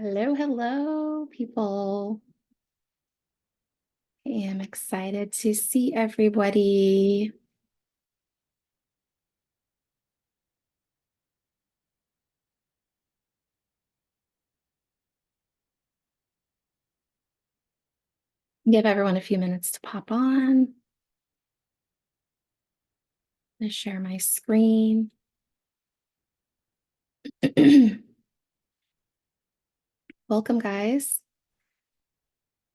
Hello, hello, people. I am excited to see everybody. Give everyone a few minutes to pop on. I'm going to share my screen. Welcome, guys.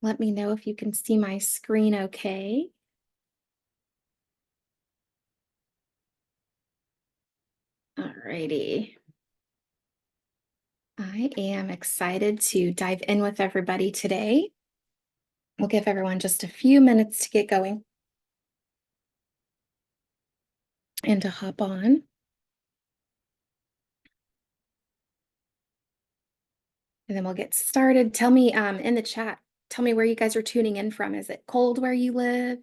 Let me know if you can see my screen okay. Alrighty. I am excited to dive in with everybody today. We'll give everyone just a few minutes to get going and to hop on. And then we'll get started. Tell me in the chat, tell me where you guys are tuning in from. Is it cold where you live?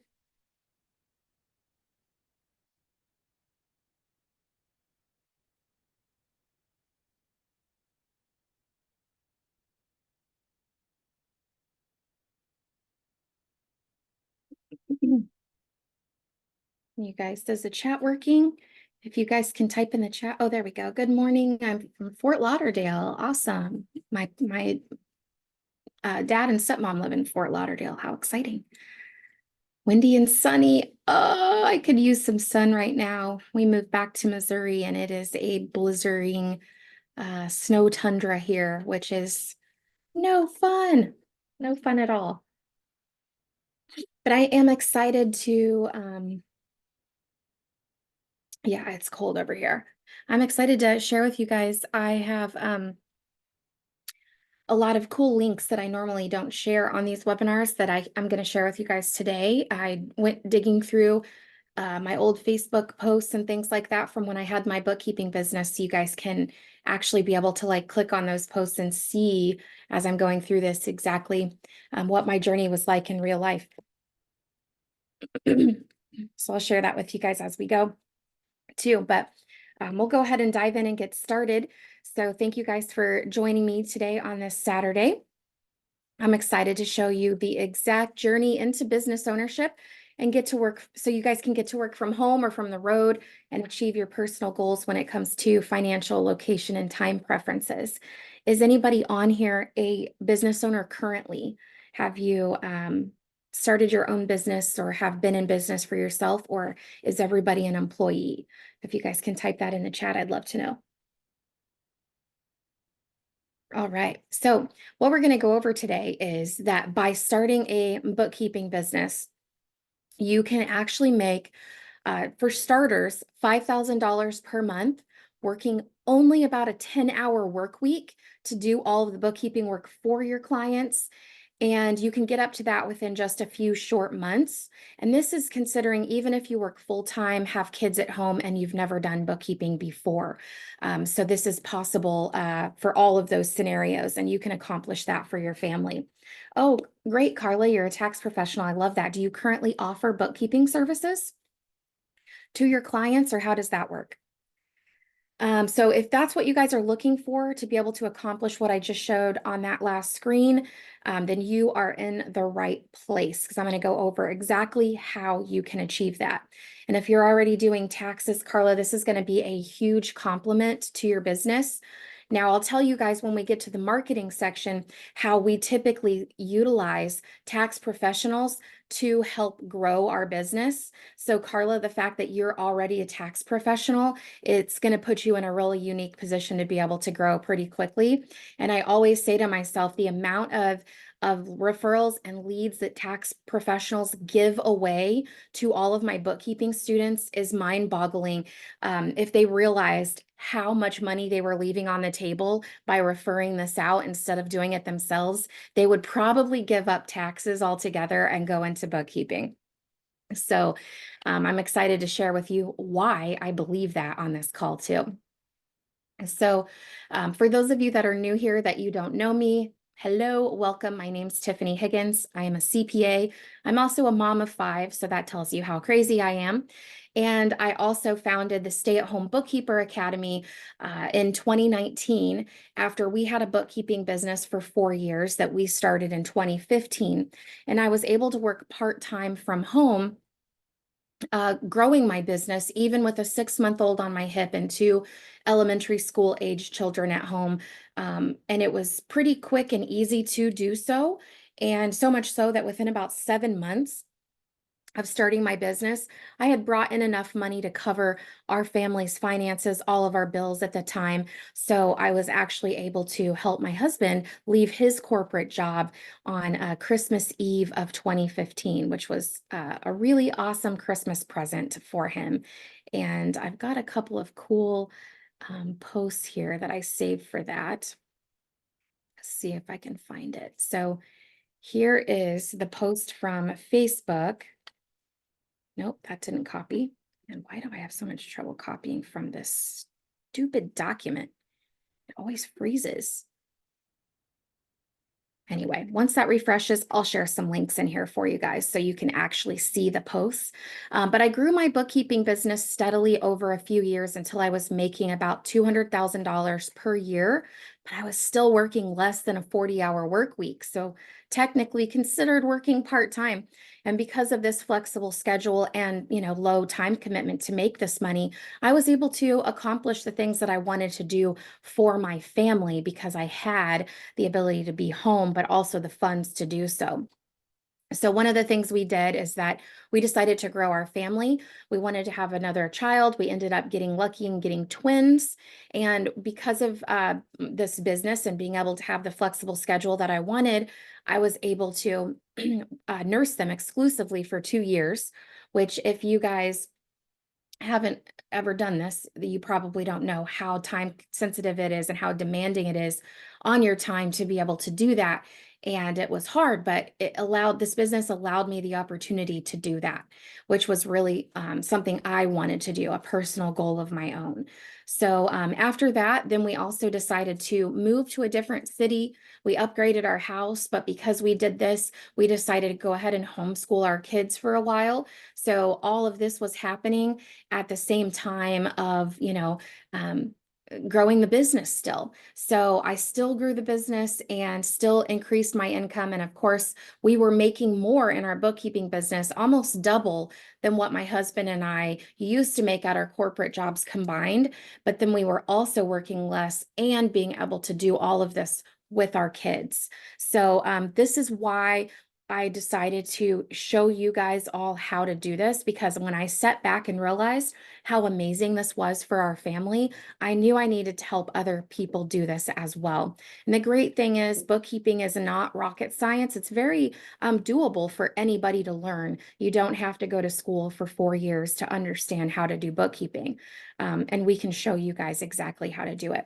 You guys, does the chat working? If you guys can type in the chat. Oh, there we go. Good morning. I'm from Fort Lauderdale. Awesome. My dad and stepmom live in Fort Lauderdale. How exciting. Windy and sunny. Oh, I could use some sun right now. We moved back to Missouri and it is a blizzarding snow tundra here, which is no fun. No fun at all. But I am excited to yeah, it's cold over here. I'm excited to share with you guys. I have a lot of cool links that I normally don't share on these webinars that I'm going to share with you guys today. I went digging through my old Facebook posts and things like that from when I had my bookkeeping business, so you guys can actually be able to like click on those posts and see as I'm going through this exactly what my journey was like in real life. So I'll share that with you guys as we go too, but we'll go ahead and dive in and get started. So thank you guys for joining me today on this Saturday. I'm excited to show you the exact journey into business ownership and get to work so you guys can get to work from home or from the road and achieve your personal goals when it comes to financial, location, and time preferences. Is anybody on here a business owner currently? Have you started your own business or have been in business for yourself, or is everybody an employee? If you guys can type that in the chat, I'd love to know. All right. So what we're going to go over today is that by starting a bookkeeping business, you can actually make, for starters, $5,000 per month, working only about a 10-hour work week to do all of the bookkeeping work for your clients. And you can get up to that within just a few short months. And this is considering even if you work full-time, have kids at home, and you've never done bookkeeping before. So this is possible for all of those scenarios, and you can accomplish that for your family. Oh, great, Carla, you're a tax professional. I love that. Do you currently offer bookkeeping services to your clients, or how does that work? So if that's what you guys are looking for to be able to accomplish what I just showed on that last screen, then you are in the right place, because I'm going to go over exactly how you can achieve that. And if you're already doing taxes, Carla, this is going to be a huge compliment to your business. Now, I'll tell you guys when we get to the marketing section how we typically utilize tax professionals to help grow our business. So Carla, the fact that you're already a tax professional, it's going to put you in a really unique position to be able to grow pretty quickly. And I always say to myself, the amount of referrals and leads that tax professionals give away to all of my bookkeeping students is mind-boggling. If they realized how much money they were leaving on the table by referring this out instead of doing it themselves, they would probably give up taxes altogether and go into bookkeeping. So I'm excited to share with you why I believe that on this call too. So for those of you that are new here, that you don't know me, Hello, welcome. My name's Tiffany Higgins. I am a CPA. I'm also a mom of five, so that tells you how crazy I am. And I also founded the Stay at Home Bookkeeper Academy in 2019 after we had a bookkeeping business for 4 years that we started in 2015. And I was able to work part-time from home, growing my business, even with a 6-month-old on my hip and two elementary school age children at home. And it was pretty quick and easy to do so. And so much so that within about 7 months of starting my business, I had brought in enough money to cover our family's finances, all of our bills at the time. So I was actually able to help my husband leave his corporate job on Christmas Eve of 2015, which was a really awesome Christmas present for him. And I've got a couple of cool posts here that I saved for that. Let's see if I can find it. So here is the post from Facebook. Nope, that didn't copy. And why do I have so much trouble copying from this stupid document? It always freezes. Anyway, once that refreshes, I'll share some links in here for you guys so you can actually see the posts. But I grew my bookkeeping business steadily over a few years until I was making about $200,000 per year, but I was still working less than a 40-hour work week. So technically considered working part-time. And because of this flexible schedule and, low time commitment to make this money, I was able to accomplish the things that I wanted to do for my family because I had the ability to be home, but also the funds to do so. So one of the things we did is that we decided to grow our family. We wanted to have another child. We ended up getting lucky and getting twins. And because of this business and being able to have the flexible schedule that I wanted, I was able to nurse them exclusively for 2 years, which if you guys haven't ever done this, you probably don't know how time sensitive it is and how demanding it is on your time to be able to do that. And it was hard, but this business allowed me the opportunity to do that, which was really something I wanted to do, a personal goal of my own. So after that, then we also decided to move to a different city. We upgraded our house, but because we did this, we decided to go ahead and homeschool our kids for a while. So all of this was happening at the same time of, growing the business still. So I still grew the business and still increased my income. And of course, we were making more in our bookkeeping business, almost double than what my husband and I used to make at our corporate jobs combined. But then we were also working less and being able to do all of this with our kids. So this is why I decided to show you guys all how to do this, because when I sat back and realized how amazing this was for our family, I knew I needed to help other people do this as well. And the great thing is bookkeeping is not rocket science. It's very doable for anybody to learn. You don't have to go to school for 4 years to understand how to do bookkeeping. And we can show you guys exactly how to do it.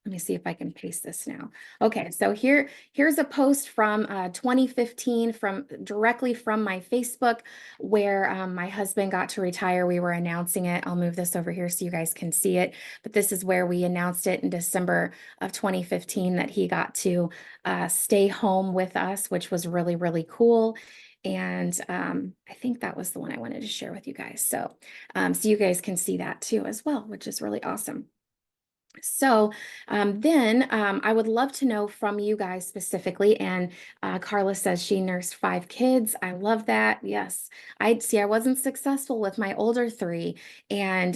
Let me see if I can paste this now. Okay, so here's a post from 2015 directly from my Facebook where my husband got to retire. We were announcing it. I'll move this over here so you guys can see it. But this is where we announced it in December of 2015 that he got to stay home with us, which was really, really cool. And I think that was the one I wanted to share with you guys. So you guys can see that too as well, which is really awesome. So then I would love to know from you guys specifically. And Carla says she nursed 5 kids. I love that. Yes, I wasn't successful with my older three, and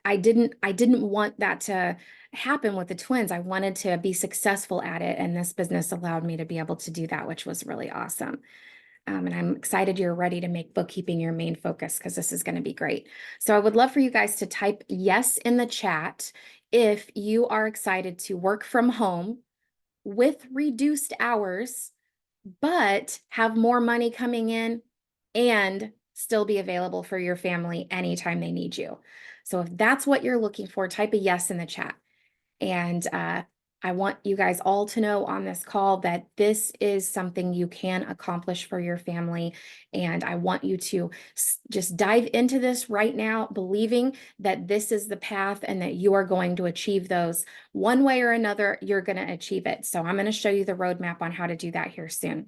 I didn't want that to happen with the twins. I wanted to be successful at it, and this business allowed me to be able to do that, which was really awesome. And I'm excited you're ready to make bookkeeping your main focus because this is going to be great. So I would love for you guys to type yes in the chat if you are excited to work from home with reduced hours, but have more money coming in and still be available for your family anytime they need you. So if that's what you're looking for, type a yes in the chat. And I want you guys all to know on this call that this is something you can accomplish for your family. And I want you to just dive into this right now, believing that this is the path and that you are going to achieve those. One way or another, you're going to achieve it. So I'm going to show you the roadmap on how to do that here soon.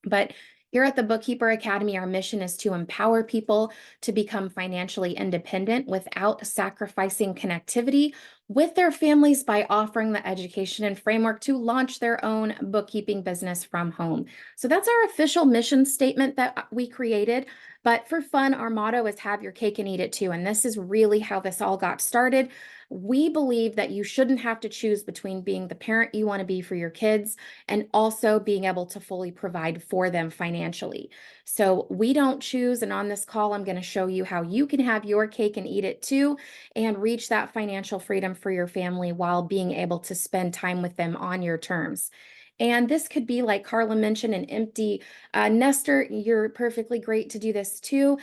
But here at the Bookkeeper Academy, our mission is to empower people to become financially independent without sacrificing connectivity with their families by offering the education and framework to launch their own bookkeeping business from home. So that's our official mission statement that we created. But for fun, our motto is have your cake and eat it too. And this is really how this all got started. We believe that you shouldn't have to choose between being the parent you want to be for your kids and also being able to fully provide for them financially. So we don't choose. And on this call, I'm going to show you how you can have your cake and eat it too, and reach that financial freedom for your family while being able to spend time with them on your terms. And this could be, like Carla mentioned, an empty nester. You're perfectly great to do this too.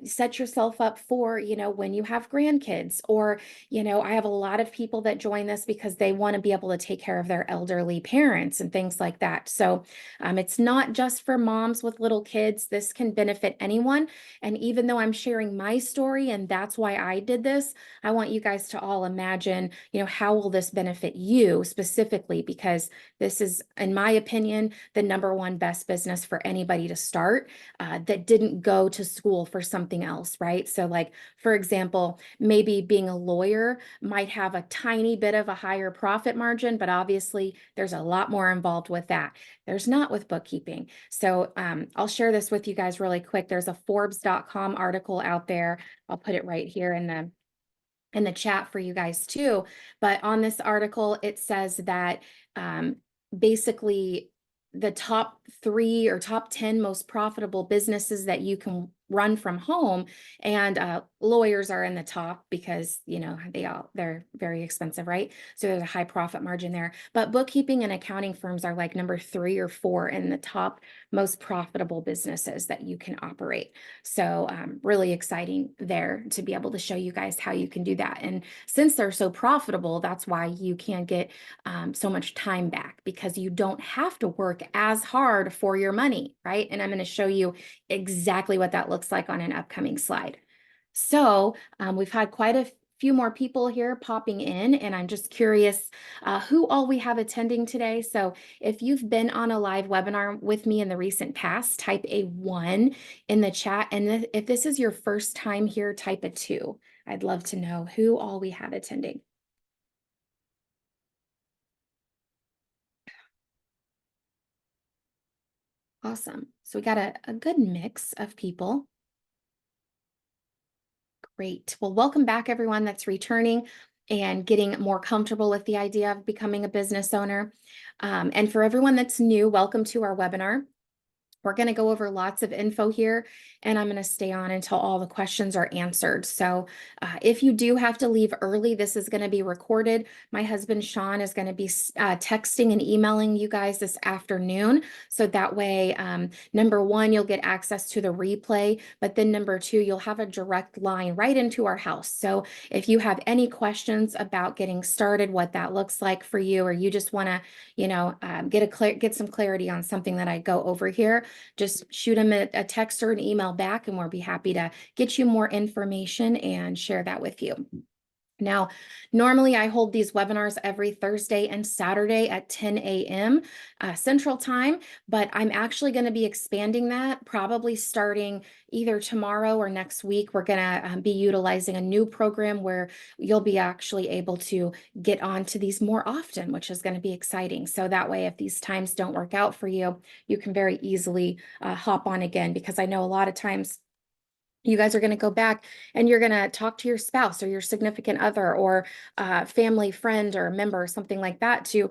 Set yourself up for, when you have grandkids, or, I have a lot of people that join this because they want to be able to take care of their elderly parents and things like that. So it's not just for moms with little kids. This can benefit anyone. And even though I'm sharing my story and that's why I did this, I want you guys to all imagine, how will this benefit you specifically? Because this is, in my opinion, the number one best business for anybody to start that didn't go to school for something else, right? So like, for example, maybe being a lawyer might have a tiny bit of a higher profit margin, but obviously there's a lot more involved with that. There's not with bookkeeping. So I'll share this with you guys really quick. There's a Forbes.com article out there. I'll put it right here in the chat for you guys too. But on this article, it says that basically the top 3 or top 10 most profitable businesses that you can run from home, and lawyers are in the top because they're very expensive, right? So there's a high profit margin there. But bookkeeping and accounting firms are like number 3 or 4 in the top most profitable businesses that you can operate. So really exciting there to be able to show you guys how you can do that. And since they're so profitable, that's why you can get so much time back, because you don't have to work as hard for your money, right? And I'm going to show you exactly what that looks like on an upcoming slide. So we've had quite a few more people here popping in, and I'm just curious who all we have attending today. So if you've been on a live webinar with me in the recent past, type a 1 in the chat. And if this is your first time here, type a 2. I'd love to know who all we have attending. Awesome. So we got a good mix of people. Great. Well, welcome back, everyone that's returning and getting more comfortable with the idea of becoming a business owner. And for everyone that's new, welcome to our webinar. We're going to go over lots of info here, and I'm going to stay on until all the questions are answered. So if you do have to leave early, this is going to be recorded. My husband, Sean, is going to be texting and emailing you guys this afternoon. So that way, number 1, you'll get access to the replay, but then number 2, you'll have a direct line right into our house. So if you have any questions about getting started, what that looks like for you, or you just want to, get some clarity on something that I go over here, just shoot them a text or an email back, and we'll be happy to get you more information and share that with you. Now, normally I hold these webinars every Thursday and Saturday at 10 a.m. Central Time, but I'm actually going to be expanding that probably starting either tomorrow or next week. We're going to be utilizing a new program where you'll be actually able to get onto these more often, which is going to be exciting. So that way, if these times don't work out for you, you can very easily hop on again, because I know a lot of times you guys are going to go back and you're going to talk to your spouse or your significant other or family friend or member or something like that to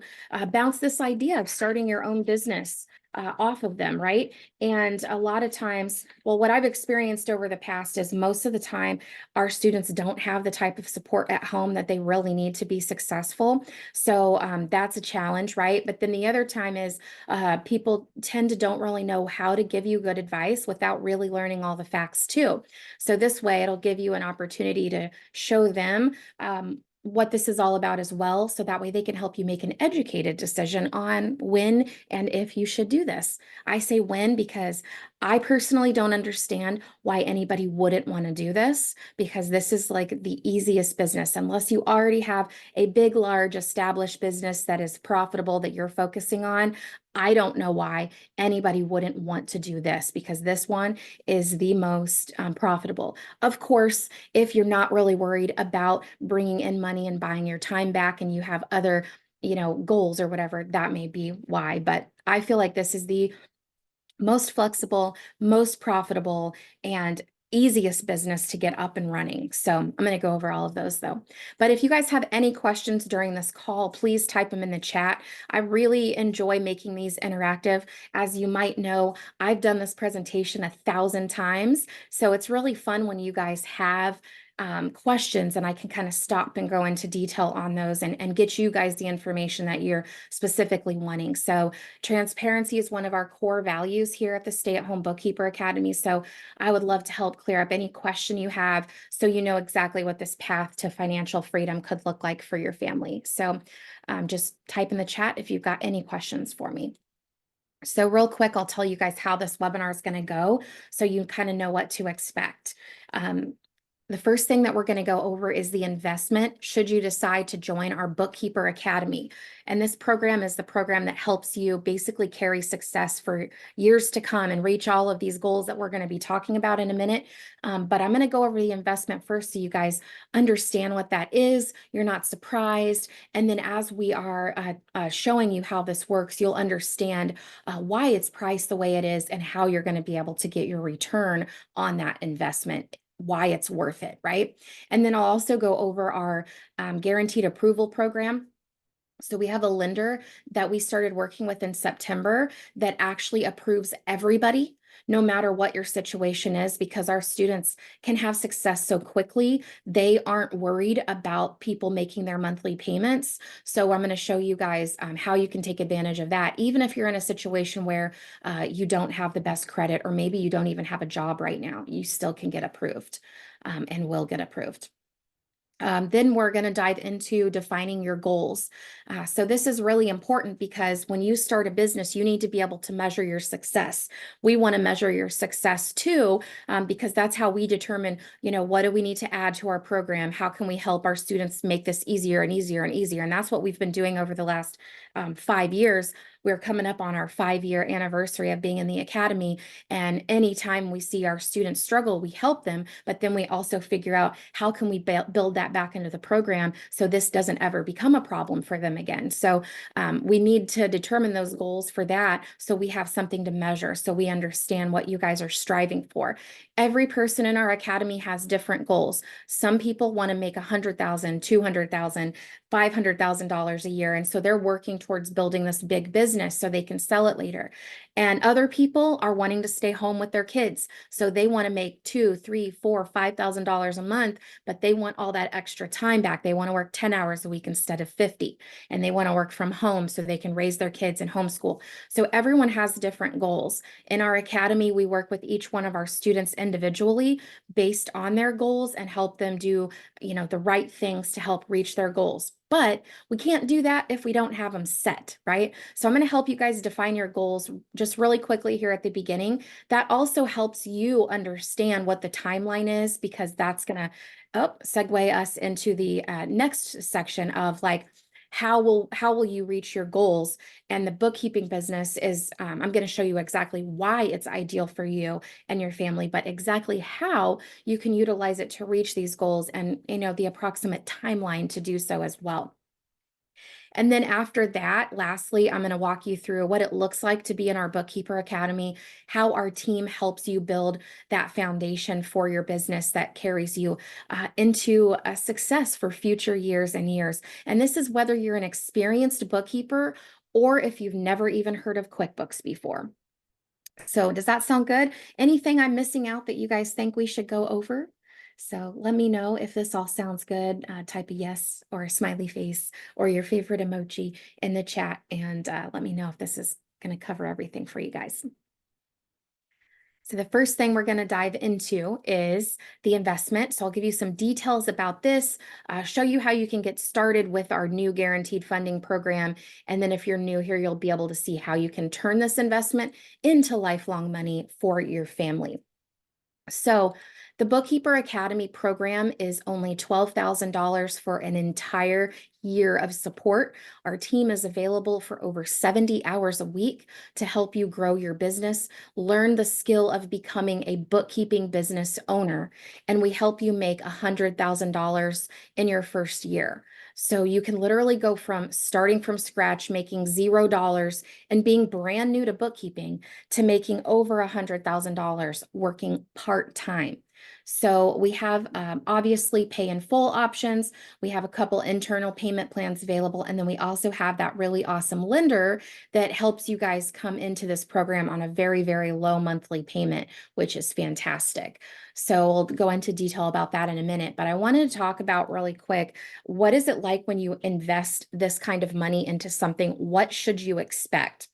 bounce this idea of starting your own business off of them, right? And a lot of times, well, what I've experienced over the past is most of the time our students don't have the type of support at home that they really need to be successful. So that's a challenge, right? But then the other time is people tend to don't really know how to give you good advice without really learning all the facts too. So this way it'll give you an opportunity to show them what this is all about as well. So that way they can help you make an educated decision on when and if you should do this. I say when because I personally don't understand why anybody wouldn't want to do this, because this is like the easiest business. Unless you already have a big, large established business that is profitable that you're focusing on, I don't know why anybody wouldn't want to do this, because this one is the most profitable. Of course, if you're not really worried about bringing in money and buying your time back and you have other, goals or whatever, that may be why. But I feel like this is the most flexible, most profitable, and easiest business to get up and running. So I'm going to go over all of those though. But if you guys have any questions during this call, please type them in the chat. I really enjoy making these interactive. As you might know, I've done this presentation 1,000 times. So it's really fun when you guys have questions and I can kind of stop and go into detail on those and get you guys the information that you're specifically wanting. So transparency is one of our core values here at the Stay at Home Bookkeeper Academy. So I would love to help clear up any question you have so you know exactly what this path to financial freedom could look like for your family. So just type in the chat if you've got any questions for me. So real quick, I'll tell you guys how this webinar is going to go so you kind of know what to expect. The first thing that we're going to go over is the investment should you decide to join our Bookkeeper Academy. And this program is the program that helps you basically carry success for years to come and reach all of these goals that we're going to be talking about in a minute. But I'm going to go over the investment first so you guys understand what that is. You're not surprised. And then as we are showing you how this works, you'll understand why it's priced the way it is and how you're going to be able to get your return on that investment, why it's worth it, right? And then I'll also go over our guaranteed approval program. So we have a lender that we started working with in September that actually approves everybody, no matter what your situation is, because our students can have success so quickly. They aren't worried about people making their monthly payments. So I'm going to show you guys how you can take advantage of that, even if you're in a situation where you don't have the best credit, or maybe you don't even have a job right now, you still can get approved and will get approved. Then we're going to dive into defining your goals. So this is really important because when you start a business, you need to be able to measure your success. We want to measure your success too, because that's how we determine, what do we need to add to our program? How can we help our students make this easier and easier and easier? And that's what we've been doing over the last 5 years. We're coming up on our 5-year anniversary of being in the academy. And anytime we see our students struggle, we help them, but then we also figure out how can we build that back into the program so this doesn't ever become a problem for them again. So we need to determine those goals for that so we have something to measure, so we understand what you guys are striving for. Every person in our academy has different goals. Some people want to make $100,000, $200,000, $500,000 a year. And so they're working towards building this big business so they can sell it later. And other people are wanting to stay home with their kids. So they want to make $2,000, $3,000, $4,000, $5,000 a month, but they want all that extra time back. They want to work 10 hours a week instead of 50. And they want to work from home so they can raise their kids and homeschool. So everyone has different goals. In our academy, we work with each one of our students individually based on their goals and help them do, the right things to help reach their goals. But we can't do that if we don't have them set, right? So I'm going to help you guys define your goals just really quickly here at the beginning. That also helps you understand what the timeline is, because that's going to segue us into the next section of like, how will you reach your goals? And the bookkeeping business is, I'm going to show you exactly why it's ideal for you and your family, but exactly how you can utilize it to reach these goals and, the approximate timeline to do so as well. And then after that, lastly, I'm going to walk you through what it looks like to be in our Bookkeeper Academy, how our team helps you build that foundation for your business that carries you into a success for future years and years. And this is whether you're an experienced bookkeeper or if you've never even heard of QuickBooks before. So does that sound good? Anything I'm missing out that you guys think we should go over? So let me know if this all sounds good. Type a yes or a smiley face or your favorite emoji in the chat, and let me know if this is going to cover everything for you guys. So the first thing we're going to dive into is the investment. So I'll give you some details about this, show you how you can get started with our new guaranteed funding program. And then if you're new here, you'll be able to see how you can turn this investment into lifelong money for your family. So the Bookkeeper Academy program is only $12,000 for an entire year of support. Our team is available for over 70 hours a week to help you grow your business, learn the skill of becoming a bookkeeping business owner, and we help you make $100,000 in your first year. So you can literally go from starting from scratch, making $0 and being brand new to bookkeeping to making over $100,000 working part-time. So we have obviously pay in full options. We have a couple internal payment plans available. And then we also have that really awesome lender that helps you guys come into this program on a very, very low monthly payment, which is fantastic. So we'll go into detail about that in a minute, but I wanted to talk about really quick, what is it like when you invest this kind of money into something? What should you expect?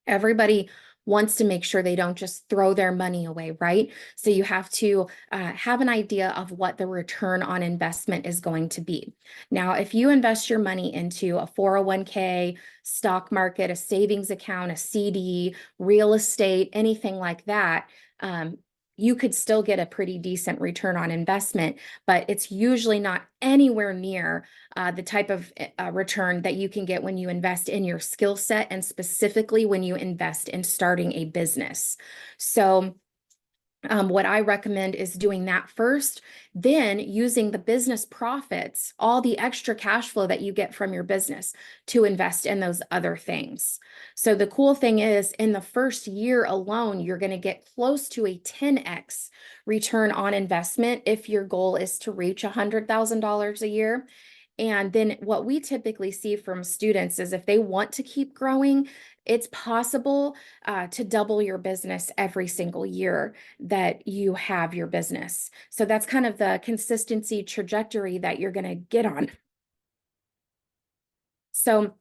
Everybody wants to make sure they don't just throw their money away, right? So you have to have an idea of what the return on investment is going to be. Now, if you invest your money into a 401k, stock market, a savings account, a CD, real estate, anything like that, you could still get a pretty decent return on investment, but it's usually not anywhere near the type of return that you can get when you invest in your skill set and specifically when you invest in starting a business. So what I recommend is doing that first, then using the business profits, all the extra cash flow that you get from your business to invest in those other things. So the cool thing is in the first year alone, you're going to get close to a 10x return on investment if your goal is to reach $100,000 a year. And then what we typically see from students is if they want to keep growing, it's possible to double your business every single year that you have your business. So that's kind of the consistency trajectory that you're going to get on. So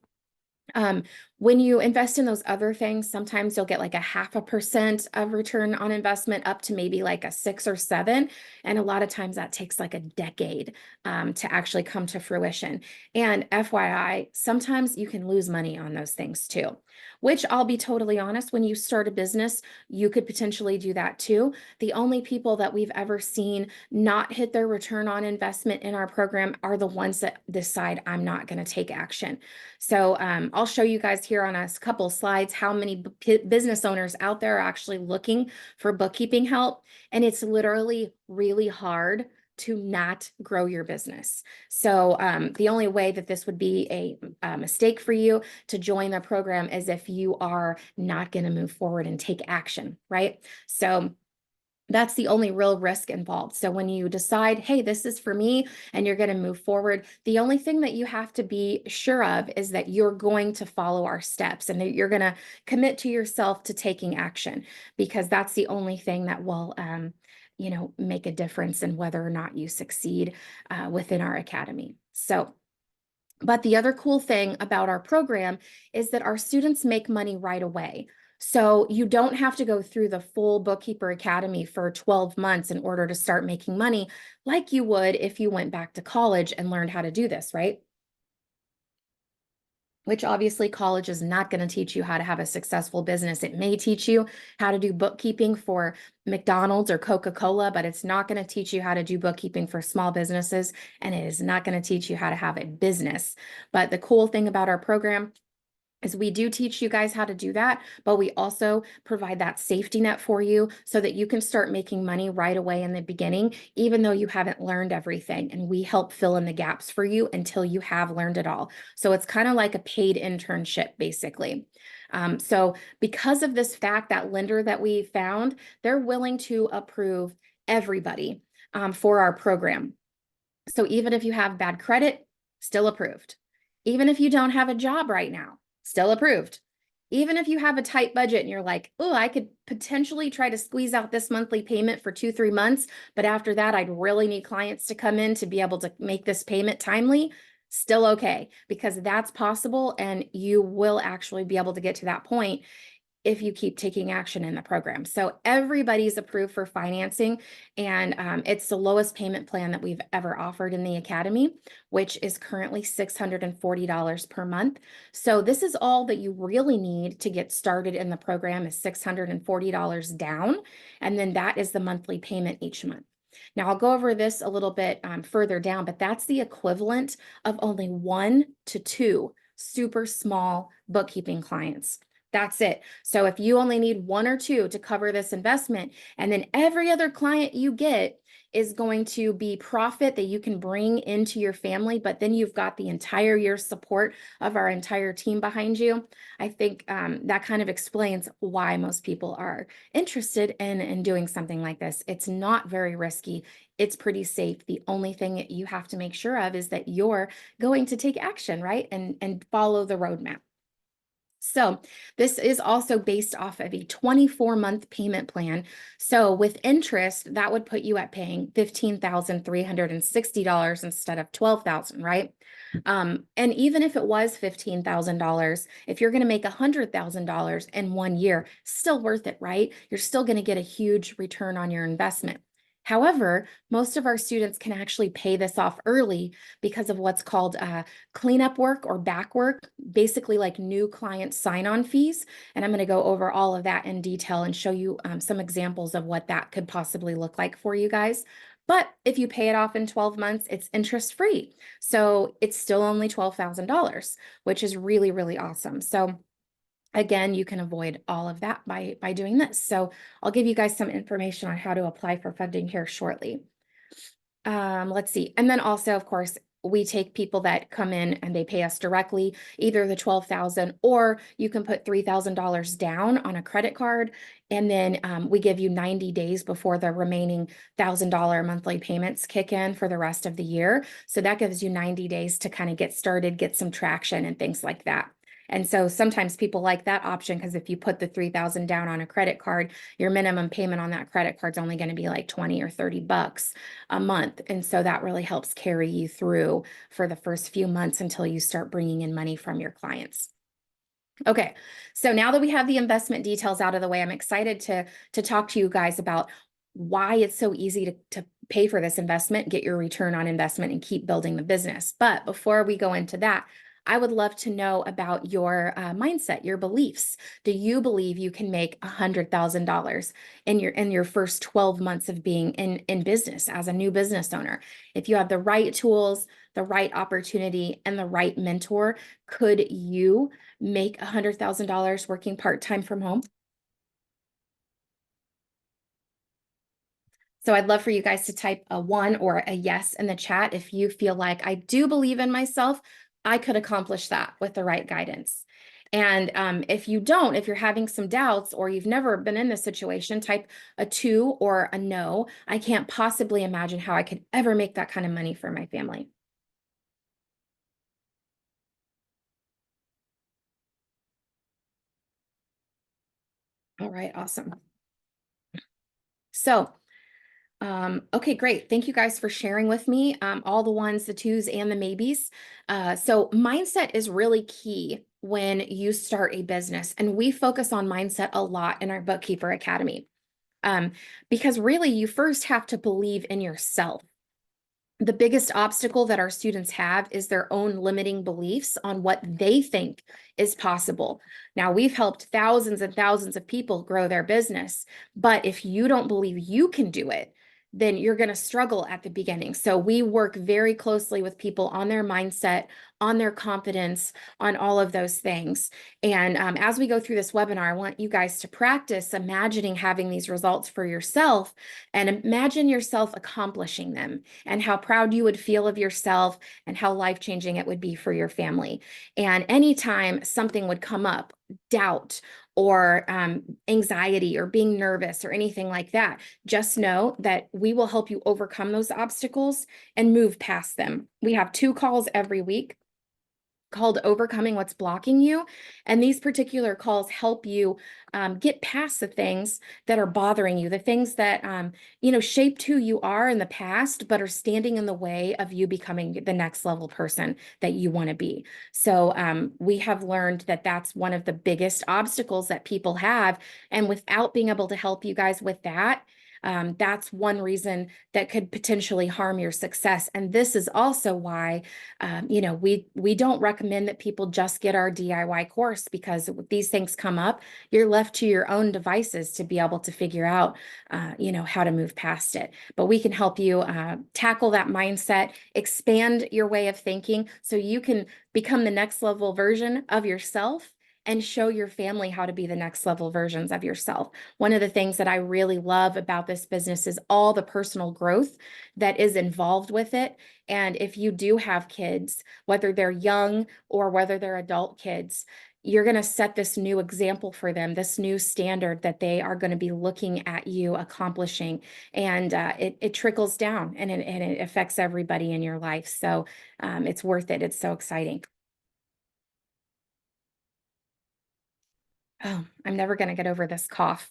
when you invest in those other things, sometimes you'll get like a 0.5% of return on investment up to maybe like a 6 or 7. And a lot of times that takes like a decade to actually come to fruition. And FYI, sometimes you can lose money on those things too, which I'll be totally honest, when you start a business, you could potentially do that too. The only people that we've ever seen not hit their return on investment in our program are the ones that decide I'm not going to take action. So I'll show you guys here on a couple slides how many business owners out there are actually looking for bookkeeping help. And it's literally really hard to not grow your business. So the only way that this would be a mistake for you to join the program is if you are not going to move forward and take action, right? So that's the only real risk involved. So when you decide, hey, this is for me, and you're going to move forward, the only thing that you have to be sure of is that you're going to follow our steps and that you're going to commit to yourself to taking action, because that's the only thing that will, make a difference in whether or not you succeed within our academy. So but the other cool thing about our program is that our students make money right away. So you don't have to go through the full Bookkeeper Academy for 12 months in order to start making money like you would if you went back to college and learned how to do this, right? Which obviously college is not going to teach you how to have a successful business. It may teach you how to do bookkeeping for McDonald's or Coca-Cola, but it's not going to teach you how to do bookkeeping for small businesses, and it is not going to teach you how to have a business. But the cool thing about our program is we do teach you guys how to do that, but we also provide that safety net for you so that you can start making money right away in the beginning, even though you haven't learned everything. And we help fill in the gaps for you until you have learned it all. So it's kind of like a paid internship, basically. So because of this fact, that lender that we found, they're willing to approve everybody for our program. So even if you have bad credit, still approved. Even if you don't have a job right now, still approved. Even if you have a tight budget and you're like, oh, I could potentially try to squeeze out this monthly payment for 2-3 months, but after that, I'd really need clients to come in to be able to make this payment timely, still okay, because that's possible and you will actually be able to get to that point if you keep taking action in the program. So everybody's approved for financing, and it's the lowest payment plan that we've ever offered in the Academy, which is currently $640 per month. So this is all that you really need to get started in the program is $640 down, and then that is the monthly payment each month. Now I'll go over this a little bit further down, but that's the equivalent of only 1 to 2 super small bookkeeping clients. That's it. So if you only need 1 or 2 to cover this investment, and then every other client you get is going to be profit that you can bring into your family, but then you've got the entire year's support of our entire team behind you. I think that kind of explains why most people are interested in doing something like this. It's not very risky. It's pretty safe. The only thing you have to make sure of is that you're going to take action, right? And follow the roadmap. So this is also based off of a 24-month payment plan. So with interest, that would put you at paying $15,360 instead of $12,000, right? And even if it was $15,000, if you're going to make $100,000 in 1 year, still worth it, right? You're still going to get a huge return on your investment. However, most of our students can actually pay this off early because of what's called cleanup work or back work, basically like new client sign-on fees. And I'm going to go over all of that in detail and show you some examples of what that could possibly look like for you guys. But if you pay it off in 12 months, it's interest-free. So it's still only $12,000, which is really, really awesome. So again, you can avoid all of that by doing this. So I'll give you guys some information on how to apply for funding here shortly. Let's see. And then also, of course, we take people that come in and they pay us directly, either the $12,000 or you can put $3,000 down on a credit card. And then we give you 90 days before the remaining $1,000 monthly payments kick in for the rest of the year. So that gives you 90 days to kind of get started, get some traction and things like that. And so sometimes people like that option because if you put the $3,000 down on a credit card, your minimum payment on that credit card is only going to be like 20 or 30 bucks a month. And so that really helps carry you through for the first few months until you start bringing in money from your clients. Okay, so now that we have the investment details out of the way, I'm excited to talk to you guys about why it's so easy to pay for this investment, get your return on investment, and keep building the business. But before we go into that, I would love to know about your mindset, your beliefs. Do you believe you can make $100,000 in your first 12 months of being in business as a new business owner? If you have the right tools, the right opportunity, and the right mentor, could you make $100,000 working part-time from home? So I'd love for you guys to type a 1 or a yes in the chat if you feel like I do believe in myself, I could accomplish that with the right guidance. And if you don't, if you're having some doubts or you've never been in this situation, type a 2 or a no. I can't possibly imagine how I could ever make that kind of money for my family. All right, awesome. So okay, great. Thank you guys for sharing with me all the ones, the twos, and the maybes. So mindset is really key when you start a business, and we focus on mindset a lot in our Bookkeeper Academy because really you first have to believe in yourself. The biggest obstacle that our students have is their own limiting beliefs on what they think is possible. Now, we've helped thousands and thousands of people grow their business, but if you don't believe you can do it, then you're going to struggle at the beginning. So we work very closely with people on their mindset, on their confidence, on all of those things. And as we go through this webinar, I want you guys to practice imagining having these results for yourself and imagine yourself accomplishing them and how proud you would feel of yourself and how life-changing it would be for your family. And anytime something would come up, doubt or anxiety or being nervous or anything like that, just know that we will help you overcome those obstacles and move past them. We have 2 calls every week. called Overcoming What's Blocking You. And these particular calls help you get past the things that are bothering you, the things that, shaped who you are in the past, but are standing in the way of you becoming the next level person that you want to be. So we have learned that that's one of the biggest obstacles that people have. And without being able to help you guys with that, that's one reason that could potentially harm your success. And this is also why we don't recommend that people just get our DIY course, because if these things come up, you're left to your own devices to be able to figure out, how to move past it. But we can help you tackle that mindset, expand your way of thinking so you can become the next level version of yourself and show your family how to be the next level versions of yourself. One of the things that I really love about this business is all the personal growth that is involved with it. And if you do have kids, whether they're young or whether they're adult kids, you're going to set this new example for them, this new standard that they are going to be looking at you accomplishing. And it trickles down, and it affects everybody in your life. So it's worth it. It's so exciting. Oh, I'm never going to get over this cough.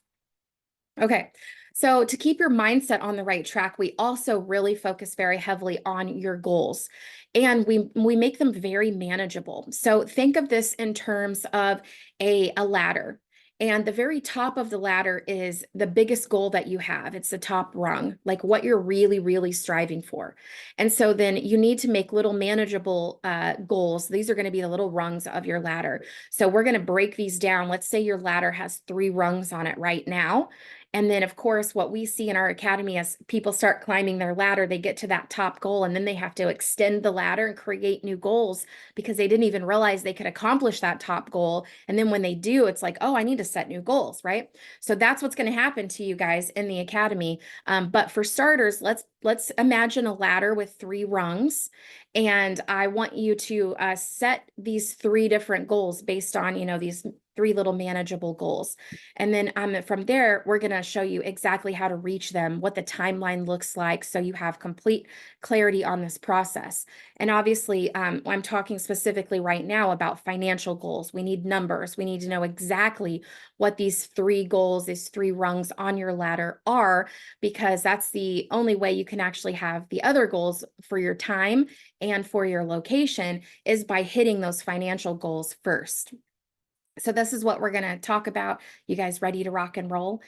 Okay. So to keep your mindset on the right track, we also really focus very heavily on your goals, and we make them very manageable. So think of this in terms of a ladder. And the very top of the ladder is the biggest goal that you have. It's the top rung, like what you're really, really striving for. And so then you need to make little manageable goals. These are going to be the little rungs of your ladder. So we're going to break these down. Let's say your ladder has 3 rungs on it right now. And then, of course, what we see in our academy as people start climbing their ladder, they get to that top goal, and then they have to extend the ladder and create new goals because they didn't even realize they could accomplish that top goal. And then when they do, it's like, oh, I need to set new goals, right? So that's what's going to happen to you guys in the academy. But for starters, let's imagine a ladder with 3 rungs, and I want you to set these 3 different goals based on, these 3 little manageable goals. And then from there, we're going to show you exactly how to reach them, what the timeline looks like, so you have complete clarity on this process. And obviously, I'm talking specifically right now about financial goals. We need numbers. We need to know exactly what these 3 goals, these 3 rungs on your ladder are, because that's the only way you can actually have the other goals for your time and for your location, is by hitting those financial goals first. So this is what we're going to talk about. You guys ready to rock and roll?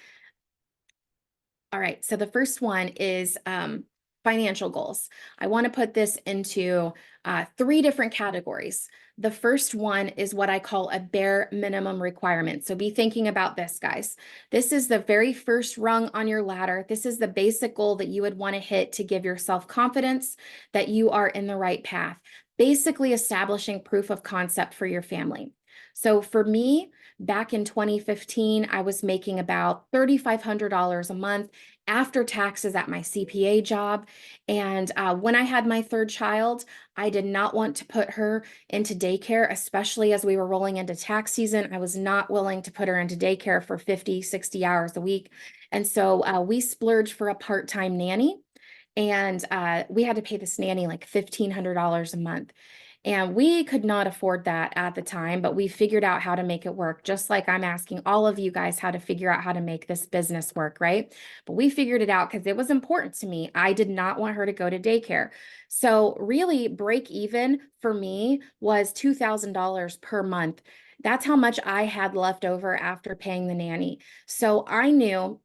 All right. So the first one is financial goals. I want to put this into 3 different categories. The first one is what I call a bare minimum requirement. So be thinking about this, guys. This is the very first rung on your ladder. This is the basic goal that you would want to hit to give yourself confidence that you are in the right path. Basically establishing proof of concept for your family. So for me, back in 2015, I was making about $3,500 a month after taxes at my CPA job. And when I had my 3rd child, I did not want to put her into daycare, especially as we were rolling into tax season. I was not willing to put her into daycare for 50, 60 hours a week. And so we splurged for a part-time nanny. And we had to pay this nanny like $1,500 a month. And we could not afford that at the time, but we figured out how to make it work, just like I'm asking all of you guys how to figure out how to make this business work, right? But we figured it out because it was important to me. I did not want her to go to daycare. So really, break even for me was $2,000 per month. That's how much I had left over after paying the nanny. So I knew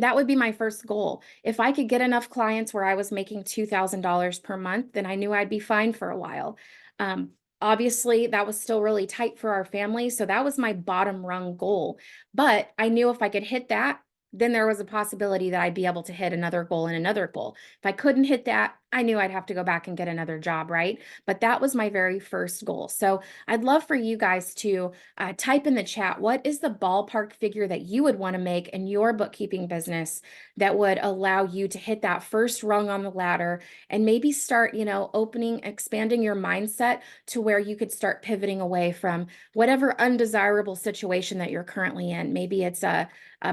that would be my first goal. If I could get enough clients where I was making $2,000 per month, then I knew I'd be fine for a while. Um, Obviously, that was still really tight for our family. So that was my bottom rung goal. But I knew if I could hit that, then there was a possibility that I'd be able to hit another goal and another goal. If I couldn't hit that, I knew I'd have to go back and get another job, right? But that was my very first goal. So I'd love for you guys to type in the chat, what is the ballpark figure that you would want to make in your bookkeeping business that would allow you to hit that first rung on the ladder and maybe start, expanding your mindset to where you could start pivoting away from whatever undesirable situation that you're currently in. Maybe it's a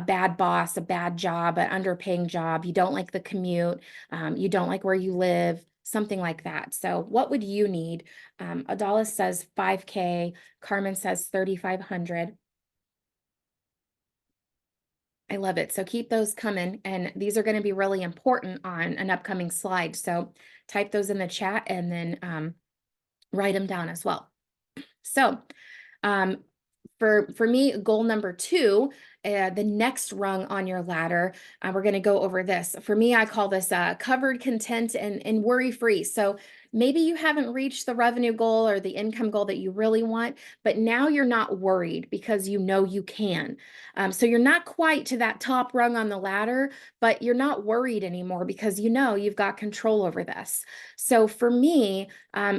bad boss, a bad job, an underpaying job. You don't like the commute. You don't like where you live. something like that. So what would you need? Adalis says 5K, Carmen says 3,500. I love it. So keep those coming. And these are going to be really important on an upcoming slide. So type those in the chat and then write them down as well. So um, for me, goal number two, the next rung on your ladder, we're going to go over this. For me, I call this covered, content, and worry-free. So maybe you haven't reached the revenue goal or the income goal that you really want, but now you're not worried because you know you can. So you're not quite to that top rung on the ladder, but you're not worried anymore because you know you've got control over this. So for me,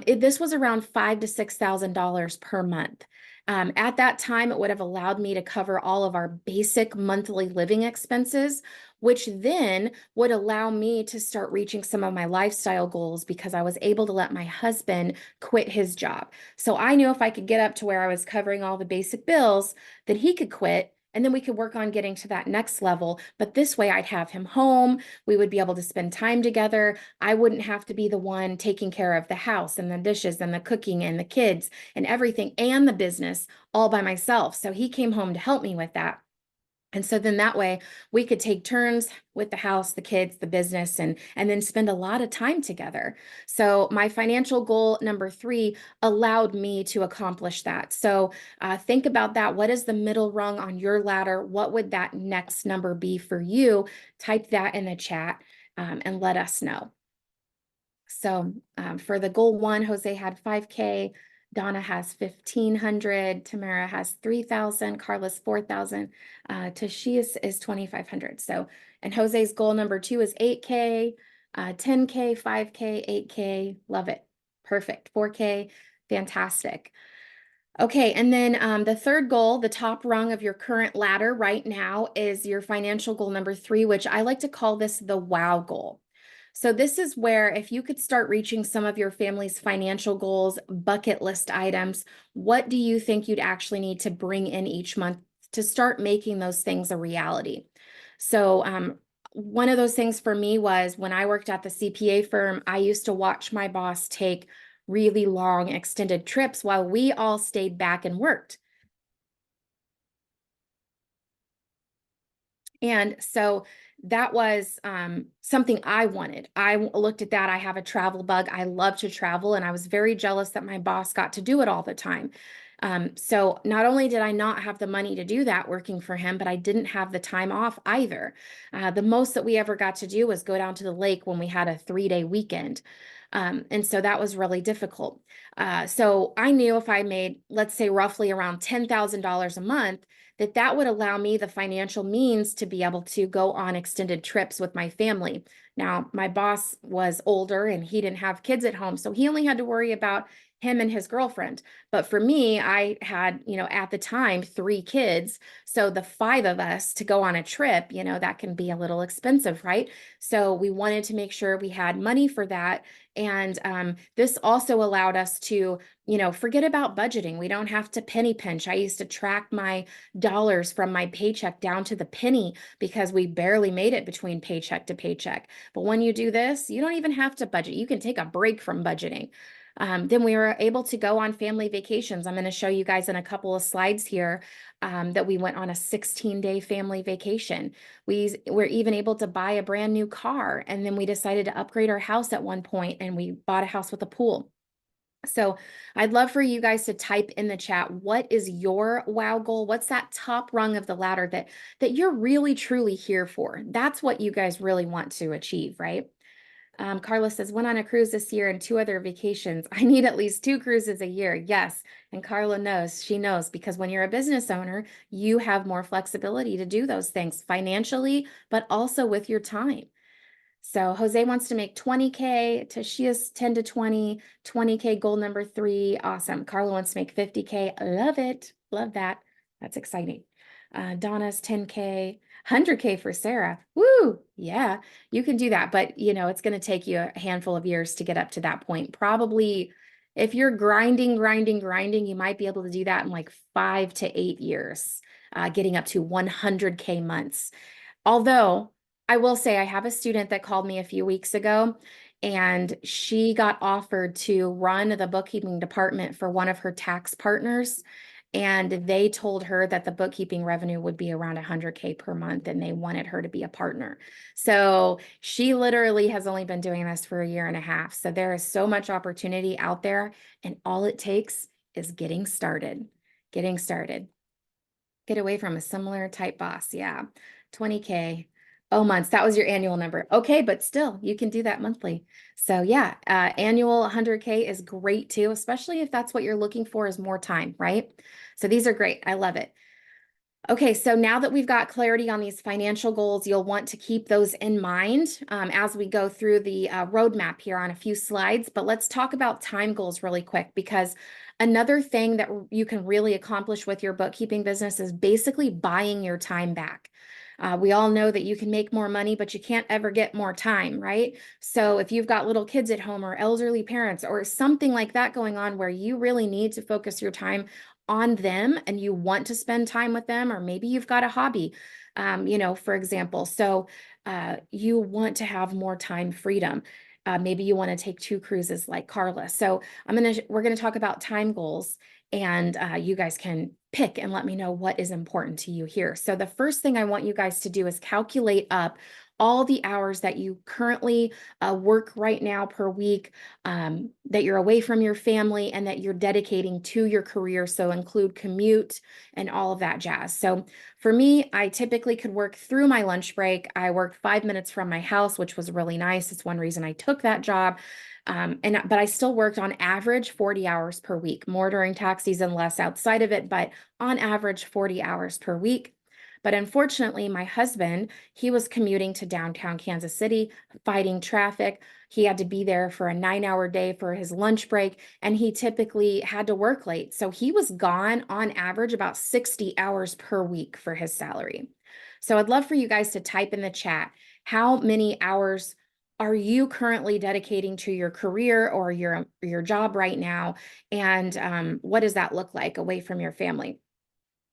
this was around $5,000 to $6,000 per month. At that time, it would have allowed me to cover all of our basic monthly living expenses, which then would allow me to start reaching some of my lifestyle goals because I was able to let my husband quit his job. So I knew if I could get up to where I was covering all the basic bills, that he could quit. And then we could work on getting to that next level. But this way, I'd have him home. We would be able to spend time together. I wouldn't have to be the one taking care of the house and the dishes and the cooking and the kids and everything and the business all by myself. So he came home to help me with that. And so then that way we could take turns with the house, the kids, the business, and then spend a lot of time together. So my financial goal number 3 allowed me to accomplish that. So think about that. What is the middle rung on your ladder? What would that next number be for you? Type that in the chat and let us know. So for the goal 1, Jose had 5K, Donna has 1,500, Tamara has 3,000, Carla's 4,000, Tashi is 2,500. So, and Jose's goal number 2 is 8K, 10K, 5K, 8K. Love it. Perfect. 4K. Fantastic. Okay, and then the third goal, the top rung of your current ladder right now, is your financial goal number 3, which I like to call this the wow goal. So this is where if you could start reaching some of your family's financial goals, bucket list items, what do you think you'd actually need to bring in each month to start making those things a reality? So one of those things for me was when I worked at the CPA firm, I used to watch my boss take really long extended trips while we all stayed back and worked. And so that was something I wanted. I looked at that. I have a travel bug. I love to travel, and I was very jealous that my boss got to do it all the time. So not only did I not have the money to do that working for him, but I didn't have the time off either. The most that we ever got to do was go down to the lake when we had a 3-day weekend. And so that was really difficult. So I knew if I made, let's say, roughly around $10,000 a month, that would allow me the financial means to be able to go on extended trips with my family. Now, my boss was older and he didn't have kids at home, so he only had to worry about him and his girlfriend. But for me, I had, at the time, 3 kids. So the 5 of us to go on a trip, that can be a little expensive, right? So we wanted to make sure we had money for that. And this also allowed us to, forget about budgeting. We don't have to penny pinch. I used to track my dollars from my paycheck down to the penny because we barely made it between paycheck to paycheck. But when you do this, you don't even have to budget. You can take a break from budgeting. Then we were able to go on family vacations. I'm going to show you guys in a couple of slides here that we went on a 16-day family vacation. We were even able to buy a brand new car, and then we decided to upgrade our house at one point, and we bought a house with a pool. So I'd love for you guys to type in the chat, what is your wow goal? What's that top rung of the ladder that you're really truly here for? That's what you guys really want to achieve, right? Carla says, went on a cruise this year and 2 other vacations. I need at least 2 cruises a year. Yes. And Carla knows, she knows, because when you're a business owner, you have more flexibility to do those things financially, but also with your time. So Jose wants to make 20K, Tashia's 10 to 20, 20K goal number 3. Awesome. Carla wants to make 50K. Love it. Love that. That's exciting. Donna's 10K, 100K for Sarah. Woo! Yeah, you can do that. But, it's going to take you a handful of years to get up to that point. Probably if you're grinding, you might be able to do that in like 5 to 8 years, getting up to 100K months. Although I will say I have a student that called me a few weeks ago, and she got offered to run the bookkeeping department for one of her tax partners. And they told her that the bookkeeping revenue would be around 100K per month, and they wanted her to be a partner. So she literally has only been doing this for a year and a half. So there is so much opportunity out there, and all it takes is getting started. Getting started. Get away from a similar type boss. Yeah. 20K. Oh, months. That was your annual number. Okay, but still, you can do that monthly. So yeah, annual 100K is great too, especially if that's what you're looking for is more time, right? So these are great. I love it. Okay, so now that we've got clarity on these financial goals, you'll want to keep those in mind as we go through the roadmap here on a few slides. But let's talk about time goals really quick, because another thing that you can really accomplish with your bookkeeping business is basically buying your time back. We all know that you can make more money, but you can't ever get more time, right? So if you've got little kids at home or elderly parents or something like that going on where you really need to focus your time on them and you want to spend time with them, or maybe you've got a hobby, for example. So you want to have more time freedom. Maybe you want to take 2 cruises like Carla. So we're gonna talk about time goals, and you guys can pick and let me know what is important to you here. So the first thing I want you guys to do is calculate up all the hours that you currently work right now per week, that you're away from your family and that you're dedicating to your career. So include commute and all of that jazz. So for me, I typically could work through my lunch break. I worked 5 minutes from my house, which was really nice. It's one reason I took that job. But I still worked on average 40 hours per week, more during tax season, less outside of it, but on average 40 hours per week. But unfortunately, my husband, he was commuting to downtown Kansas City, fighting traffic. He had to be there for a 9-hour day for his lunch break, and he typically had to work late. So he was gone on average about 60 hours per week for his salary. So I'd love for you guys to type in the chat, how many hours are you currently dedicating to your career or your job right now? And what does that look like away from your family?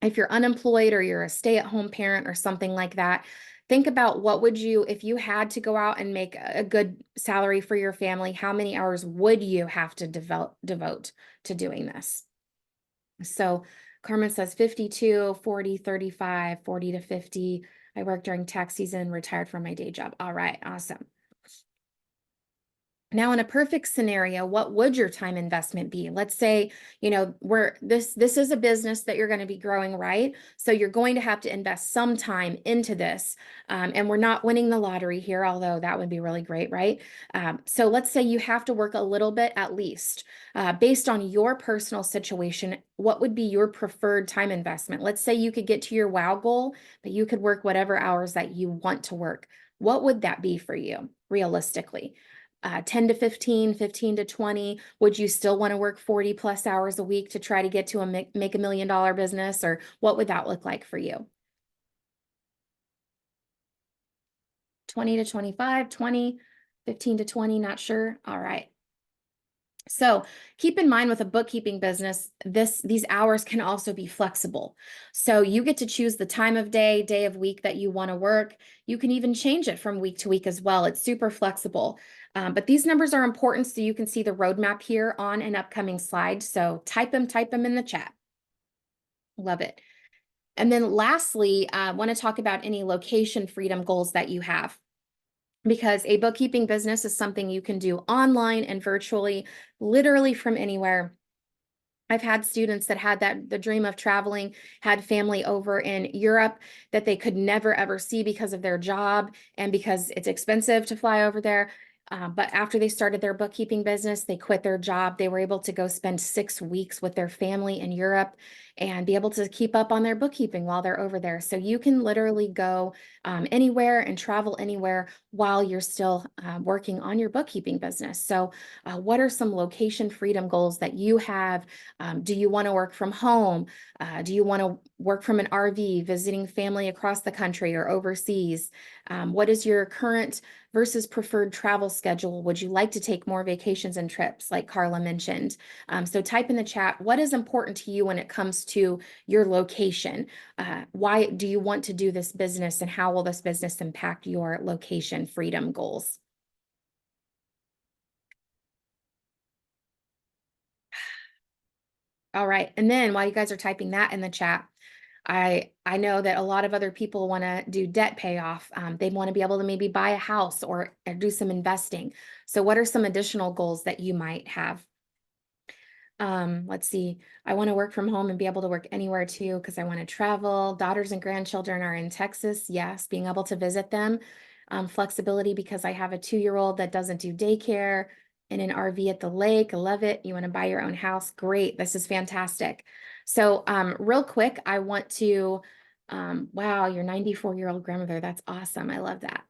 If you're unemployed or you're a stay-at-home parent or something like that, think about what would you, if you had to go out and make a good salary for your family, how many hours would you have to devote to doing this? So Carmen says 52, 40, 35, 40 to 50. I work during tax season, retired from my day job. All right, awesome. Now, in a perfect scenario, what would your time investment be? Let's say, this is a business that you're going to be growing, right? So you're going to have to invest some time into this. And we're not winning the lottery here, although that would be really great, right? So let's say you have to work a little bit at least. Based on your personal situation, what would be your preferred time investment? Let's say you could get to your WOW goal, but you could work whatever hours that you want to work. What would that be for you, realistically? 10 to 15, 15 to 20, would you still want to work 40 plus hours a week to try to get to make $1 million business, or what would that look like for you? 20 to 25, 20, 15 to 20, not sure. All right. So keep in mind with a bookkeeping business, these hours can also be flexible. So you get to choose the time of day of week that you want to work. You can even change it from week to week as well. It's super flexible. But these numbers are important so you can see the roadmap here on an upcoming slide. So type them in the chat. Love it. And then lastly, I want to talk about any location freedom goals that you have, because a bookkeeping business is something you can do online and virtually, literally from anywhere. I've had students that had the dream of traveling, had family over in Europe that they could never ever see because of their job and because it's expensive to fly over there. But after they started their bookkeeping business, they quit their job. They were able to go spend 6 weeks with their family in Europe and be able to keep up on their bookkeeping while they're over there. So you can literally go anywhere and travel anywhere while you're still working on your bookkeeping business. So what are some location freedom goals that you have? Do you want to work from home? Do you want to work from an RV, visiting family across the country or overseas? What is your current versus preferred travel schedule? Would you like to take more vacations and trips, like Carla mentioned? So type in the chat, what is important to you when it comes to your location? Why do you want to do this business, and how will this business impact your location freedom goals? All right. And then while you guys are typing that in the chat, I know that a lot of other people want to do debt payoff. They want to be able to maybe buy a house or do some investing. So what are some additional goals that you might have? Let's see. I want to work from home and be able to work anywhere too, because I want to travel. Daughters and grandchildren are in Texas. Yes, being able to visit them. Flexibility because I have a 2-year-old that doesn't do daycare in an RV at the lake. I love it. You want to buy your own house? Great. This is fantastic. So, real quick, I want to, wow, your 94-year-old grandmother. That's awesome. I love that.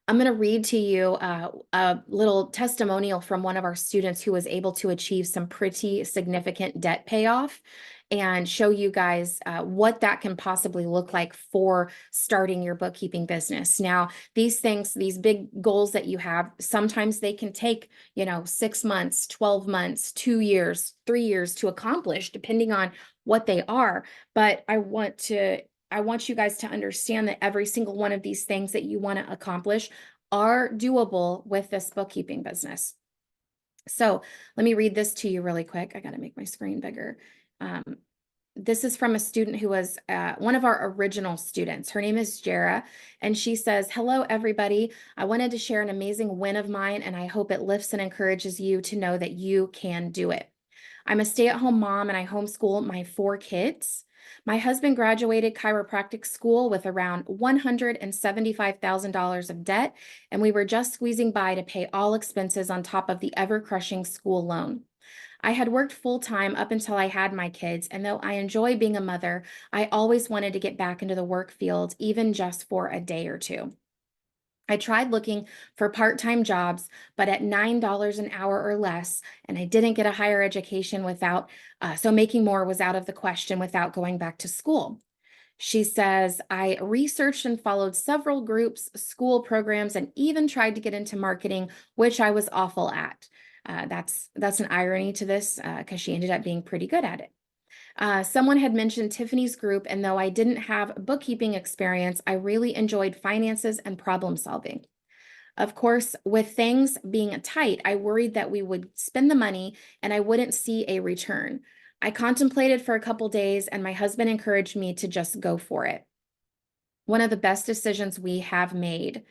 I'm going to read to you a little testimonial from one of our students who was able to achieve some pretty significant debt payoff and show you guys what that can possibly look like for starting your bookkeeping business. Now, these things, these big goals that you have, sometimes they can take, 6 months, 12 months, 2 years, 3 years to accomplish, depending on what they are. But I want you guys to understand that every single one of these things that you want to accomplish are doable with this bookkeeping business. So let me read this to you really quick. I got to make my screen bigger. This is from a student who was one of our original students. Her name is Jera, and she says, "Hello, everybody. I wanted to share an amazing win of mine, and I hope it lifts and encourages you to know that you can do it. I'm a stay-at-home mom, and I homeschool my 4 kids. My husband graduated chiropractic school with around $175,000 of debt, and we were just squeezing by to pay all expenses on top of the ever-crushing school loan. I had worked full-time up until I had my kids, and though I enjoy being a mother, I always wanted to get back into the work field, even just for a day or two. I tried looking for part-time jobs, but at $9 an hour or less, and I didn't get a higher education so making more was out of the question without going back to school." She says, "I researched and followed several groups, school programs, and even tried to get into marketing, which I was awful at." That's an irony to this because she ended up being pretty good at it. Someone had mentioned Tiffany's group, and though I didn't have bookkeeping experience, I really enjoyed finances and problem solving. Of course, with things being tight, I worried that we would spend the money and I wouldn't see a return. I contemplated for a couple days, and my husband encouraged me to just go for it. One of the best decisions we have made.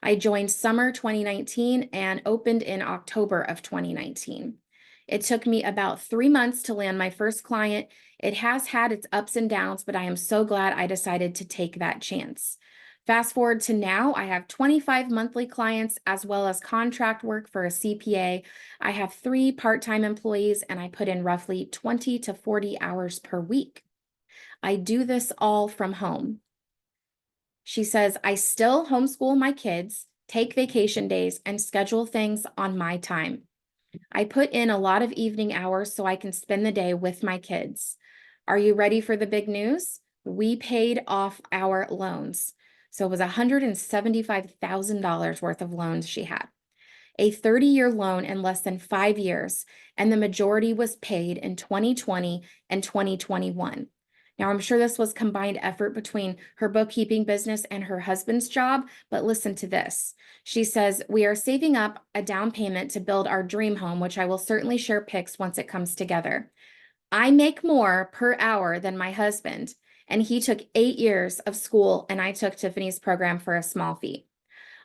I joined summer 2019 and opened in October of 2019. It took me about 3 months to land my first client. It has had its ups and downs, but I am so glad I decided to take that chance. Fast forward to now, I have 25 monthly clients as well as contract work for a CPA. I have 3 part-time employees, and I put in roughly 20 to 40 hours per week. I do this all from home. She says, "I still homeschool my kids, take vacation days, and schedule things on my time. I put in a lot of evening hours so I can spend the day with my kids. Are you ready for the big news? We paid off our loans." So it was $175,000 worth of loans she had. A 30-year loan in less than 5 years, and the majority was paid in 2020 and 2021. Now, I'm sure this was combined effort between her bookkeeping business and her husband's job, but listen to this. She says, "We are saving up a down payment to build our dream home, which I will certainly share pics once it comes together. I make more per hour than my husband, and he took 8 years of school, and I took Tiffany's program for a small fee.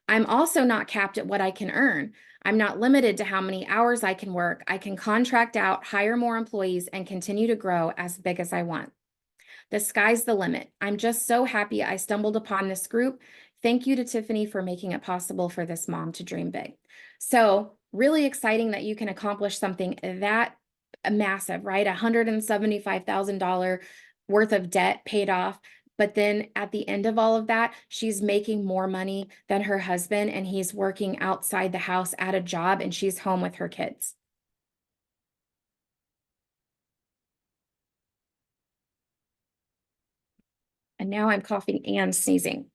I'm also not capped at what I can earn. I'm not limited to how many hours I can work. I can contract out, hire more employees, and continue to grow as big as I want. The sky's the limit. I'm just so happy I stumbled upon this group. Thank you to Tiffany for making it possible for this mom to dream big." So, really exciting that you can accomplish something that massive, right? $175,000 worth of debt paid off. But then at the end of all of that, she's making more money than her husband, and he's working outside the house at a job, and she's home with her kids. And now I'm coughing and sneezing,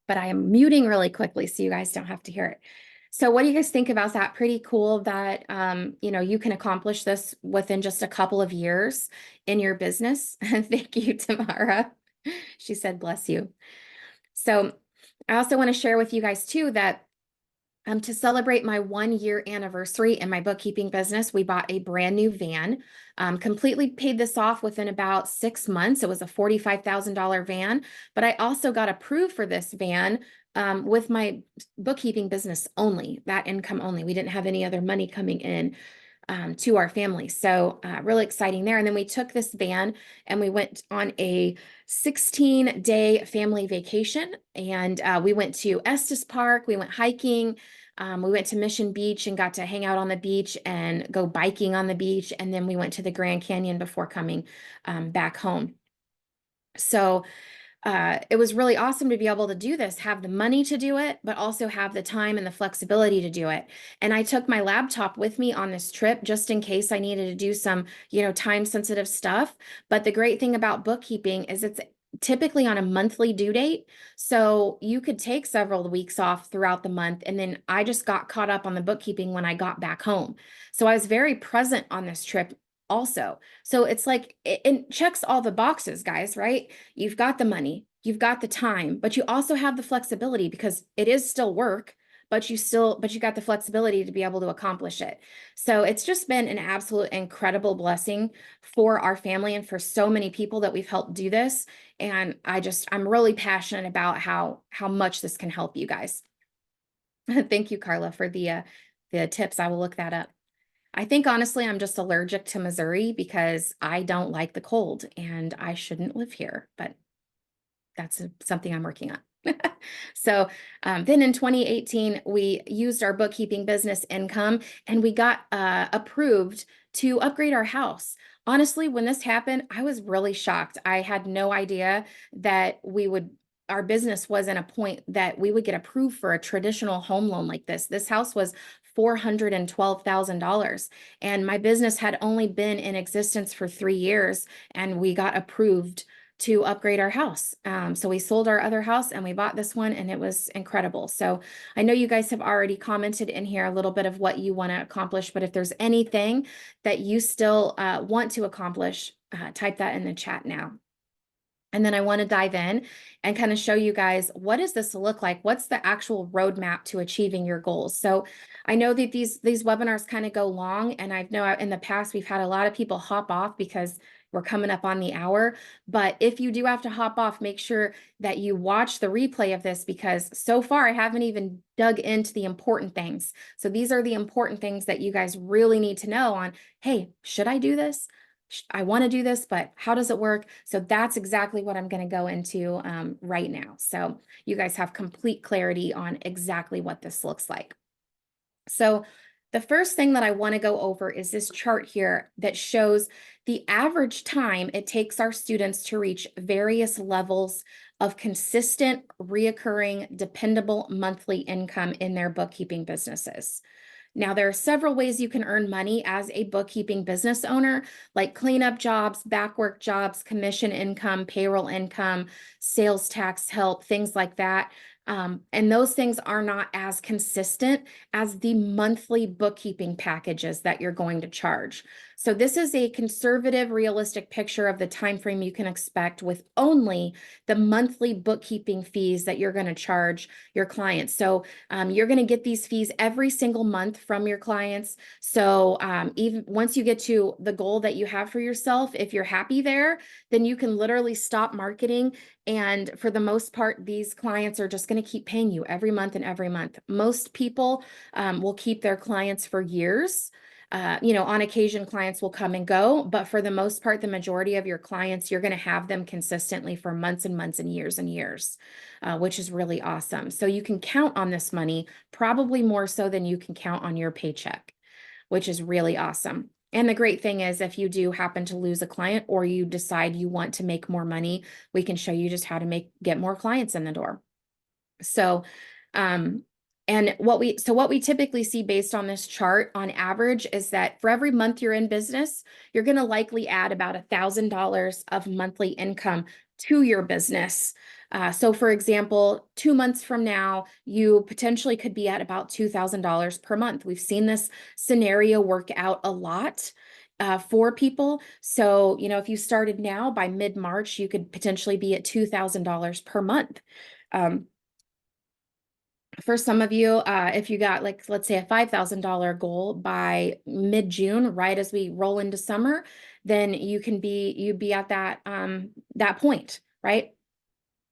but I am muting really quickly so you guys don't have to hear it. So what do you guys think about that? Pretty cool that you can accomplish this within just a couple of years in your business. Thank you, Tamara. She said, "Bless you." So I also want to share with you guys too that To celebrate my 1 year anniversary in my bookkeeping business, we bought a brand new van. Completely paid this off within about 6 months. It was a $45,000 van, but I also got approved for this van with my bookkeeping business only, that income only. We didn't have any other money coming in to our family. So really exciting there. And then we took this van and we went on a 16-day family vacation. And we went to Estes Park, we went hiking, we went to Mission Beach and got to hang out on the beach and go biking on the beach. And then we went to the Grand Canyon before coming back home. So it was really awesome to be able to do this, have the money to do it, but also have the time and the flexibility to do it. And I took my laptop with me on this trip just in case I needed to do some, time sensitive stuff. But the great thing about bookkeeping is it's typically on a monthly due date. So you could take several weeks off throughout the month. And then I just got caught up on the bookkeeping when I got back home. So I was very present on this trip also. So it's like it checks all the boxes, guys, right? You've got the money, you've got the time, but you also have the flexibility because it is still work, but you got the flexibility to be able to accomplish it. So it's just been an absolute incredible blessing for our family and for so many people that we've helped do this. And I'm really passionate about how much this can help you guys. Thank you, Carla, for the tips. I will look that up. I think honestly, I'm just allergic to Missouri because I don't like the cold and I shouldn't live here, but that's something I'm working on. So then in 2018, we used our bookkeeping business income and we got approved to upgrade our house. Honestly, when this happened, I was really shocked. I had no idea that our business was in a point that we would get approved for a traditional home loan like this. This house was $412,000 and my business had only been in existence for 3 years and we got approved to upgrade our house. So we sold our other house and we bought this one and it was incredible. So I know you guys have already commented in here a little bit of what you want to accomplish, but if there's anything that you still want to accomplish, type that in the chat now. And then I want to dive in and kind of show you guys, what does this look like? What's the actual roadmap to achieving your goals? So I know that these webinars kind of go long, and I know in the past we've had a lot of people hop off because we're coming up on the hour. But if you do have to hop off, make sure that you watch the replay of this because so far I haven't even dug into the important things. So these are the important things that you guys really need to know on, hey, should I do this? I want to do this, but how does it work? So that's exactly what I'm going to go into right now. So you guys have complete clarity on exactly what this looks like. So the first thing that I want to go over is this chart here that shows the average time it takes our students to reach various levels of consistent, reoccurring, dependable monthly income in their bookkeeping businesses. Now, there are several ways you can earn money as a bookkeeping business owner, like cleanup jobs, backwork jobs, commission income, payroll income, sales tax help, things like that. And those things are not as consistent as the monthly bookkeeping packages that you're going to charge. So this is a conservative, realistic picture of the time frame you can expect with only the monthly bookkeeping fees that you're going to charge your clients. So you're going to get these fees every single month from your clients. So even once you get to the goal that you have for yourself, if you're happy there, then you can literally stop marketing. And for the most part, these clients are just going to keep paying you every month and every month. Most people will keep their clients for years. On occasion, clients will come and go, but for the most part, the majority of your clients, you're going to have them consistently for months and months and years, which is really awesome. So you can count on this money, probably more so than you can count on your paycheck, which is really awesome. And the great thing is if you do happen to lose a client or you decide you want to make more money, we can show you just how to get more clients in the door. So, what we typically see based on this chart on average is that for every month you're in business, you're going to likely add about $1,000 of monthly income to your business. So for example, 2 months from now, you potentially could be at about $2,000 per month. We've seen this scenario work out a lot for people. So, if you started now by mid-March, you could potentially be at $2,000 per month. For some of you, if you got like, let's say a $5,000 goal by mid-June, right as we roll into summer, then you'd be at that point, right?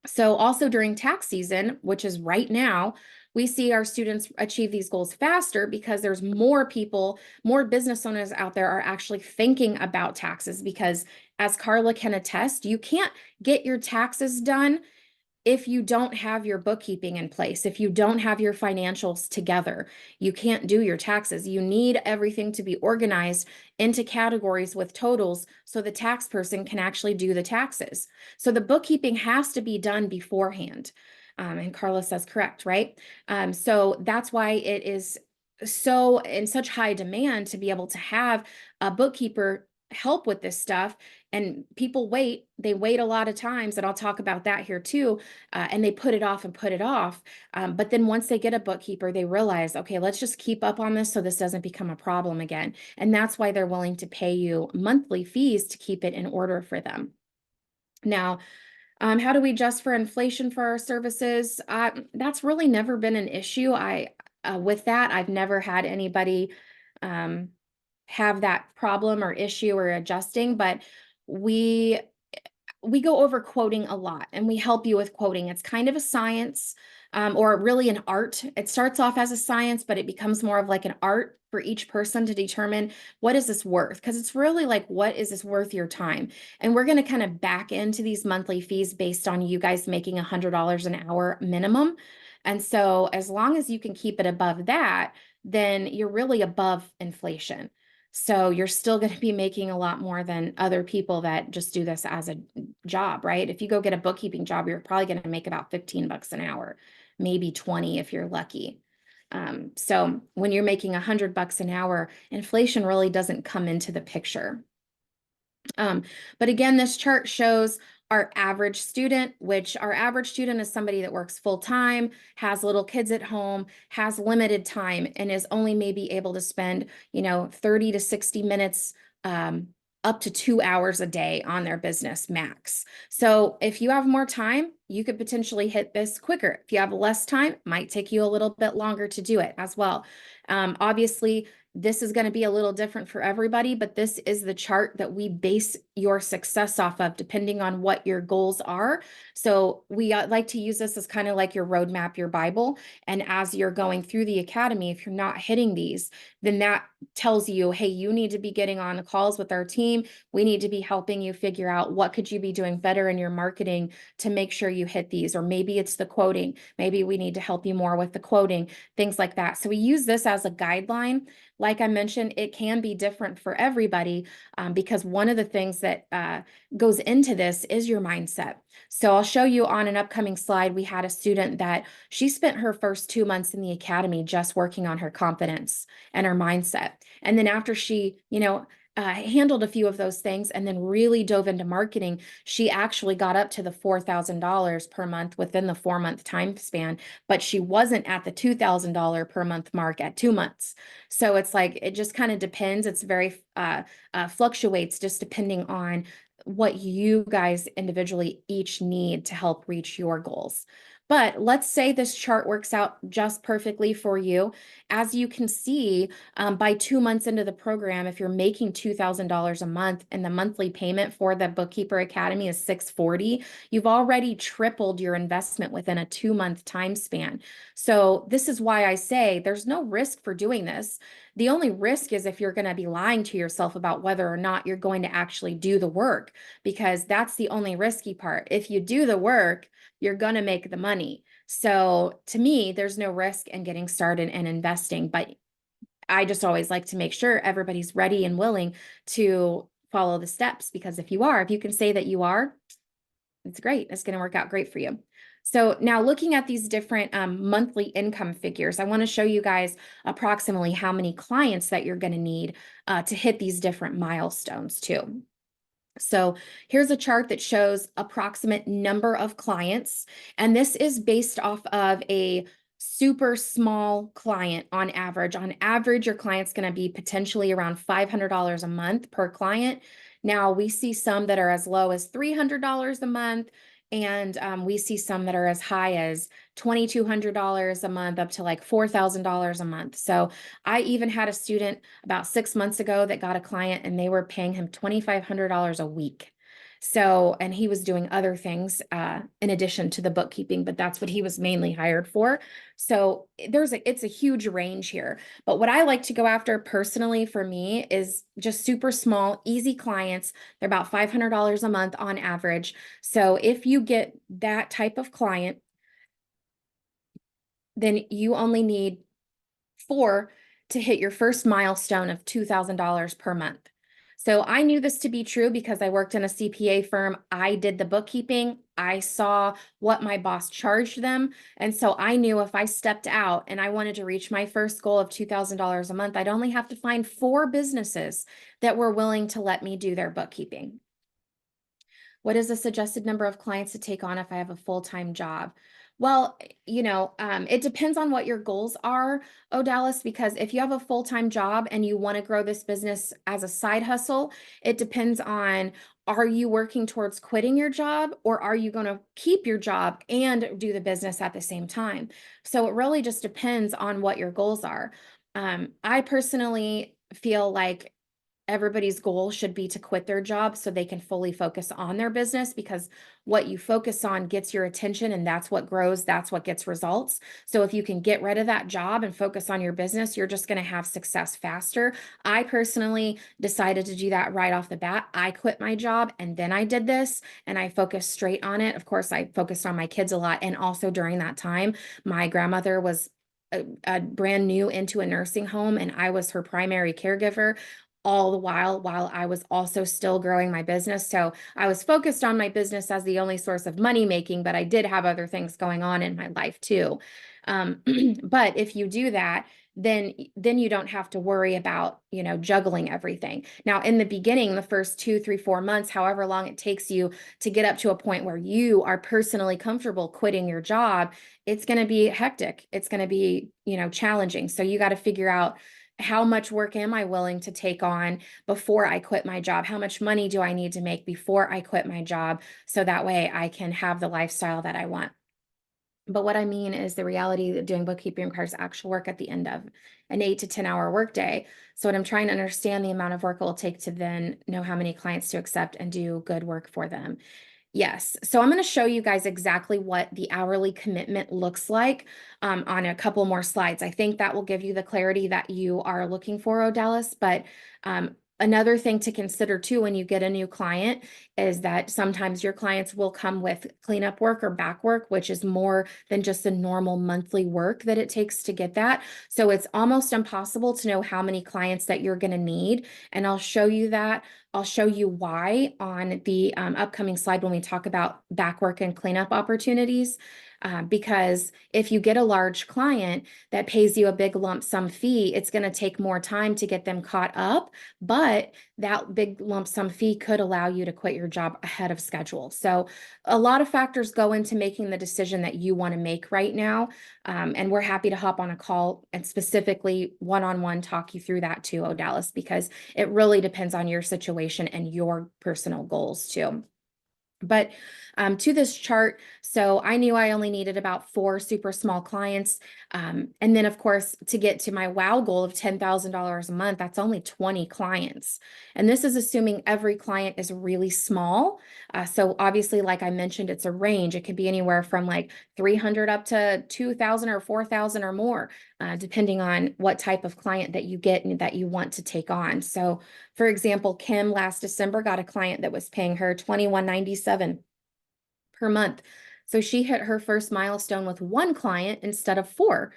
So also during tax season, which is right now, we see our students achieve these goals faster because there's more people, more business owners out there are actually thinking about taxes, because as Carla can attest, you can't get your taxes done if you don't have your bookkeeping in place, if you don't have your financials together. You can't do your taxes. You need everything to be organized into categories with totals so the tax person can actually do the taxes. So the bookkeeping has to be done beforehand. And Carla says correct, right? So that's why it is so in such high demand to be able to have a bookkeeper help with this stuff. And people they wait a lot of times, and I'll talk about that here too, and they put it off and put it off. But then once they get a bookkeeper, they realize, okay, let's just keep up on this so this doesn't become a problem again. And that's why they're willing to pay you monthly fees to keep it in order for them. Now, how do we adjust for inflation for our services? That's really never been an issue. With that, I've never had anybody um, have that problem or issue or adjusting, but we we go over quoting a lot, and we help you with quoting. It's kind of a science, or really an art. It starts off as a science, but it becomes more of like an art for each person to determine what is this worth? Because it's really like, what is this worth your time? And we're going to kind of back into these monthly fees based on you guys making $100 an hour minimum. And so as long as you can keep it above that, then you're really above inflation. So you're still going to be making a lot more than other people that just do this as a job, right? If you go get a bookkeeping job, you're probably going to make about 15 bucks an hour, maybe 20 if you're lucky. So when you're making 100 bucks an hour, inflation really doesn't come into the picture. But again, this chart shows our average student, which our average student is somebody that works full time, has little kids at home, has limited time, and is only maybe able to spend, 30 to 60 minutes, up to 2 hours a day on their business max. So if you have more time, you could potentially hit this quicker. If you have less time, it might take you a little bit longer to do it as well. Obviously, this is going to be a little different for everybody, but this is the chart that we base your success off of, depending on what your goals are. So we like to use this as kind of like your roadmap, your Bible. And as you're going through the academy, if you're not hitting these, then that tells you, hey, you need to be getting on the calls with our team. We need to be helping you figure out what could you be doing better in your marketing to make sure you hit these. Or maybe it's the quoting. Maybe we need to help you more with the quoting, things like that. So we use this as a guideline. Like I mentioned, it can be different for everybody, because one of the things that goes into this is your mindset. So I'll show you on an upcoming slide. We had a student that she spent her first 2 months in the academy just working on her confidence and her mindset. And then after she, handled a few of those things and then really dove into marketing, she actually got up to the $4,000 per month within the 4-month time span, but she wasn't at the $2,000 per month mark at 2 months. So it's like, it just kind of depends. It's very fluctuates just depending on what you guys individually each need to help reach your goals. But let's say this chart works out just perfectly for you. As you can see, by 2 months into the program, if you're making $2,000 a month and the monthly payment for the Bookkeeper Academy is $640, you've already tripled your investment within a 2-month time span. So this is why I say there's no risk for doing this. The only risk is if you're going to be lying to yourself about whether or not you're going to actually do the work, because that's the only risky part. If you do the work, you're going to make the money. So to me, there's no risk in getting started and investing, but I just always like to make sure everybody's ready and willing to follow the steps, because if you can say that you are, it's great. It's going to work out great for you. So now looking at these different monthly income figures, I want to show you guys approximately how many clients that you're going to need to hit these different milestones too. So here's a chart that shows approximate number of clients, and this is based off of a super small client on average. On average, your client's going to be potentially around $500 a month per client. Now, we see some that are as low as $300 a month And we see some that are as high as $2,200 a month up to like $4,000 a month. So I even had a student about 6 months ago that got a client and they were paying him $2,500 a week. So, and he was doing other things in addition to the bookkeeping, but that's what he was mainly hired for. So it's a huge range here. But what I like to go after personally for me is just super small, easy clients. They're about $500 a month on average. So if you get that type of client, then you only need 4 to hit your first milestone of $2,000 per month. So I knew this to be true because I worked in a CPA firm. I did the bookkeeping. I saw what my boss charged them. And so I knew if I stepped out and I wanted to reach my first goal of $2,000 a month, I'd only have to find 4 businesses that were willing to let me do their bookkeeping. What is the suggested number of clients to take on if I have a full-time job? Well, it depends on what your goals are, Dallas, because if you have a full-time job and you want to grow this business as a side hustle, it depends on, are you working towards quitting your job or are you going to keep your job and do the business at the same time? So it really just depends on what your goals are. I personally feel like everybody's goal should be to quit their job so they can fully focus on their business, because what you focus on gets your attention and that's what grows, that's what gets results. So if you can get rid of that job and focus on your business, you're just going to have success faster. I personally decided to do that right off the bat. I quit my job and then I did this and I focused straight on it. Of course, I focused on my kids a lot. And also during that time, my grandmother was a brand new into a nursing home and I was her primary caregiver all the while I was also still growing my business. So I was focused on my business as the only source of money making, but I did have other things going on in my life too. But if you do that, then you don't have to worry about, juggling everything. Now, in the beginning, the first 2, 3, 4 months, however long it takes you to get up to a point where you are personally comfortable quitting your job, it's going to be hectic. It's going to be, challenging. So you got to figure out, how much work am I willing to take on before I quit my job? How much money do I need to make before I quit my job? So that way I can have the lifestyle that I want. But what I mean is the reality that doing bookkeeping requires actual work at the end of an 8 to 10 hour workday. So what I'm trying to understand the amount of work it will take to then know how many clients to accept and do good work for them. Yes. So I'm going to show you guys exactly what the hourly commitment looks like on a couple more slides. I think that will give you the clarity that you are looking for, Odellis. But another thing to consider too when you get a new client is that sometimes your clients will come with cleanup work or back work, which is more than just the normal monthly work that it takes to get that. So it's almost impossible to know how many clients that you're going to need. And I'll show you that. I'll show you why on the upcoming slide when we talk about back work and cleanup opportunities. Because if you get a large client that pays you a big lump sum fee, it's going to take more time to get them caught up, but that big lump sum fee could allow you to quit your job ahead of schedule. So a lot of factors go into making the decision that you want to make right now. And we're happy to hop on a call and specifically one-on-one talk you through that too, Dallas, because it really depends on your situation and your personal goals too. But to this chart, so I knew I only needed about 4 super small clients. And then, of course, to get to my WOW goal of $10,000 a month, that's only 20 clients. And this is assuming every client is really small. So obviously, like I mentioned, it's a range. It could be anywhere from like 300 up to 2,000 or 4,000 or more, depending on what type of client that you get and that you want to take on. So for example, Kim last December got a client that was paying her $21.97 per month. So she hit her first milestone with 1 client instead of 4.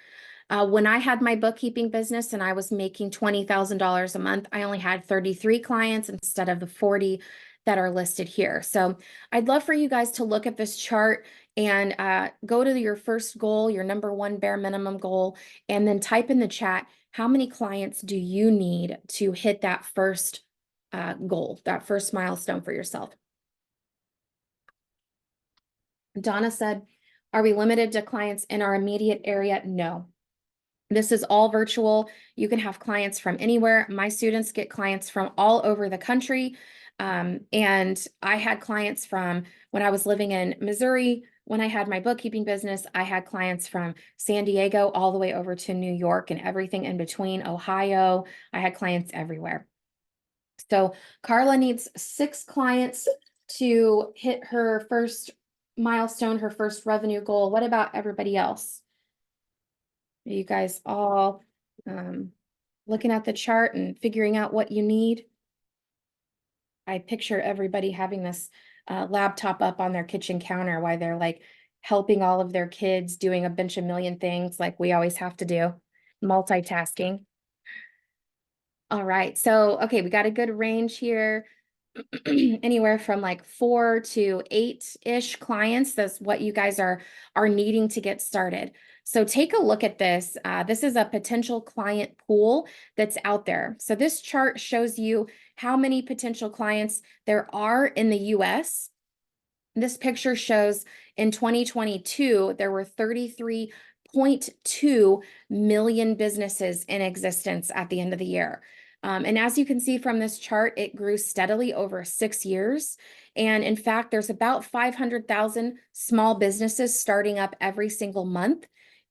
When I had my bookkeeping business and I was making $20,000 a month, I only had 33 clients instead of the 40 that are listed here. So I'd love for you guys to look at this chart and go to your first goal, your number 1 bare minimum goal, and then type in the chat, how many clients do you need to hit that first goal, that first milestone for yourself? Donna said, are we limited to clients in our immediate area? No. This is all virtual. You can have clients from anywhere. My students get clients from all over the country. And I had clients from when I was living in Missouri, when I had my bookkeeping business, I had clients from San Diego all the way over to New York and everything in between, Ohio. I had clients everywhere. So Carla needs 6 clients to hit her first milestone, her first revenue goal. What about everybody else? Are you guys all looking at the chart and figuring out what you need? I picture everybody having this laptop up on their kitchen counter while they're like helping all of their kids doing a bunch of million things like we always have to do, multitasking. All right, so okay, we got a good range here. Anywhere from like 4 to 8-ish clients. That's what you guys are needing to get started. So take a look at this. This is a potential client pool that's out there. So this chart shows you how many potential clients there are in the US. This picture shows in 2022, there were 33.2 million businesses in existence at the end of the year. And as you can see from this chart, it grew steadily over 6 years. And in fact, there's about 500,000 small businesses starting up every single month.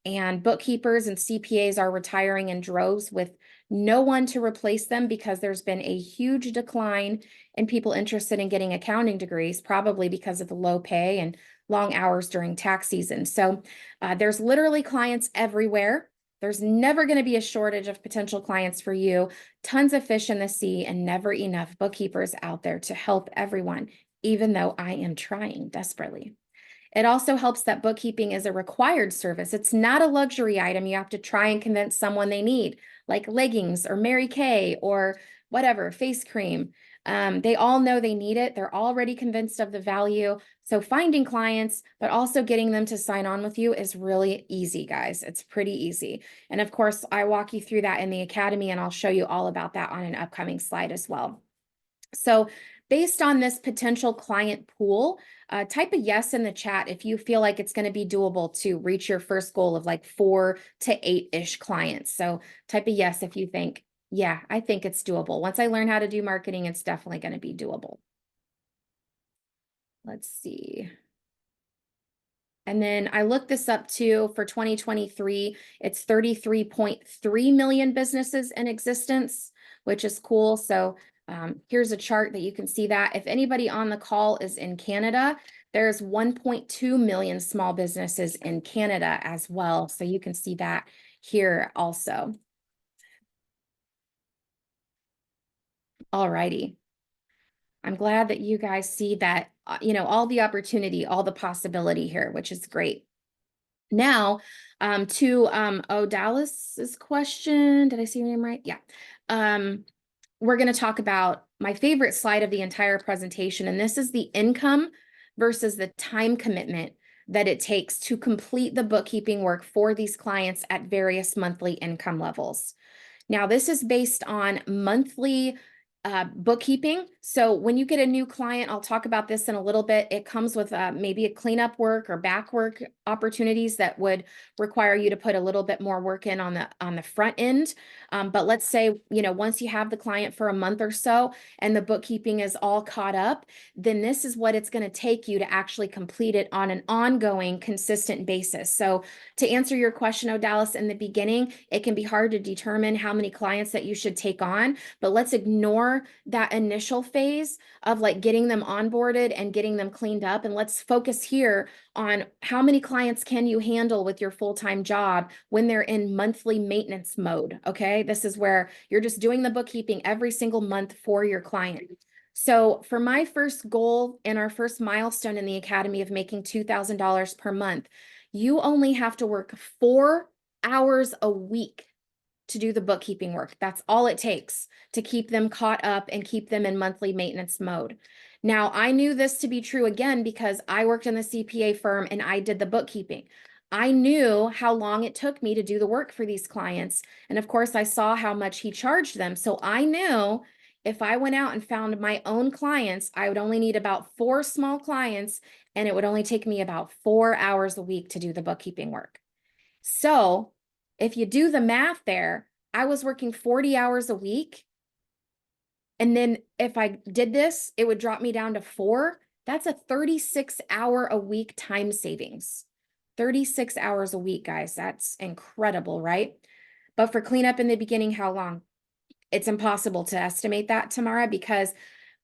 And bookkeepers and CPAs are retiring in droves with no one to replace them because there's been a huge decline in people interested in getting accounting degrees, probably because of the low pay and long hours during tax season. So there's literally clients everywhere. There's never going to be a shortage of potential clients for you. Tons of fish in the sea and never enough bookkeepers out there to help everyone, even though I am trying desperately. It also helps that bookkeeping is a required service. It's not a luxury item you have to try and convince someone they need, like leggings or Mary Kay or whatever, face cream. They all know they need it. They're already convinced of the value. So finding clients, but also getting them to sign on with you is really easy, guys. It's pretty easy. And of course, I walk you through that in the academy, and I'll show you all about that on an upcoming slide as well. So based on this potential client pool, type a yes in the chat if you feel like it's going to be doable to reach your first goal of like 4 to 8-ish clients. So type a yes if you think, yeah, I think it's doable. Once I learn how to do marketing, it's definitely going to be doable. Let's see. And then I looked this up too for 2023. It's 33.3 million businesses in existence, which is cool. So here's a chart that you can see that. If anybody on the call is in Canada, there's 1.2 million small businesses in Canada as well. So you can see that here also. All righty. I'm glad that you guys see that, all the opportunity, all the possibility here, which is great. Now, to Dallas's question, did I see your name right? Yeah. We're going to talk about my favorite slide of the entire presentation, and this is the income versus the time commitment that it takes to complete the bookkeeping work for these clients at various monthly income levels. Now, this is based on monthly bookkeeping. So when you get a new client, I'll talk about this in a little bit. It comes with maybe a cleanup work or back work opportunities that would require you to put a little bit more work in on the front end. But let's say, once you have the client for a month or so and the bookkeeping is all caught up, then this is what it's going to take you to actually complete it on an ongoing, consistent basis. So to answer your question, Dallas, in the beginning, it can be hard to determine how many clients that you should take on, but let's ignore that initial phase of like getting them onboarded and getting them cleaned up. And let's focus here on how many clients can you handle with your full-time job when they're in monthly maintenance mode. Okay. This is where you're just doing the bookkeeping every single month for your client. So for my first goal and our first milestone in the Academy of making $2,000 per month, you only have to work 4 hours a week to do the bookkeeping work. That's all it takes to keep them caught up and keep them in monthly maintenance mode. Now, I knew this to be true again because I worked in the CPA firm and I did the bookkeeping. I knew how long it took me to do the work for these clients. And of course, I saw how much he charged them. So I knew if I went out and found my own clients, I would only need about 4 small clients and it would only take me about 4 hours a week to do the bookkeeping work. So if you do the math there, I was working 40 hours a week And then if I did this, it would drop me down to 4. That's a 36-hour a week time savings. 36 hours a week, guys. That's incredible, right? But for cleanup in the beginning, how long? It's impossible to estimate that, Tamara, because,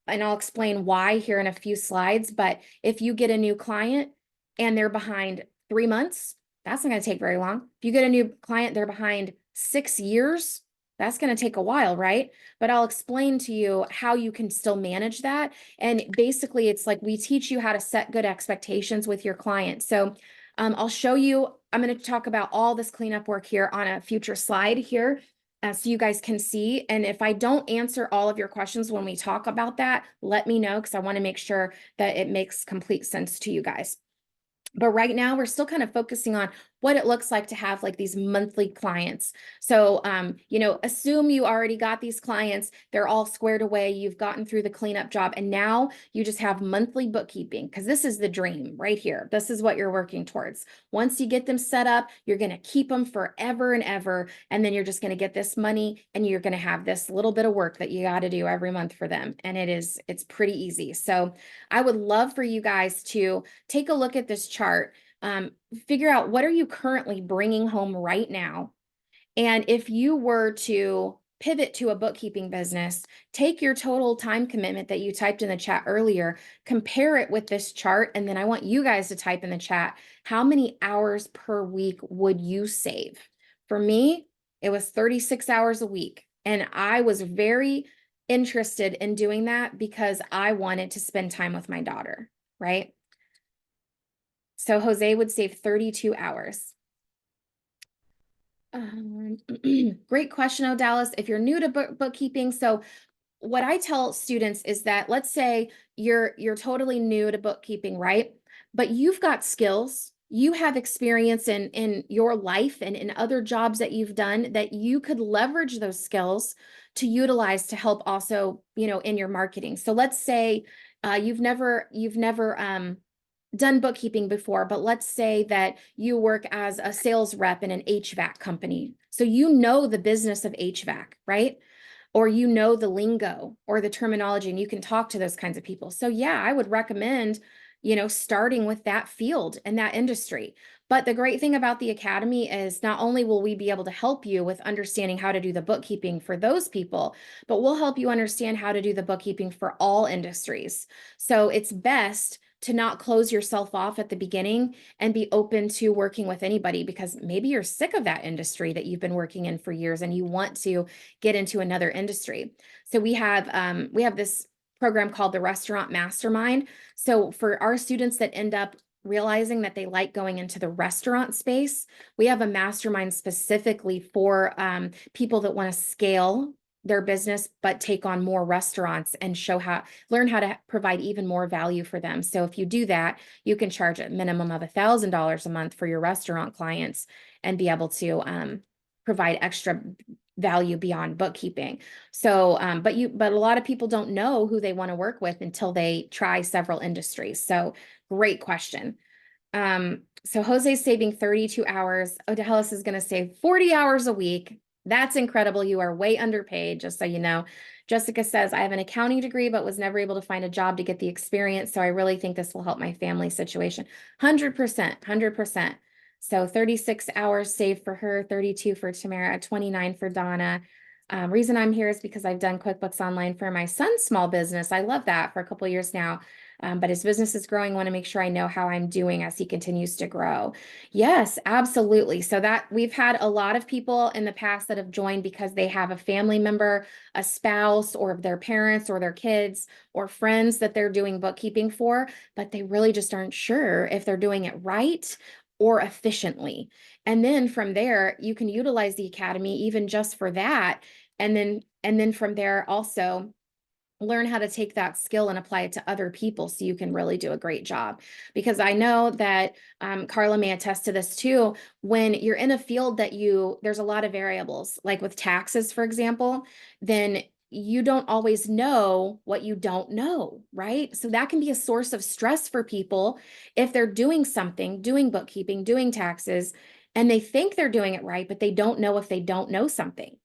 and I'll explain why here in a few slides, but if you get a new client and they're behind 3 months, that's not going to take very long. If you get a new client, they're behind 6 years, that's going to take a while, right? But I'll explain to you how you can still manage that. And basically, it's like we teach you how to set good expectations with your client. So I'll show you, I'm going to talk about all this cleanup work here on a future slide here, so you guys can see. And if I don't answer all of your questions when we talk about that, let me know, because I want to make sure that it makes complete sense to you guys. But right now we're still kind of focusing on what it looks like to have like these monthly clients. So, assume you already got these clients, they're all squared away, you've gotten through the cleanup job, and now you just have monthly bookkeeping, because this is the dream right here. This is what you're working towards. Once you get them set up, you're going to keep them forever and ever. And then you're just going to get this money, and you're going to have this little bit of work that you got to do every month for them. And it's pretty easy. So I would love for you guys to take a look at this chart, figure out what are you currently bringing home right now. And if you were to pivot to a bookkeeping business, take your total time commitment that you typed in the chat earlier, compare it with this chart, and then I want you guys to type in the chat, how many hours per week would you save? For me, it was 36 hours a week. And I was very interested in doing that because I wanted to spend time with my daughter, right? So Jose would save 32 hours. Great question, Odalis. If you're new to bookkeeping, so what I tell students is that, let's say you're totally new to bookkeeping, right? But you've got skills, you have experience in your life and in other jobs that you've done, that you could leverage those skills to utilize to help also, in your marketing. So let's say you've never done bookkeeping before, but let's say that you work as a sales rep in an HVAC company. So you know the business of HVAC, right? Or you know the lingo or the terminology, and you can talk to those kinds of people. So yeah, I would recommend, starting with that field and that industry. But the great thing about the Academy is not only will we be able to help you with understanding how to do the bookkeeping for those people, but we'll help you understand how to do the bookkeeping for all industries. So it's best to not close yourself off at the beginning and be open to working with anybody, because maybe you're sick of that industry that you've been working in for years and you want to get into another industry. So we have this program called the Restaurant Mastermind. So for our students that end up realizing that they like going into the restaurant space, we have a mastermind specifically for people that want to scale their business, but take on more restaurants and learn how to provide even more value for them. So if you do that, you can charge a minimum of $1,000 a month for your restaurant clients and be able to provide extra value beyond bookkeeping. So, but a lot of people don't know who they want to work with until they try several industries. So great question. So Jose's saving 32 hours. Odalis is going to save 40 hours a week. That's incredible. You are way underpaid, just so you know. Jessica says, I have an accounting degree, but was never able to find a job to get the experience. So I really think this will help my family situation. 100%, 100%. So 36 hours saved for her, 32 for Tamara, 29 for Donna. Reason I'm here is because I've done QuickBooks Online for my son's small business. I love that for a couple of years now. But his business is growing. I want to make sure I know how I'm doing as he continues to grow. Yes, absolutely. So that we've had a lot of people in the past that have joined because they have a family member, a spouse, or their parents or their kids or friends that they're doing bookkeeping for, but they really just aren't sure if they're doing it right or efficiently. And then from there, you can utilize the Academy even just for that. And then from there also learn how to take that skill and apply it to other people so you can really do a great job. Because I know that Carla may attest to this too, when you're in a field that there's a lot of variables, like with taxes, for example, then you don't always know what you don't know, right? So that can be a source of stress for people if they're doing something, doing bookkeeping, doing taxes, and they think they're doing it right, but they don't know if they don't know something.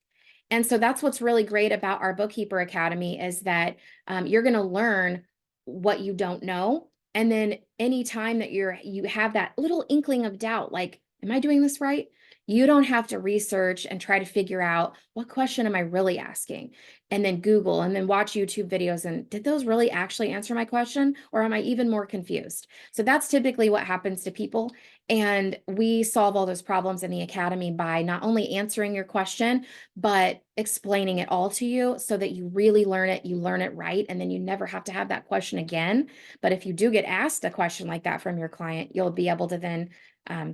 And so that's what's really great about our Bookkeeper Academy is that you're going to learn what you don't know. And then anytime that you have that little inkling of doubt, like, am I doing this right? You don't have to research and try to figure out what question am I really asking, and then Google and then watch YouTube videos. And did those really actually answer my question? Or am I even more confused? So that's typically what happens to people. And we solve all those problems in the Academy by not only answering your question, but explaining it all to you so that you really learn it, you learn it right, and then you never have to have that question again. But if you do get asked a question like that from your client, you'll be able to then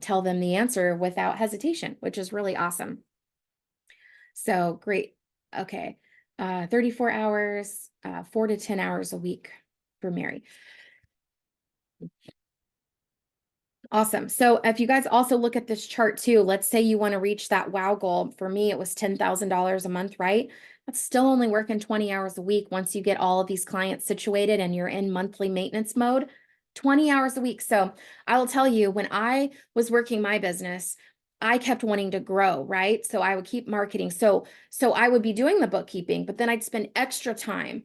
tell them the answer without hesitation, which is really awesome. So great. Okay. 34 hours, 4 to 10 hours a week for Mary. Awesome. So if you guys also look at this chart too, let's say you want to reach that wow goal. For me, it was $10,000 a month, right? That's still only working 20 hours a week once you get all of these clients situated and you're in monthly maintenance mode, 20 hours a week. So I will tell you, when I was working my business, I kept wanting to grow, right? So I would keep marketing. So I would be doing the bookkeeping, but then I'd spend extra time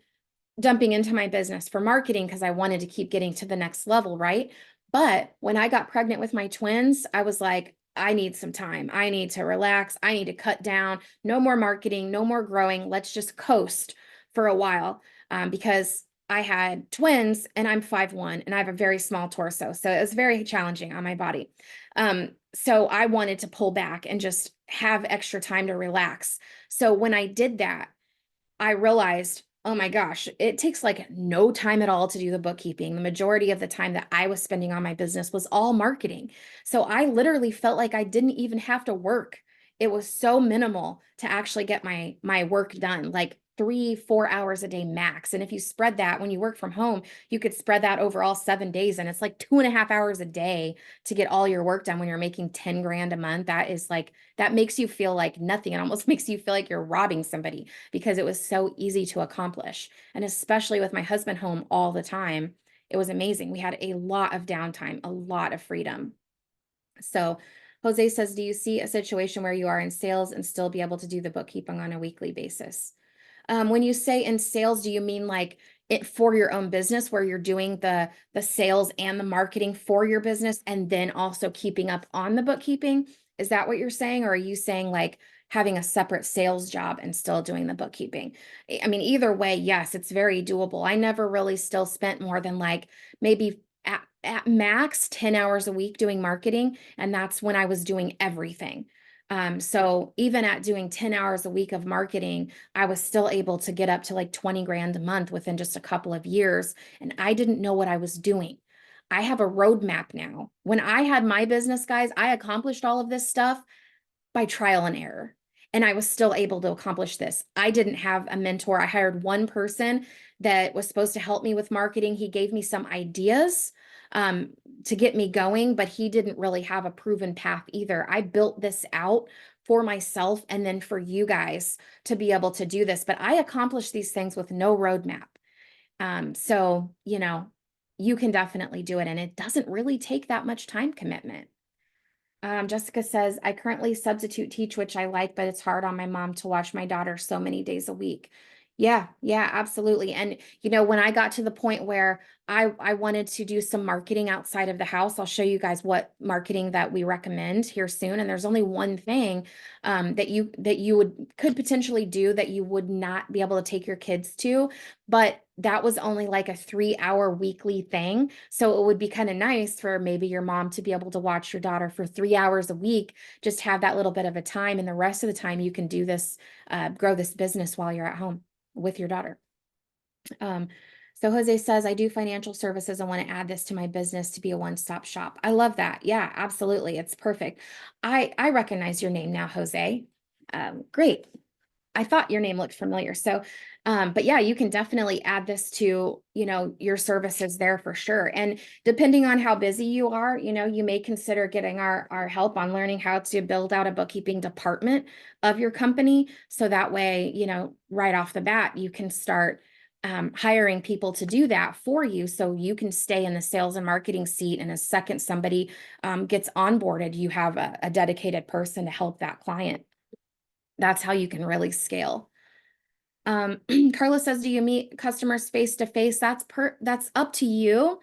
dumping into my business for marketing because I wanted to keep getting to the next level, right? But when I got pregnant with my twins, I was like, I need some time. I need to relax. I need to cut down. No more marketing, no more growing. Let's just coast for a while, because I had twins and I'm 5'1" and I have a very small torso. So it was very challenging on my body. So I wanted to pull back and just have extra time to relax. So when I did that, I realized, oh my gosh, it takes like no time at all to do the bookkeeping. The majority of the time that I was spending on my business was all marketing. So I literally felt like I didn't even have to work. It was so minimal to actually get my work done, like 3, 4 hours a day max. And if you spread that when you work from home, you could spread that over all 7 days. And it's like 2.5 hours a day to get all your work done when you're making 10 grand a month. That is like, that makes you feel like nothing. It almost makes you feel like you're robbing somebody because it was so easy to accomplish. And especially with my husband home all the time, it was amazing. We had a lot of downtime, a lot of freedom. So Jose says, do you see a situation where you are in sales and still be able to do the bookkeeping on a weekly basis? When you say in sales, do you mean like it for your own business where you're doing the sales and the marketing for your business and then also keeping up on the bookkeeping? Is that what you're saying? Or are you saying like having a separate sales job and still doing the bookkeeping? I mean, either way, yes, it's very doable. I never really still spent more than like maybe at max 10 hours a week doing marketing. And that's when I was doing everything. So even at doing 10 hours a week of marketing, I was still able to get up to like 20 grand a month within just a couple of years. And I didn't know what I was doing. I have a roadmap now. When I had my business, guys, I accomplished all of this stuff by trial and error. And I was still able to accomplish this. I didn't have a mentor. I hired one person that was supposed to help me with marketing. He gave me some ideas um, to get me going, but he didn't really have a proven path either. I built this out for myself and then for you guys to be able to do this. But I accomplished these things with no roadmap. So, you can definitely do it. And it doesn't really take that much time commitment. Jessica says, I currently substitute teach, which I like, but it's hard on my mom to watch my daughter so many days a week. Yeah, absolutely. And when I got to the point where I wanted to do some marketing outside of the house, I'll show you guys what marketing that we recommend here soon. And there's only one thing that you could potentially do that you would not be able to take your kids to, but that was only like a 3-hour weekly thing. So it would be kind of nice for maybe your mom to be able to watch your daughter for 3 hours a week, just have that little bit of a time. And the rest of the time you can do this, grow this business while you're at home with your daughter. So Jose says, I do financial services. I want to add this to my business to be a one-stop shop. I love that. Yeah, absolutely. It's perfect. I recognize your name now, Jose. Great. I thought your name looked familiar. So, but yeah, you can definitely add this to, your services there for sure. And depending on how busy you are, you may consider getting our help on learning how to build out a bookkeeping department of your company. So that way, right off the bat, you can start hiring people to do that for you. So you can stay in the sales and marketing seat. And a second somebody gets onboarded, you have a dedicated person to help that client. That's how you can really scale. Carla says, do you meet customers face to face? That's up to you.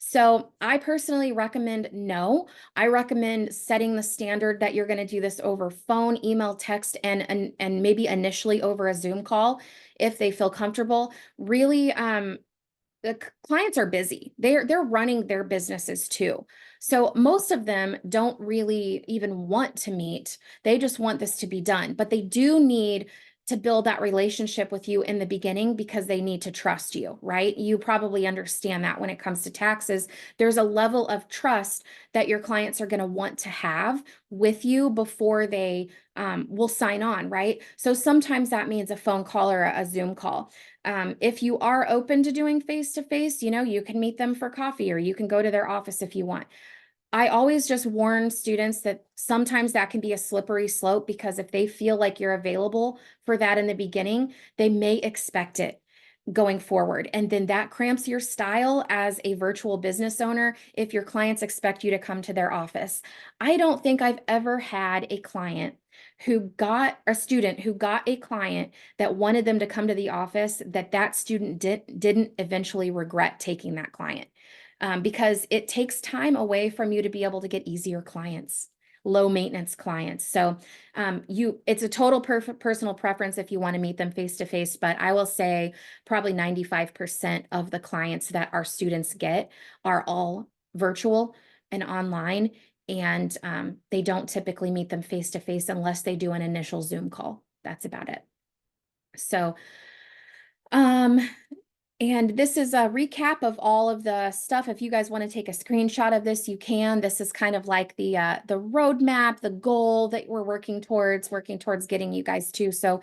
So I personally recommend no. I recommend setting the standard that you're going to do this over phone, email, text, and maybe initially over a Zoom call if they feel comfortable. Really, the clients are busy. They're running their businesses too. So most of them don't really even want to meet. They just want this to be done, but they do need to build that relationship with you in the beginning because they need to trust you, right? You probably understand that when it comes to taxes, there's a level of trust that your clients are going to want to have with you before they will sign on, right? So sometimes that means a phone call or a Zoom call. If you are open to doing face-to-face, you can meet them for coffee or you can go to their office if you want. I always just warn students that sometimes that can be a slippery slope because if they feel like you're available for that in the beginning, they may expect it going forward. And then that cramps your style as a virtual business owner if your clients expect you to come to their office. I don't think I've ever had a student who got a client that wanted them to come to the office that student didn't eventually regret taking that client. Because it takes time away from you to be able to get easier clients, low maintenance clients. So it's a total personal preference if you want to meet them face to face, but I will say probably 95% of the clients that our students get are all virtual and online, and they don't typically meet them face to face unless they do an initial Zoom call. That's about it. So um, and this is a recap of all of the stuff. If you guys want to take a screenshot of this, you can. This is kind of like the roadmap, the goal that we're working towards getting you guys to. So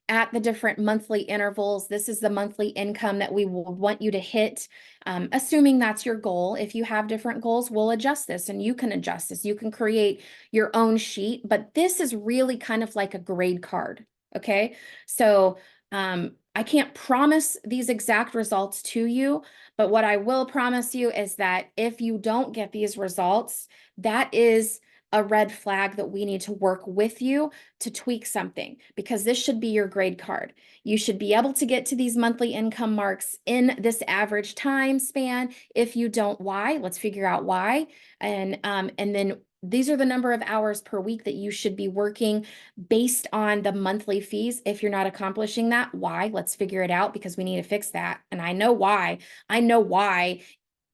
at the different monthly intervals, this is the monthly income that we will want you to hit, assuming that's your goal. If you have different goals, we'll adjust this and you can adjust this. You can create your own sheet, but this is really kind of like a grade card, okay? So I can't promise these exact results to you, but what I will promise you is that if you don't get these results, that is a red flag that we need to work with you to tweak something, because this should be your grade card. You should be able to get to these monthly income marks in this average time span. If you don't, why? Let's figure out why. And then these are the number of hours per week that you should be working based on the monthly fees. If you're not accomplishing that, why? Let's figure it out, because we need to fix that. And I know why. I know why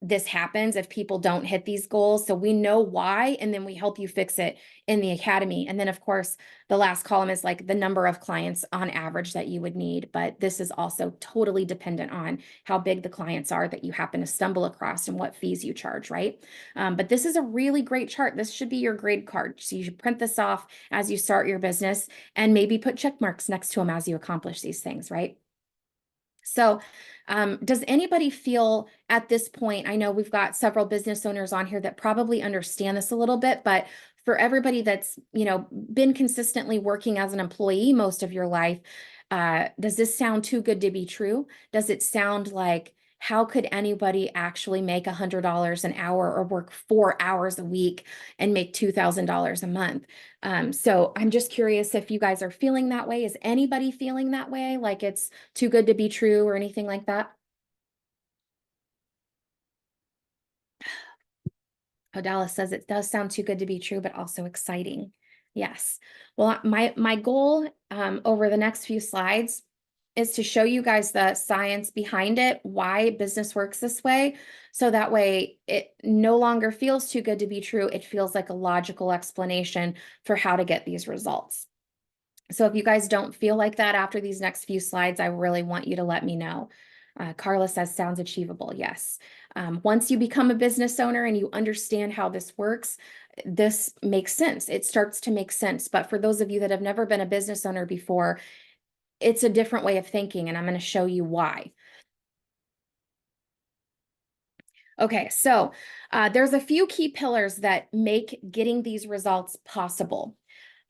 this happens if people don't hit these goals. So we know why, and then we help you fix it in the academy. And then of course, the last column is like the number of clients on average that you would need. But this is also totally dependent on how big the clients are that you happen to stumble across and what fees you charge, right? But this is a really great chart. This should be your grade card. So you should print this off as you start your business and maybe put check marks next to them as you accomplish these things, right? So does anybody feel at this point, I know we've got several business owners on here that probably understand this a little bit, but for everybody that's, been consistently working as an employee most of your life, does this sound too good to be true? Does it sound like, how could anybody actually make $100 an hour or work 4 hours a week and make $2,000 a month? So I'm just curious if you guys are feeling that way. Is anybody feeling that way? Like it's too good to be true or anything like that? Oh, Dallas says it does sound too good to be true, but also exciting. Yes. Well, my goal over the next few slides is to show you guys the science behind it, why business works this way. So that way it no longer feels too good to be true. It feels like a logical explanation for how to get these results. So if you guys don't feel like that after these next few slides, I really want you to let me know. Carla says, sounds achievable. Yes. Once you become a business owner and you understand how this works, this makes sense. It starts to make sense. But for those of you that have never been a business owner before, it's a different way of thinking, and I'm going to show you why. Okay, so there's a few key pillars that make getting these results possible.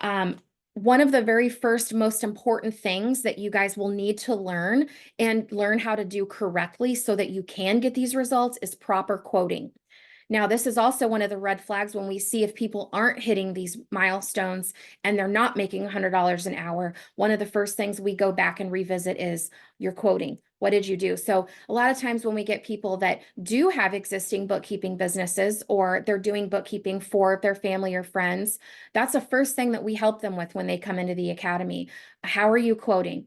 One of the very first most important things that you guys will need to learn and learn how to do correctly so that you can get these results is proper quoting. Now, this is also one of the red flags when we see if people aren't hitting these milestones and they're not making $100 an hour. One of the first things we go back and revisit is your quoting. What did you do? So a lot of times when we get people that do have existing bookkeeping businesses or they're doing bookkeeping for their family or friends, that's the first thing that we help them with when they come into the academy. How are you quoting?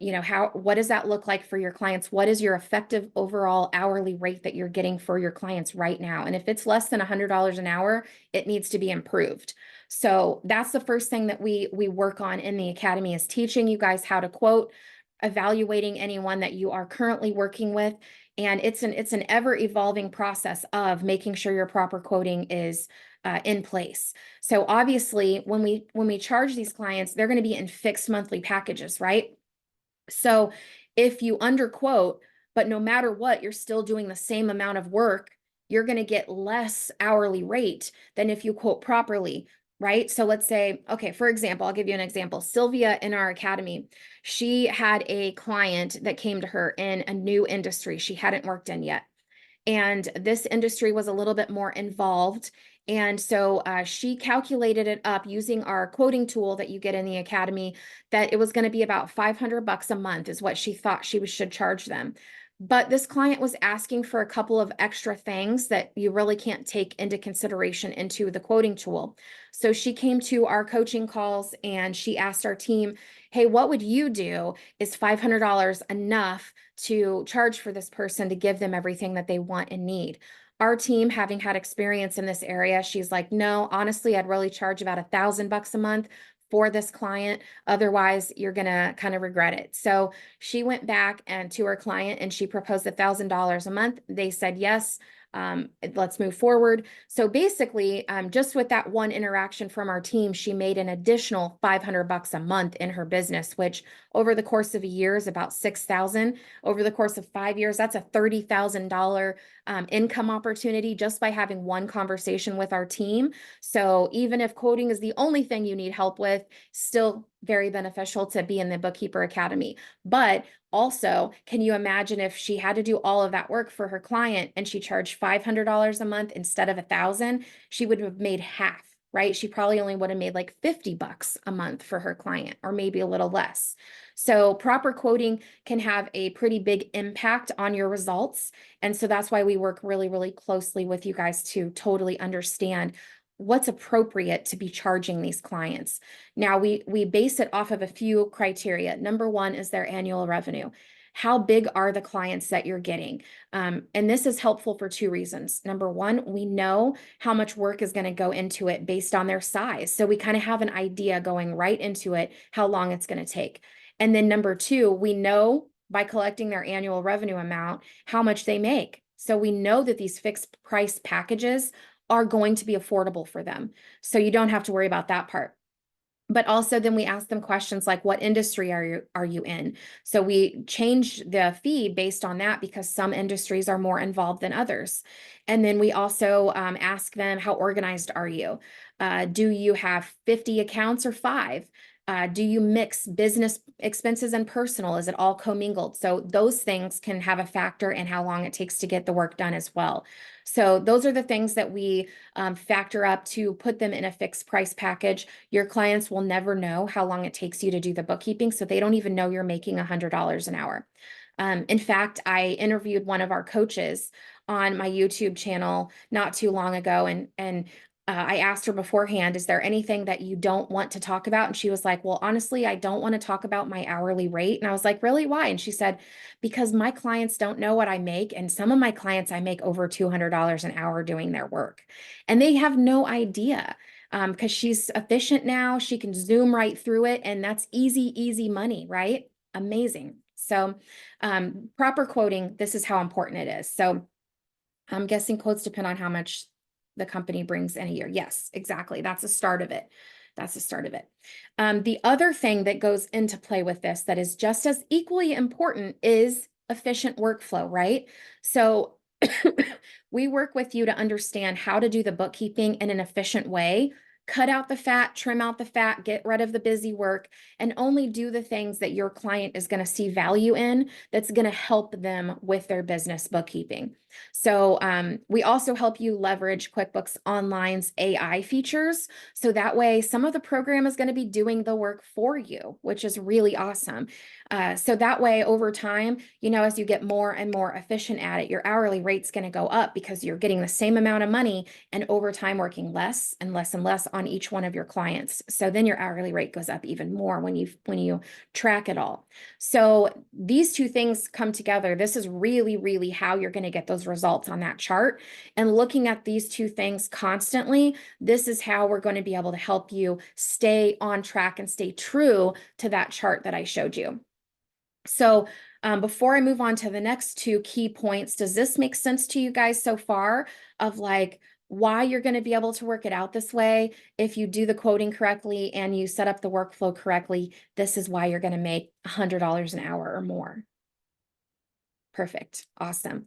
What does that look like for your clients? What is your effective overall hourly rate that you're getting for your clients right now? And if it's less than $100 an hour, it needs to be improved. So that's the first thing that we work on in the academy, is teaching you guys how to quote, evaluating anyone that you are currently working with. And it's an ever evolving process of making sure your proper quoting is in place. So obviously when we charge these clients, they're going to be in fixed monthly packages, right? So if you underquote, but no matter what, you're still doing the same amount of work, you're going to get less hourly rate than if you quote properly, right? So let's say, okay, for example, I'll give you an example. Sylvia in our academy, she had a client that came to her in a new industry she hadn't worked in yet. And this industry was a little bit more involved. And so she calculated it up using our quoting tool that you get in the academy, that it was going to be about $500 a month is what she thought should charge them. But this client was asking for a couple of extra things that you really can't take into consideration into the quoting tool. So she came to our coaching calls and she asked our team, hey, what would you do? Is $500 enough to charge for this person to give them everything that they want and need? Our team, having had experience in this area, she's like, no, honestly, I'd really charge about $1,000 a month for this client. Otherwise, you're going to kind of regret it. So she went back and to her client and she proposed $1,000 a month. They said yes. Let's move forward. So basically, just with that one interaction from our team, she made an additional $500 a month in her business, which over the course of a year is about $6,000. Over the course of 5 years, that's a $30,000 income opportunity just by having one conversation with our team. So even if quoting is the only thing you need help with, still very beneficial to be in the Bookkeeper Academy. But also, can you imagine if she had to do all of that work for her client and she charged $500 a month instead of $1,000? She would have made half, right? She probably only would have made like $50 a month for her client, or maybe a little less. So proper quoting can have a pretty big impact on your results. And so that's why we work really, really closely with you guys to totally understand what's appropriate to be charging these clients. Now, we base it off of a few criteria. Number one is their annual revenue. How big are the clients that you're getting? And this is helpful for two reasons. Number one, we know how much work is going to go into it based on their size. So we kind of have an idea going right into it, how long it's going to take. And then number two, we know by collecting their annual revenue amount, how much they make. So we know that these fixed price packages are going to be affordable for them. So you don't have to worry about that part. But also then we ask them questions like, what industry are you in? So we change the fee based on that because some industries are more involved than others. And then we also ask them, how organized are you? Do you have 50 accounts or 5? Do you mix business expenses and personal? Is it all commingled? So those things can have a factor in how long it takes to get the work done as well. So those are the things that we factor up to put them in a fixed price package. Your clients will never know how long it takes you to do the bookkeeping, so they don't even know you're making $100 an hour. In fact, I interviewed one of our coaches on my YouTube channel not too long ago, and I asked her beforehand, is there anything that you don't want to talk about? And she was like, well, honestly, I don't want to talk about my hourly rate. And I was like, really? Why? And she said, because my clients don't know what I make. And some of my clients, I make over $200 an hour doing their work. And they have no idea because she's efficient now. She can zoom right through it. And that's easy, easy money, right? Amazing. So proper quoting, this is how important it is. So I'm guessing quotes depend on how much the company brings in a year. Yes, exactly. That's the start of it. That's the start of it. The other thing that goes into play with this that is just as equally important is efficient workflow, right? So we work with you to understand how to do the bookkeeping in an efficient way. Cut out the fat, trim out the fat, get rid of the busy work, and only do the things that your client is going to see value in, that's going to help them with their business bookkeeping. So we also help you leverage QuickBooks Online's AI features. So that way, some of the program is going to be doing the work for you, which is really awesome. So that way, over time, as you get more and more efficient at it, your hourly rate's going to go up because you're getting the same amount of money and over time working less and less and less on each one of your clients. So then your hourly rate goes up even more when you track it all. So these two things come together. This is really, really how you're going to get those results on that chart. And looking at these two things constantly, this is how we're going to be able to help you stay on track and stay true to that chart that I showed you. So before I move on to the next two key points, does this make sense to you guys so far of like why you're going to be able to work it out this way? If you do the quoting correctly and you set up the workflow correctly, this is why you're going to make $100 an hour or more. Perfect. Awesome.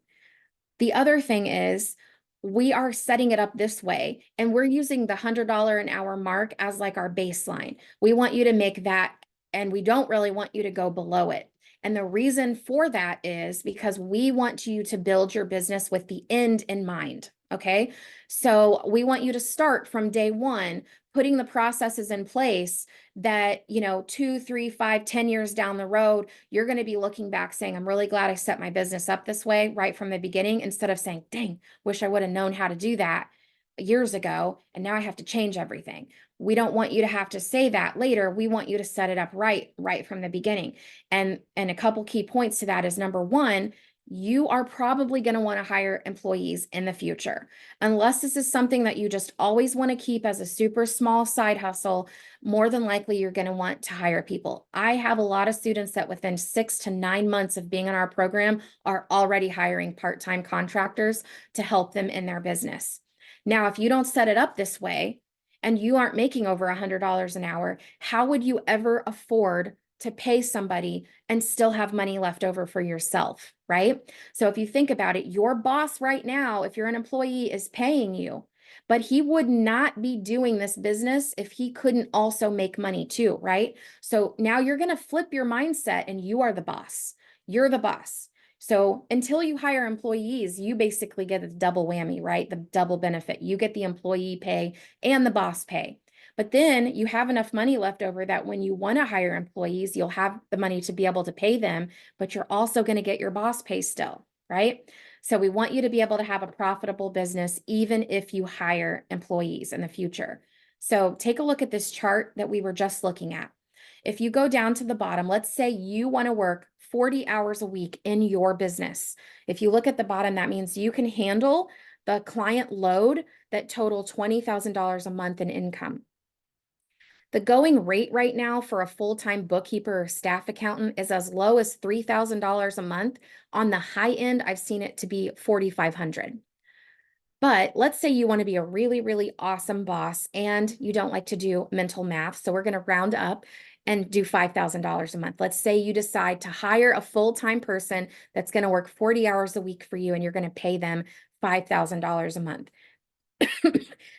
The other thing is we are setting it up this way and we're using the $100 an hour mark as like our baseline. We want you to make that and we don't really want you to go below it. And the reason for that is because we want you to build your business with the end in mind. Okay. So we want you to start from day one, putting the processes in place that, 2, 3, 5, 10 years down the road, you're going to be looking back saying, I'm really glad I set my business up this way right from the beginning, instead of saying, dang, wish I would have known how to do that years ago. And now I have to change everything. We don't want you to have to say that later. We want you to set it up right from the beginning. And a couple key points to that is number one, you are probably going to want to hire employees in the future. Unless this is something that you just always want to keep as a super small side hustle, more than likely you're going to want to hire people. I have a lot of students that within 6 to 9 months of being in our program are already hiring part-time contractors to help them in their business. Now, if you don't set it up this way and you aren't making over $100 an hour, how would you ever afford to pay somebody and still have money left over for yourself, right? So if you think about it, your boss right now, if you're an employee, is paying you, but he would not be doing this business if he couldn't also make money too, right? So now you're going to flip your mindset and you are the boss. You're the boss. So until you hire employees, you basically get a double whammy, right? The double benefit. You get the employee pay and the boss pay. But then you have enough money left over that when you want to hire employees, you'll have the money to be able to pay them, but you're also going to get your boss pay still, right? So we want you to be able to have a profitable business even if you hire employees in the future. So take a look at this chart that we were just looking at. If you go down to the bottom, let's say you want to work 40 hours a week in your business. If you look at the bottom, that means you can handle the client load that total $20,000 a month in income. The going rate right now for a full-time bookkeeper or staff accountant is as low as $3,000 a month. On the high end, I've seen it to be $4,500. But let's say you want to be a really, really awesome boss and you don't like to do mental math. So we're going to round up and do $5,000 a month. Let's say you decide to hire a full-time person that's going to work 40 hours a week for you and you're going to pay them $5,000 a month.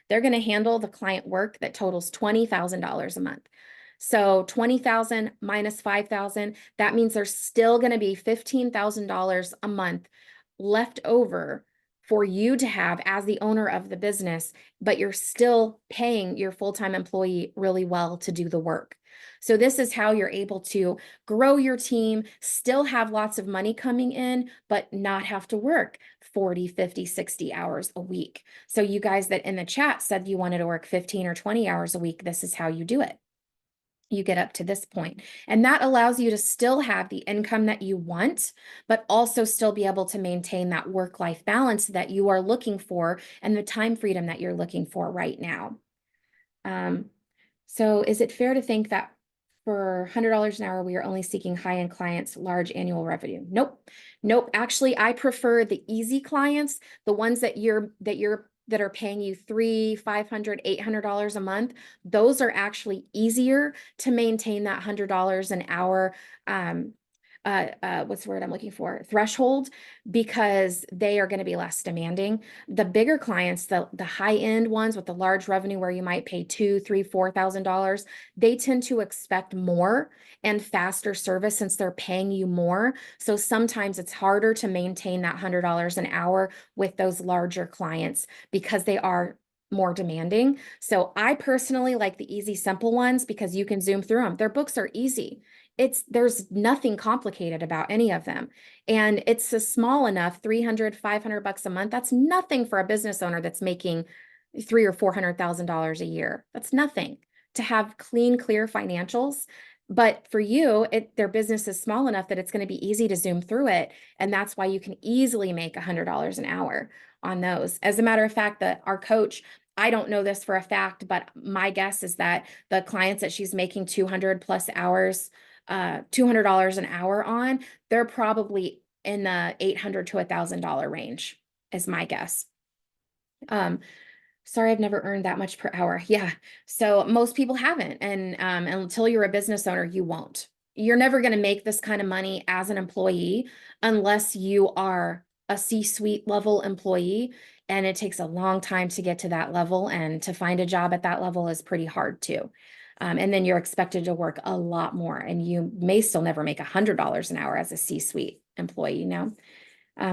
They're going to handle the client work that totals $20,000 a month. So 20,000 minus 5,000, that means there's still going to be $15,000 a month left over for you to have as the owner of the business, but you're still paying your full-time employee really well to do the work. So this is how you're able to grow your team, still have lots of money coming in, but not have to work 40, 50, 60 hours a week. So you guys that in the chat said you wanted to work 15 or 20 hours a week, this is how you do it. You get up to this point. And that allows you to still have the income that you want, but also still be able to maintain that work-life balance that you are looking for and the time freedom that you're looking for right now. So is it fair to think that for $100 an hour, we are only seeking high-end clients, large annual revenue? Nope. Nope. Actually, I prefer the easy clients, the ones that are paying you $300, $500, $800 a month. Those are actually easier to maintain that $100 an hour what's the word I'm looking for? Threshold, because they are going to be less demanding. The bigger clients, the high end ones with the large revenue where you might pay $2, $3, $4,000, they tend to expect more and faster service since they're paying you more. So sometimes it's harder to maintain that $100 an hour with those larger clients because they are more demanding. So I personally like the easy, simple ones because you can zoom through them. Their books are easy. There's nothing complicated about any of them. And it's a small enough, 300, 500 bucks a month. That's nothing for a business owner that's making three or $400,000 a year. That's nothing to have clean, clear financials. But for you, their business is small enough that it's going to be easy to zoom through it. And that's why you can easily make $100 an hour on those. As a matter of fact, our coach, I don't know this for a fact, but my guess is that the clients that she's making 200 plus hours, $200 an hour on, they're probably in the $800 to $1,000 range is my guess. Sorry, I've never earned that much per hour. Yeah. So most people haven't. And until you're a business owner, you won't. You're never going to make this kind of money as an employee unless you are a C-suite level employee. And it takes a long time to get to that level. And to find a job at that level is pretty hard too. And then you're expected to work a lot more. And you may still never make $100 an hour as a C-suite employee, you know?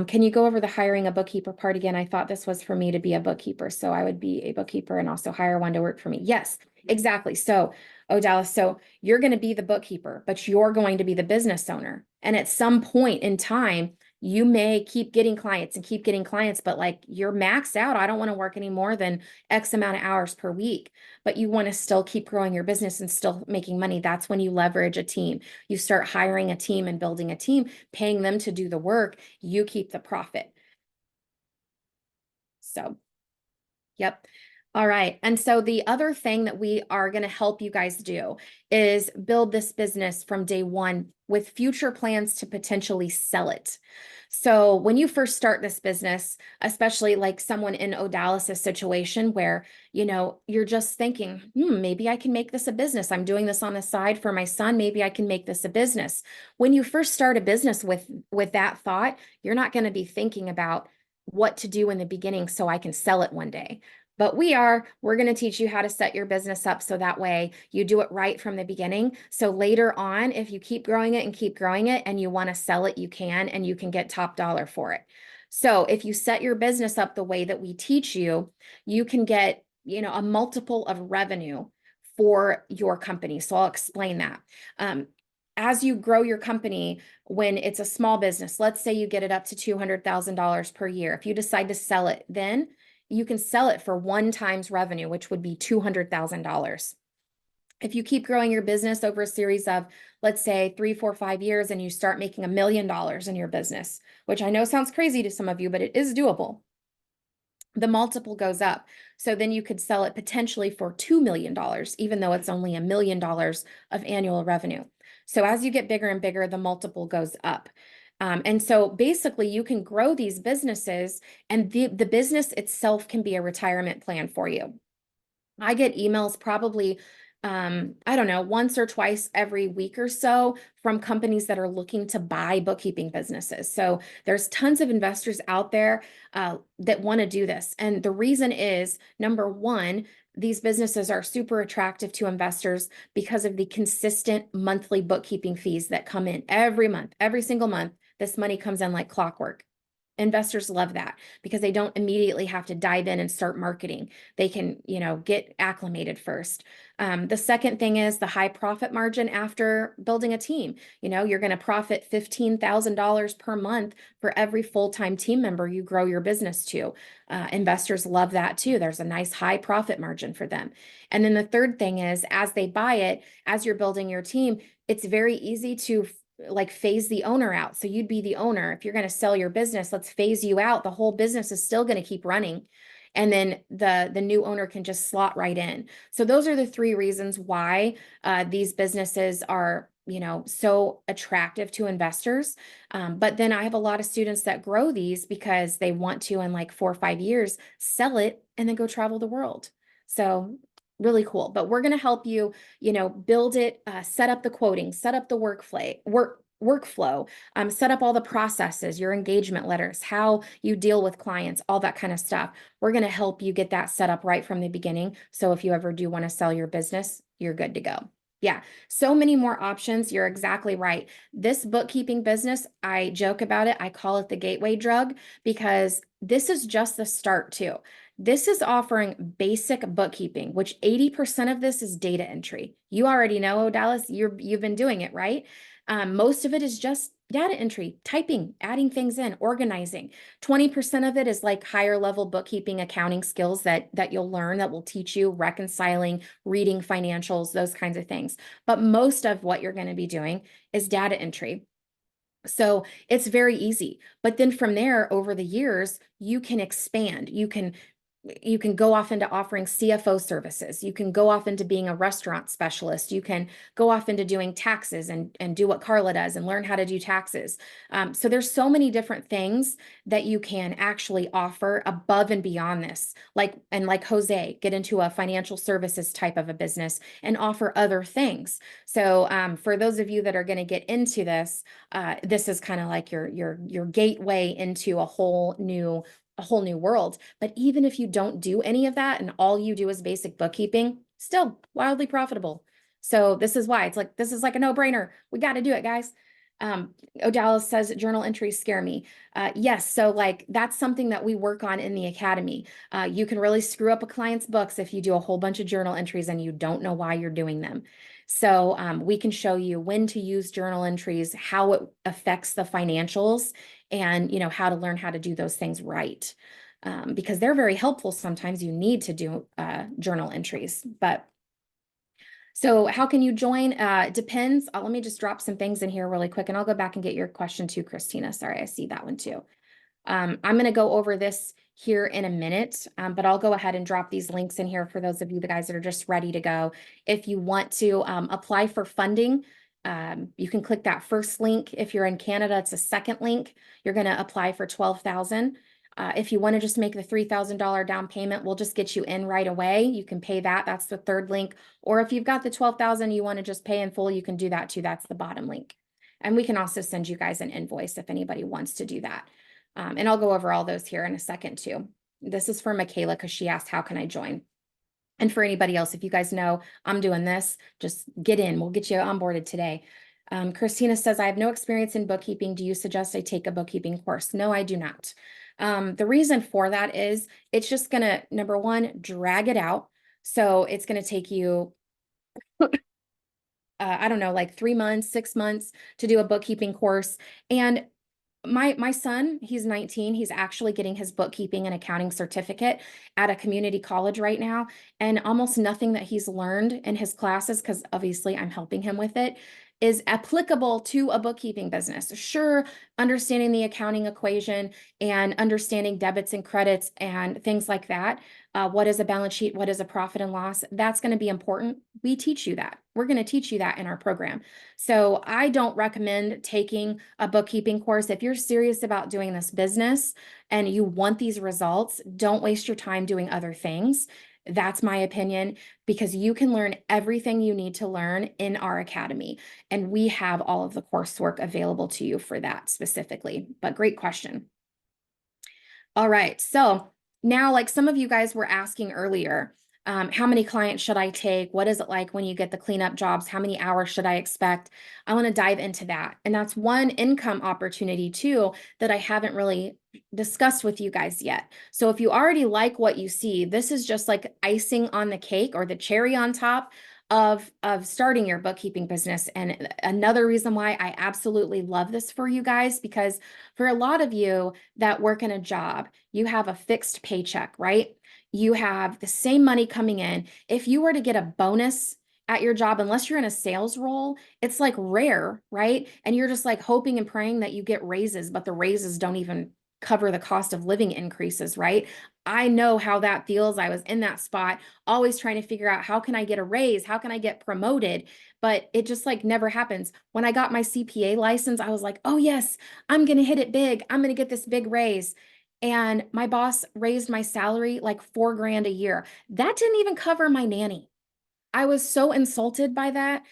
Can you go over the hiring a bookkeeper part again? I thought this was for me to be a bookkeeper, so I would be a bookkeeper and also hire one to work for me. Yes, exactly. So, Dallas, so you're going to be the bookkeeper, but you're going to be the business owner. And at some point in time, you may keep getting clients and keep getting clients, but like you're maxed out. I don't want to work any more than X amount of hours per week, but you want to still keep growing your business and still making money. That's when you leverage a team. You start hiring a team and building a team, paying them to do the work. You keep the profit. So, yep. All right. And so the other thing that we are going to help you guys do is build this business from day one with future plans to potentially sell it. So when you first start this business, especially like someone in Odalis's situation where, you're just thinking, maybe I can make this a business. I'm doing this on the side for my son. Maybe I can make this a business. When you first start a business with that thought, you're not going to be thinking about what to do in the beginning so I can sell it one day. But we're going to teach you how to set your business up so that way you do it right from the beginning. So later on, if you keep growing it and you want to sell it, you can, and you can get top dollar for it. So if you set your business up the way that we teach you, you can get, a multiple of revenue for your company. So I'll explain that. As you grow your company, when it's a small business, let's say you get it up to $200,000 per year. If you decide to sell it, then you can sell it for 1 times revenue, which would be $200,000. If you keep growing your business over a series of, let's say 3, 4, 5 years, and you start making $1 million in your business, which I know sounds crazy to some of you, but it is doable. The multiple goes up. So then you could sell it potentially for $2 million, even though it's only $1 million of annual revenue. So as you get bigger and bigger, the multiple goes up. And so basically you can grow these businesses, and the business itself can be a retirement plan for you. I get emails probably, I don't know, once or twice every week or so from companies that are looking to buy bookkeeping businesses. So there's tons of investors out there that want to do this. And the reason is, number one, these businesses are super attractive to investors because of the consistent monthly bookkeeping fees that come in every month, every single month. This money comes in like clockwork. Investors love that because they don't immediately have to dive in and start marketing. They can, get acclimated first. The second thing is the high profit margin after building a team. You're going to profit $15,000 per month for every full-time team member you grow your business to. Investors love that too. There's a nice high profit margin for them. And then the third thing is, as they buy it, as you're building your team, it's very easy to like phase the owner out. So you'd be the owner. If you're going to sell your business, let's phase you out. The whole business is still going to keep running. And then the new owner can just slot right in. So those are the 3 reasons why these businesses are, so attractive to investors. But then I have a lot of students that grow these because they want to, in like 4 or 5 years, sell it and then go travel the world. So really cool. But we're going to help you, build it, set up the quoting, set up the workflow, set up all the processes, your engagement letters, how you deal with clients, all that kind of stuff. We're going to help you get that set up right from the beginning. So if you ever do want to sell your business, you're good to go. Yeah, so many more options. You're exactly right. This bookkeeping business, I joke about it. I call it the gateway drug because this is just the start too. This is offering basic bookkeeping, which 80% of this is data entry. You already know, Dallas, you've been doing it, right? Most of it is just data entry, typing, adding things in, organizing. 20% of it is like higher level bookkeeping, accounting skills that you'll learn that will teach you reconciling, reading financials, those kinds of things. But most of what you're going to be doing is data entry. So it's very easy. But then from there, over the years, you can expand. You can go off into offering CFO services. You can go off into being a restaurant specialist. You can go off into doing taxes and do what Carla does and learn how to do taxes. So there's so many different things that you can actually offer above and beyond this. Like Jose, get into a financial services type of a business and offer other things. So for those of you that are going to get into this, this is kind of like your gateway into a whole new world. But even if you don't do any of that and all you do is basic bookkeeping, still wildly profitable. So this is why this is like a no-brainer. We got to do it, guys. O'Dallas says journal entries scare me. Yes, so like that's something that we work on in the academy. You can really screw up a client's books if you do a whole bunch of journal entries and you don't know why you're doing them. So we can show you when to use journal entries, how it affects the financials, and how to learn how to do those things right. Because they're very helpful. Sometimes you need to do journal entries. But so how can you join? It depends. Let me just drop some things in here really quick, and I'll go back and get your question too, Christina. Sorry, I see that one too. I'm going to go over this here in a minute, but I'll go ahead and drop these links in here for those of you the guys that are just ready to go. If you want to apply for funding, you can click that first link. If you're in Canada, it's a second link. You're going to apply for $12,000. If you want to just make the $3,000 down payment, we'll just get you in right away. You can pay that. That's the third link. Or if you've got the $12,000, you want to just pay in full, you can do that too. That's the bottom link. And we can also send you guys an invoice if anybody wants to do that. And I'll go over all those here in a second too. This is for Michaela because she asked, how can I join? And for anybody else, if you guys know I'm doing this, just get in. We'll get you onboarded today. Christina says, I have no experience in bookkeeping. Do you suggest I take a bookkeeping course? No, I do not. The reason for that is it's just going to, number one, drag it out. So it's going to take you, I don't know, like 3 months, 6 months to do a bookkeeping course. And my son, he's 19. He's actually getting his bookkeeping and accounting certificate at a community college right now. And almost nothing that he's learned in his classes, because obviously I'm helping him with it, is applicable to a bookkeeping business. Sure, understanding the accounting equation and understanding debits and credits and things like that. What is a balance sheet? What is a profit and loss? That's going to be important. We teach you that. We're going to teach you that in our program. So I don't recommend taking a bookkeeping course. If you're serious about doing this business and you want these results, don't waste your time doing other things. That's my opinion, because you can learn everything you need to learn in our academy. And we have all of the coursework available to you for that specifically. But great question. All right. So now, like some of you guys were asking earlier, how many clients should I take? What is it like when you get the cleanup jobs? How many hours should I expect? I want to dive into that. And that's one income opportunity too that I haven't really discussed with you guys yet. So if you already like what you see, this is just like icing on the cake or the cherry on top of starting your bookkeeping business. And another reason why I absolutely love this for you guys, because for a lot of you that work in a job, you have a fixed paycheck, right? You have the same money coming in. If you were to get a bonus at your job, unless you're in a sales role, it's like rare, right? And you're just like hoping and praying that you get raises, but the raises don't even cover the cost of living increases, right? I know how that feels. I was in that spot, always trying to figure out how can I get a raise? How can I get promoted? But it just like never happens. When I got my CPA license, I was like, oh yes, I'm going to hit it big. I'm going to get this big raise. And my boss raised my salary like $4,000 a year. That didn't even cover my nanny. I was so insulted by that.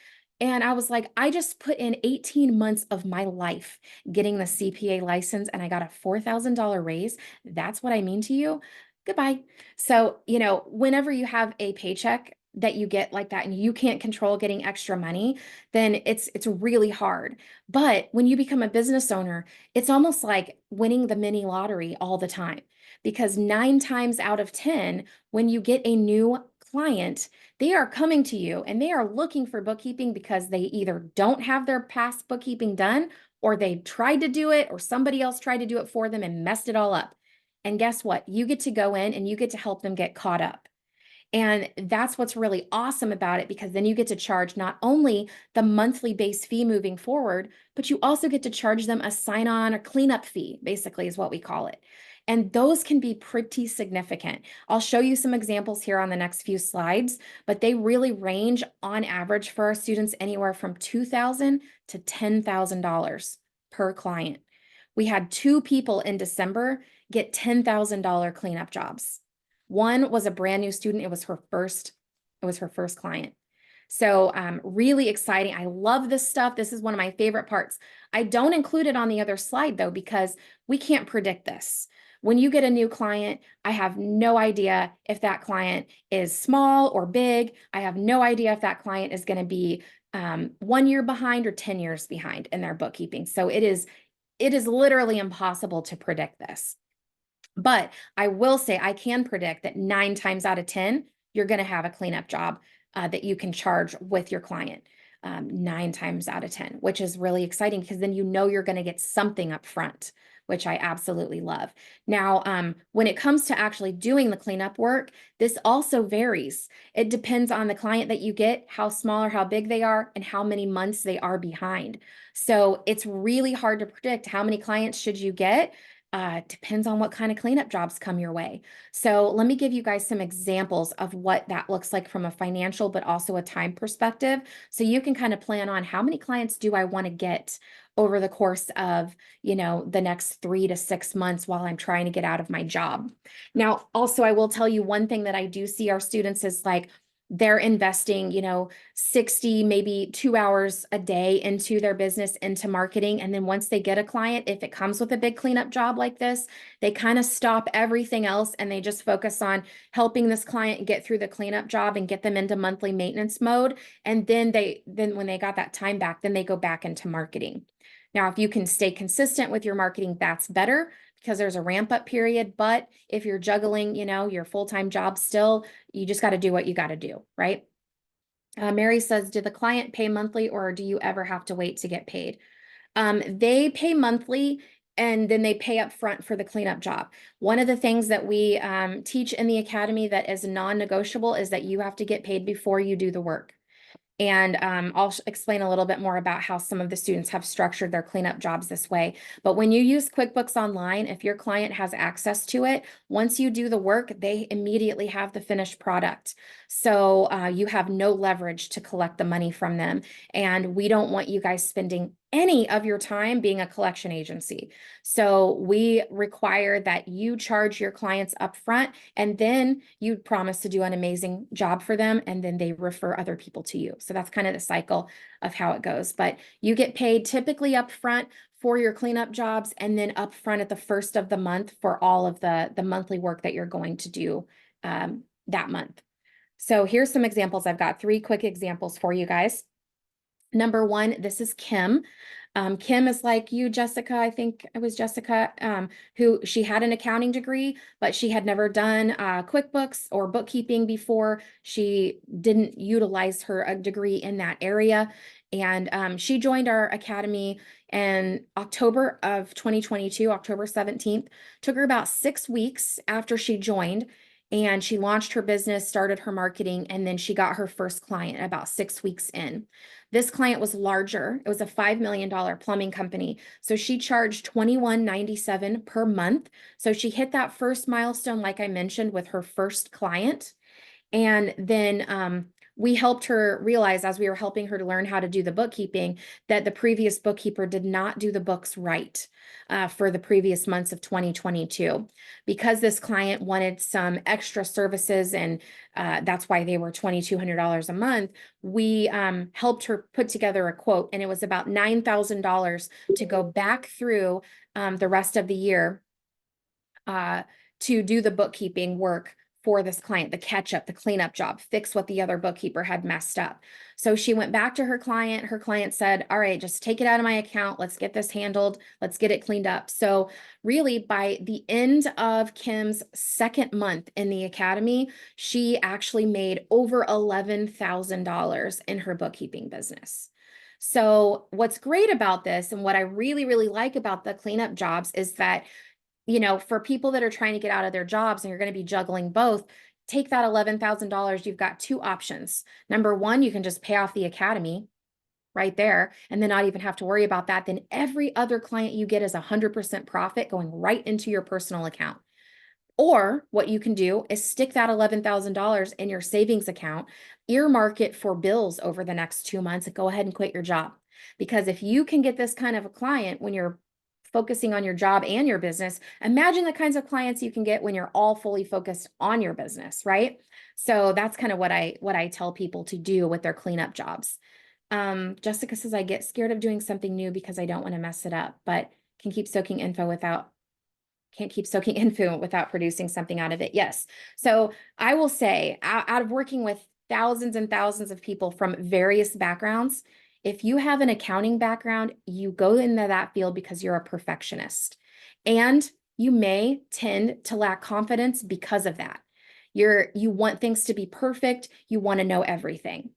And I was like, I just put in 18 months of my life getting the CPA license and I got a $4,000 raise. That's what I mean to you. Goodbye. So, whenever you have a paycheck that you get like that and you can't control getting extra money, then it's really hard. But when you become a business owner, it's almost like winning the mini lottery all the time because 9 times out of 10, when you get a new client, they are coming to you and they are looking for bookkeeping because they either don't have their past bookkeeping done or they tried to do it or somebody else tried to do it for them and messed it all up. And guess what? You get to go in and you get to help them get caught up. And that's what's really awesome about it because then you get to charge not only the monthly base fee moving forward, but you also get to charge them a sign on or cleanup fee, basically, is what we call it. And those can be pretty significant. I'll show you some examples here on the next few slides, but they really range on average for our students anywhere from $2,000 to $10,000 per client. We had 2 people in December get $10,000 cleanup jobs. One was a brand new student. It was her first client. So really exciting. I love this stuff. This is one of my favorite parts. I don't include it on the other slide though, because we can't predict this. When you get a new client, I have no idea if that client is small or big. I have no idea if that client is going to be 1 year behind or 10 years behind in their bookkeeping. So it is literally impossible to predict this. But I will say I can predict that 9 times out of 10, you're going to have a cleanup job that you can charge with your client. 9 times out of 10, which is really exciting because then you're going to get something up front, which I absolutely love. Now, when it comes to actually doing the cleanup work, this also varies. It depends on the client that you get, how small or how big they are, and how many months they are behind. So it's really hard to predict how many clients should you get. Depends on what kind of cleanup jobs come your way. So let me give you guys some examples of what that looks like from a financial, but also a time perspective. So you can kind of plan on how many clients do I want to get over the course of, the next 3 to 6 months while I'm trying to get out of my job. Now, also, I will tell you one thing that I do see our students is like, they're investing, 60, maybe 2 hours a day into their business, into marketing. And then once they get a client, if it comes with a big cleanup job like this, they kind of stop everything else and they just focus on helping this client get through the cleanup job and get them into monthly maintenance mode. And then when they got that time back, then they go back into marketing. Now, if you can stay consistent with your marketing, that's better because there's a ramp up period. But if you're juggling, your full-time job still, you just got to do what you got to do, right? Mary says, did the client pay monthly or do you ever have to wait to get paid? They pay monthly and then they pay up front for the cleanup job. One of the things that we teach in the academy that is non-negotiable is that you have to get paid before you do the work. And I'll explain a little bit more about how some of the students have structured their cleanup jobs this way. But when you use QuickBooks Online, if your client has access to it, once you do the work, they immediately have the finished product. So you have no leverage to collect the money from them. And we don't want you guys spending any of your time being a collection agency. So we require that you charge your clients up front and then you promise to do an amazing job for them and then they refer other people to you. So that's kind of the cycle of how it goes. But you get paid typically up front for your cleanup jobs and then up front at the first of the month for all of the monthly work that you're going to do that month. So here's some examples. I've got 3 quick examples for you guys. Number 1, this is Kim. Kim is like you, Jessica. I think it was Jessica, who she had an accounting degree, but she had never done QuickBooks or bookkeeping before. She didn't utilize her degree in that area. And she joined our academy in October of 2022, October 17th. Took her about 6 weeks after she joined. And she launched her business, started her marketing, and then she got her first client about 6 weeks in. This client was larger. It was a $5 million plumbing company. So she charged $21.97 per month. So she hit that first milestone, like I mentioned, with her first client. And then we helped her realize, as we were helping her to learn how to do the bookkeeping, that the previous bookkeeper did not do the books right for the previous months of 2022. Because this client wanted some extra services, and that's why they were $2,200 a month, we helped her put together a quote, and it was about $9,000 to go back through the rest of the year to do the bookkeeping work for this client, the catch up, the cleanup job, fix what the other bookkeeper had messed up. So she went back to her client. Her client said, all right, just take it out of my account. Let's get this handled. Let's get it cleaned up. So really, by the end of Kim's second month in the academy, she actually made over $11,000 in her bookkeeping business. So what's great about this, and what I really, really like about the cleanup jobs, is that, for people that are trying to get out of their jobs and you're going to be juggling both, take that $11,000. You've got two options. Number one, you can just pay off the academy right there and then not even have to worry about that. Then every other client you get is 100% profit going right into your personal account. Or what you can do is stick that $11,000 in your savings account, earmark it for bills over the next 2 months, and go ahead and quit your job. Because if you can get this kind of a client when you're focusing on your job and your business, imagine the kinds of clients you can get when you're all fully focused on your business, right? So that's kind of what I tell people to do with their cleanup jobs. Jessica says, I get scared of doing something new because I don't want to mess it up, but can keep soaking info without can't keep soaking info without producing something out of it. Yes. So I will say, out of working with thousands and thousands of people from various backgrounds, if you have an accounting background, you go into that field because you're a perfectionist. And you may tend to lack confidence because of that. You want things to be perfect. You want to know everything.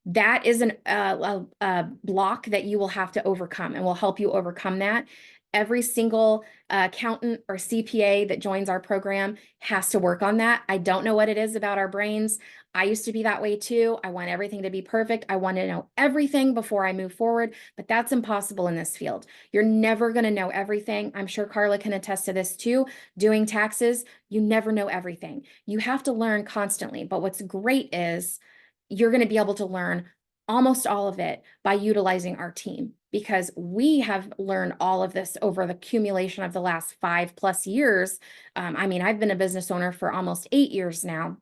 That is a block that you will have to overcome, and will help you overcome that. Every single accountant or CPA that joins our program has to work on that. I don't know what it is about our brains. I used to be that way too. I want everything to be perfect. I want to know everything before I move forward, but that's impossible in this field. You're never going to know everything. I'm sure Carla can attest to this too. Doing taxes, you never know everything. You have to learn constantly. But what's great is you're going to be able to learn almost all of it by utilizing our team, because we have learned all of this over the accumulation of the last 5+ years. I've been a business owner for almost 8 years now.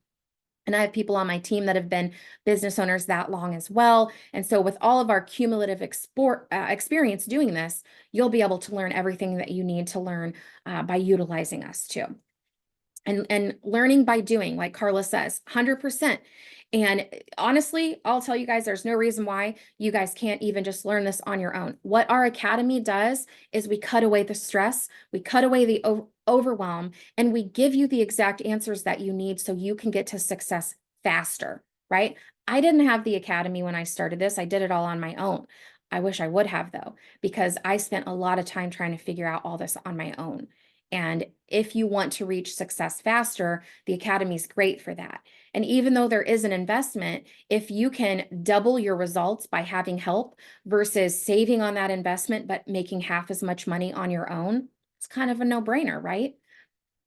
And I have people on my team that have been business owners that long as well. And so with all of our cumulative experience doing this, you'll be able to learn everything that you need to learn by utilizing us too. And learning by doing, like Carla says, 100%. And honestly, I'll tell you guys, there's no reason why you guys can't even just learn this on your own. What our academy does is we cut away the stress, we cut away the overwhelm, and we give you the exact answers that you need so you can get to success faster, right? I didn't have the academy when I started this. I did it all on my own. I wish I would have, though, because I spent a lot of time trying to figure out all this on my own. And if you want to reach success faster, the academy is great for that. And even though there is an investment, if you can double your results by having help versus saving on that investment, but making half as much money on your own, it's kind of a no-brainer, right?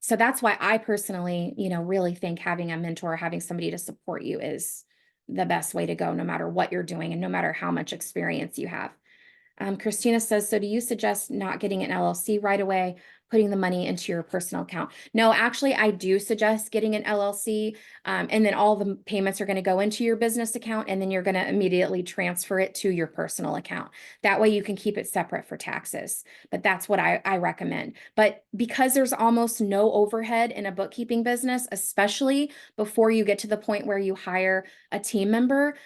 So that's why I personally, really think having a mentor, having somebody to support you is the best way to go, no matter what you're doing and no matter how much experience you have. Christina says, so do you suggest not getting an LLC right away, putting the money into your personal account? No, actually, I do suggest getting an LLC, and then all the payments are going to go into your business account, and then you're going to immediately transfer it to your personal account. That way you can keep it separate for taxes. But that's what I recommend. But because there's almost no overhead in a bookkeeping business, especially before you get to the point where you hire a team member,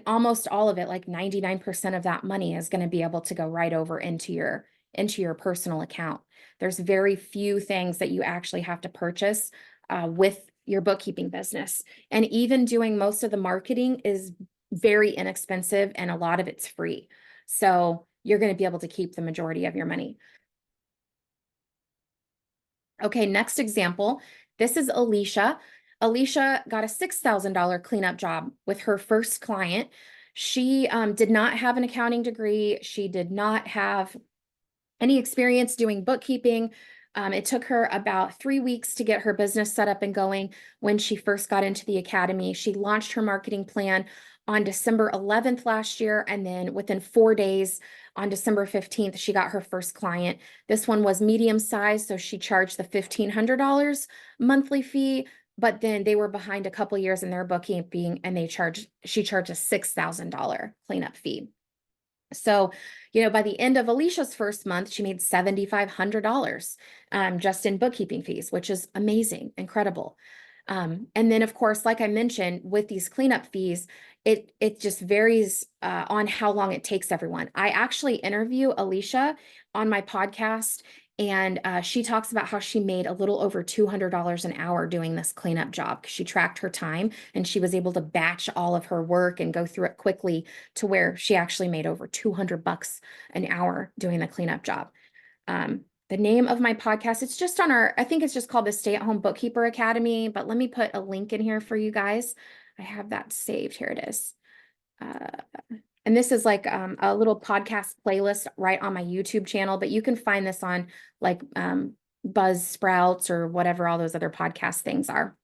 almost all of it, like 99% of that money, is going to be able to go right over into your personal account. There's very few things that you actually have to purchase with your bookkeeping business. And even doing most of the marketing is very inexpensive, and a lot of it's free. So you're going to be able to keep the majority of your money. Okay, next example. This is Alicia. Alicia got a $6,000 cleanup job with her first client. She did not have an accounting degree. She did not have any experience doing bookkeeping. It took her about 3 weeks to get her business set up and going when she first got into the academy. She launched her marketing plan on December 11th last year, and then within 4 days, on December 15th, she got her first client. This one was medium size, so she charged the $1,500 monthly fee, but then they were behind a couple years in their bookkeeping, and she charged a $6,000 cleanup fee. So, by the end of Alicia's first month, she made $7,500 just in bookkeeping fees, which is amazing, incredible. And then, of course, like I mentioned, with these cleanup fees, it just varies on how long it takes everyone. I actually interview Alicia on my podcast, and she talks about how she made a little over $200 an hour doing this cleanup job because she tracked her time and she was able to batch all of her work and go through it quickly to where she actually made over $200 an hour doing the cleanup job. The name of my podcast, it's just on I think it's just called the Stay at Home Bookkeeper Academy, but let me put a link in here for you guys. I have that saved. Here it is. And this is like a little podcast playlist right on my YouTube channel, but you can find this on like Buzzsprouts or whatever all those other podcast things are.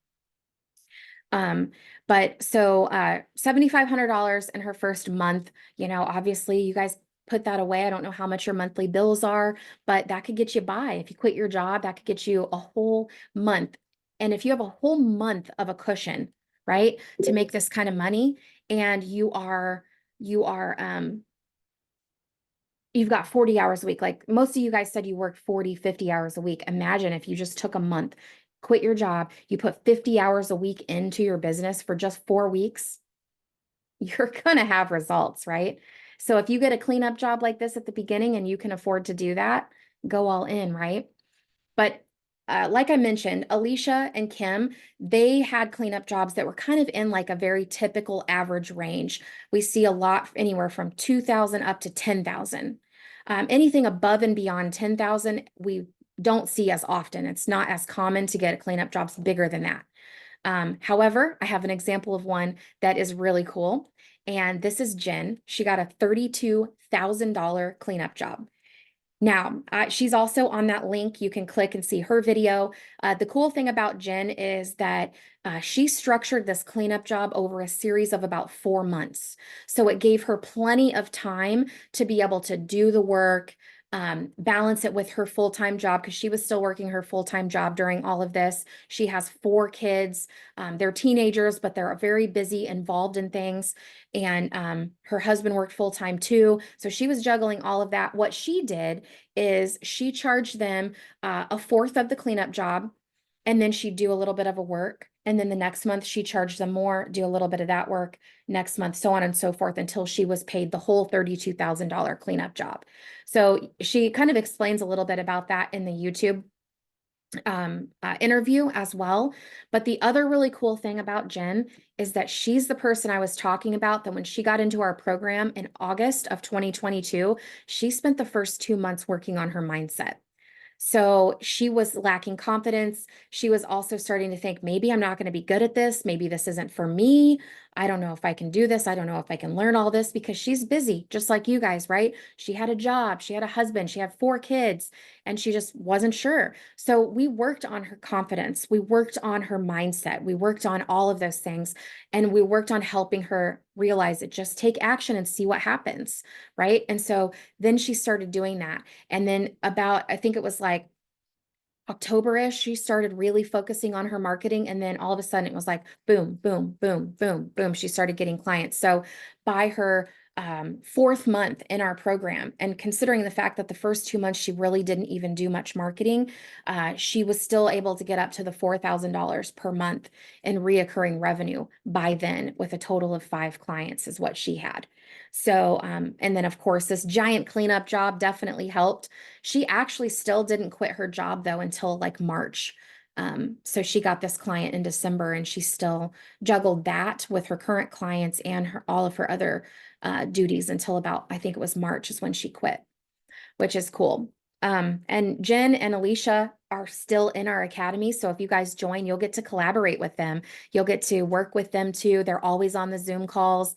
But so $7,500 in her first month, obviously you guys put that away. I don't know how much your monthly bills are, but that could get you by. If you quit your job, that could get you a whole month. And if you have a whole month of a cushion, right, to make this kind of money, and you've got 40 hours a week. Like most of you guys said you work 40, 50 hours a week. Imagine if you just took a month, quit your job, you put 50 hours a week into your business for just 4 weeks, you're going to have results, right? So if you get a cleanup job like this at the beginning and you can afford to do that, go all in, right? But like I mentioned, Alicia and Kim, they had cleanup jobs that were kind of in like a very typical average range. We see a lot anywhere from 2,000 up to 10,000. Anything above and beyond 10,000, we don't see as often. It's not as common to get cleanup jobs bigger than that. However, I have an example of one that is really cool. And this is Jen. She got a $32,000 cleanup job. Now, she's also on that link. You can click and see her video. The cool thing about Jen is that she structured this cleanup job over a series of about 4 months. So it gave her plenty of time to be able to do the work, balance it with her full-time job because she was still working her full-time job during all of this. She has 4 kids. They're teenagers, but they're very busy, involved in things. And her husband worked full-time too. So she was juggling all of that. What she did is she charged them a fourth of the cleanup job, and then she'd do a little bit of a work. And then the next month she charged them more, do a little bit of that work, next month, so on and so forth, until she was paid the whole $32,000 cleanup job. So she kind of explains a little bit about that in the YouTube interview as well. But the other really cool thing about Jen is that she's the person I was talking about, that when she got into our program in August of 2022, she spent the first 2 months working on her mindset. So she was lacking confidence. She was also starting to think, maybe I'm not going to be good at this. Maybe this isn't for me. I don't know if I can do this. I don't know if I can learn all this, because she's busy, just like you guys, right? She had a job, she had a husband, she had 4 kids, and she just wasn't sure. So we worked on her confidence. We worked on her mindset. We worked on all of those things. And we worked on helping her realize it. Just take action and see what happens, right? And so then she started doing that. And then about, I think it was like October-ish, she started really focusing on her marketing. And then all of a sudden it was like, boom, boom, boom, boom, boom. She started getting clients. So by her 4th month in our program, and considering the fact that the first 2 months she really didn't even do much marketing, she was still able to get up to the $4,000 per month in reoccurring revenue by then, with a total of 5 clients is what she had. So, and then of course, this giant cleanup job definitely helped. She actually still didn't quit her job though until like March. So she got this client in December, and she still juggled that with her current clients and all of her other duties until about, I think it was March is when she quit, which is cool. And Jen and Alicia are still in our academy. So if you guys join, you'll get to collaborate with them. You'll get to work with them too. They're always on the Zoom calls.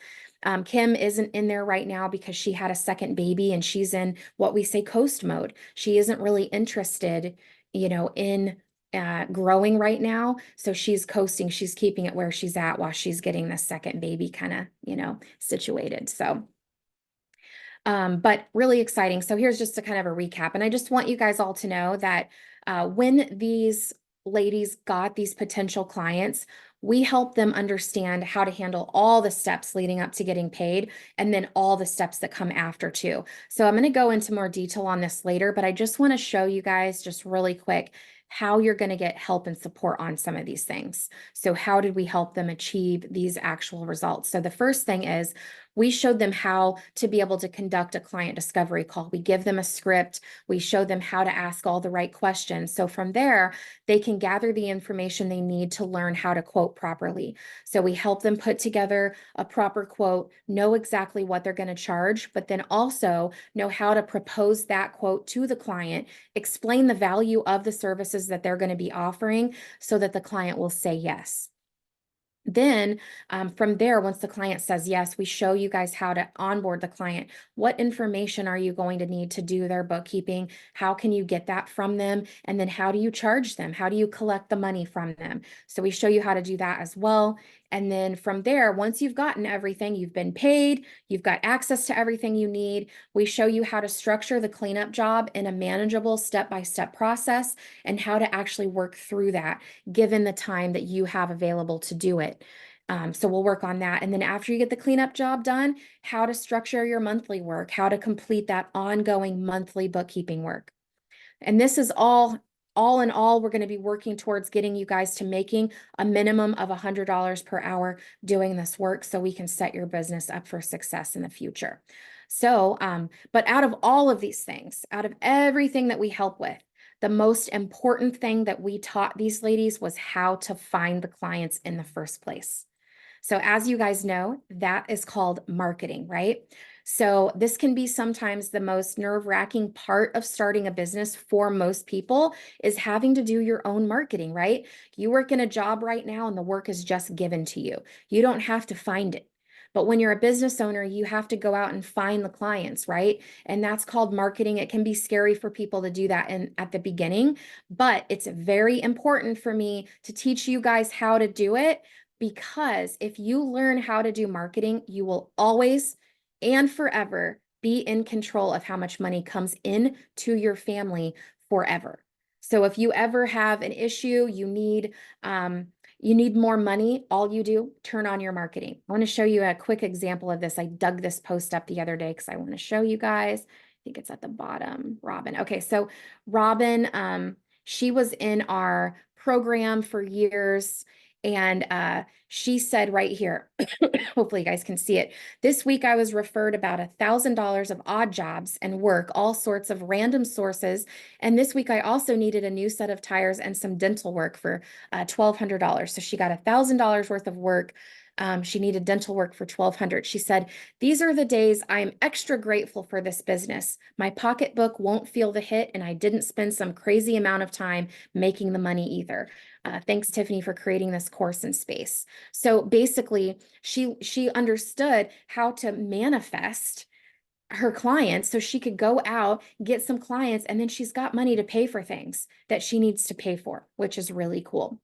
Kim isn't in there right now because she had a second baby and she's in what we say coast mode. She isn't really interested in growing right now. So she's coasting, she's keeping it where she's at while she's getting the second baby kind of, situated. So, but really exciting. So here's just a kind of a recap. And I just want you guys all to know that when these ladies got these potential clients, we help them understand how to handle all the steps leading up to getting paid and then all the steps that come after too. So I'm going to go into more detail on this later, but I just want to show you guys just really quick how you're going to get help and support on some of these things. So how did we help them achieve these actual results? So the first thing is we showed them how to be able to conduct a client discovery call. We give them a script. We show them how to ask all the right questions. So from there, they can gather the information they need to learn how to quote properly. So we help them put together a proper quote, know exactly what they're going to charge, but then also know how to propose that quote to the client, explain the value of the services that they're going to be offering so that the client will say yes. Then from there, once the client says yes, we show you guys how to onboard the client. What information are you going to need to do their bookkeeping? How can you get that from them? And then how do you charge them? How do you collect the money from them? So we show you how to do that as well. And then from there, once you've gotten everything, you've been paid, you've got access to everything you need, we show you how to structure the cleanup job in a manageable step-by-step process and how to actually work through that given the time that you have available to do it. So we'll work on that. And then after you get the cleanup job done, how to structure your monthly work, how to complete that ongoing monthly bookkeeping work. And this is all in all, we're going to be working towards getting you guys to making a minimum of $100 per hour doing this work so we can set your business up for success in the future. So, but out of all of these things, out of everything that we help with, the most important thing that we taught these ladies was how to find the clients in the first place. So as you guys know, that is called marketing, right? So this can be sometimes the most nerve-wracking part of starting a business for most people is having to do your own marketing, right? You work in a job right now and the work is just given to you. You don't have to find it. But when you're a business owner, you have to go out and find the clients, right? And that's called marketing. It can be scary for people to do that at the beginning, but it's very important for me to teach you guys how to do it because if you learn how to do marketing, you will always and forever be in control of how much money comes in to your family forever. So if you ever have an issue, you need more money, all you do, turn on your marketing. I want to show you a quick example of this. I dug this post up the other day because I want to show you guys. I think it's at the bottom, Robin. Okay, so Robin, she was in our program for years. And she said right here, hopefully you guys can see it. This week I was referred about $1,000 of odd jobs and work, all sorts of random sources. And this week I also needed a new set of tires and some dental work for $1,200. So she got $1,000 worth of work. She needed dental work for $1,200. She said, "These are the days I'm extra grateful for this business. My pocketbook won't feel the hit, and I didn't spend some crazy amount of time making the money either. Thanks, Tiffany, for creating this course and space." So basically, she understood how to manifest her clients so she could go out, get some clients, and then she's got money to pay for things that she needs to pay for, which is really cool.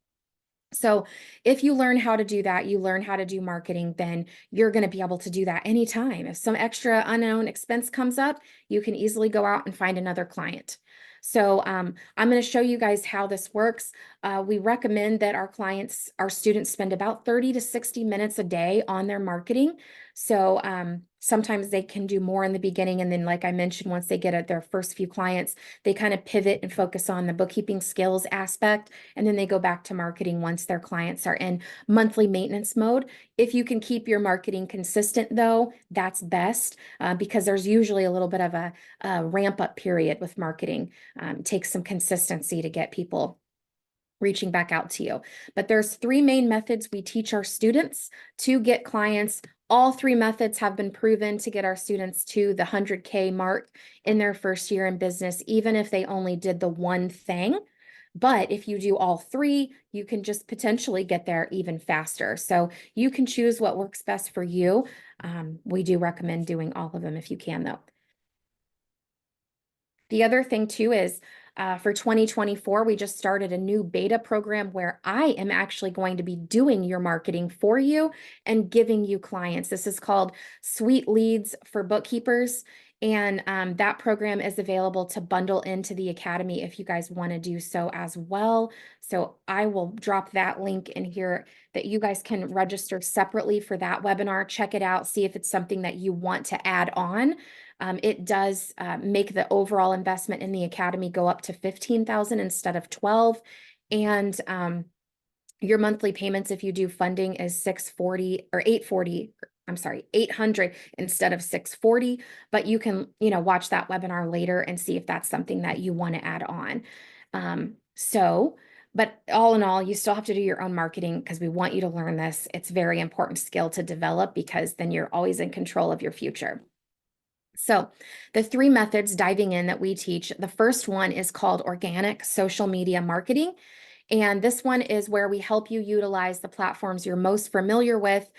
So if you learn how to do that, you learn how to do marketing, then you're going to be able to do that anytime. If some extra unknown expense comes up, you can easily go out and find another client. So I'm going to show you guys how this works. We recommend that our students spend about 30 to 60 minutes a day on their marketing. So sometimes they can do more in the beginning. And then, like I mentioned, once they get at their first few clients, they kind of pivot and focus on the bookkeeping skills aspect. And then they go back to marketing once their clients are in monthly maintenance mode. If you can keep your marketing consistent, though, that's best because there's usually a little bit of a ramp up period with marketing. It takes some consistency to get people reaching back out to you. But there's three main methods we teach our students to get clients. All three methods have been proven to get our students to the 100K mark in their first year in business, even if they only did the one thing. But if you do all three, you can just potentially get there even faster. So you can choose what works best for you. We do recommend doing all of them if you can, though. The other thing too is For 2024, we just started a new beta program where I am actually going to be doing your marketing for you and giving you clients. This is called Sweet Leads for Bookkeepers. And that program is available to bundle into the Academy if you guys want to do so as well. So I will drop that link in here that you guys can register separately for that webinar. Check it out, see if it's something that you want to add on. It does make the overall investment in the Academy go up to $15,000 instead of 12. And your monthly payments, if you do funding, is 640 or 840. I'm sorry, 800 instead of 640, but you can, watch that webinar later and see if that's something that you want to add on. But all in all, you still have to do your own marketing because we want you to learn this. It's a very important skill to develop because then you're always in control of your future. So the 3 methods diving in that we teach, the first one is called organic social media marketing. And this one is where we help you utilize the platforms you're most familiar with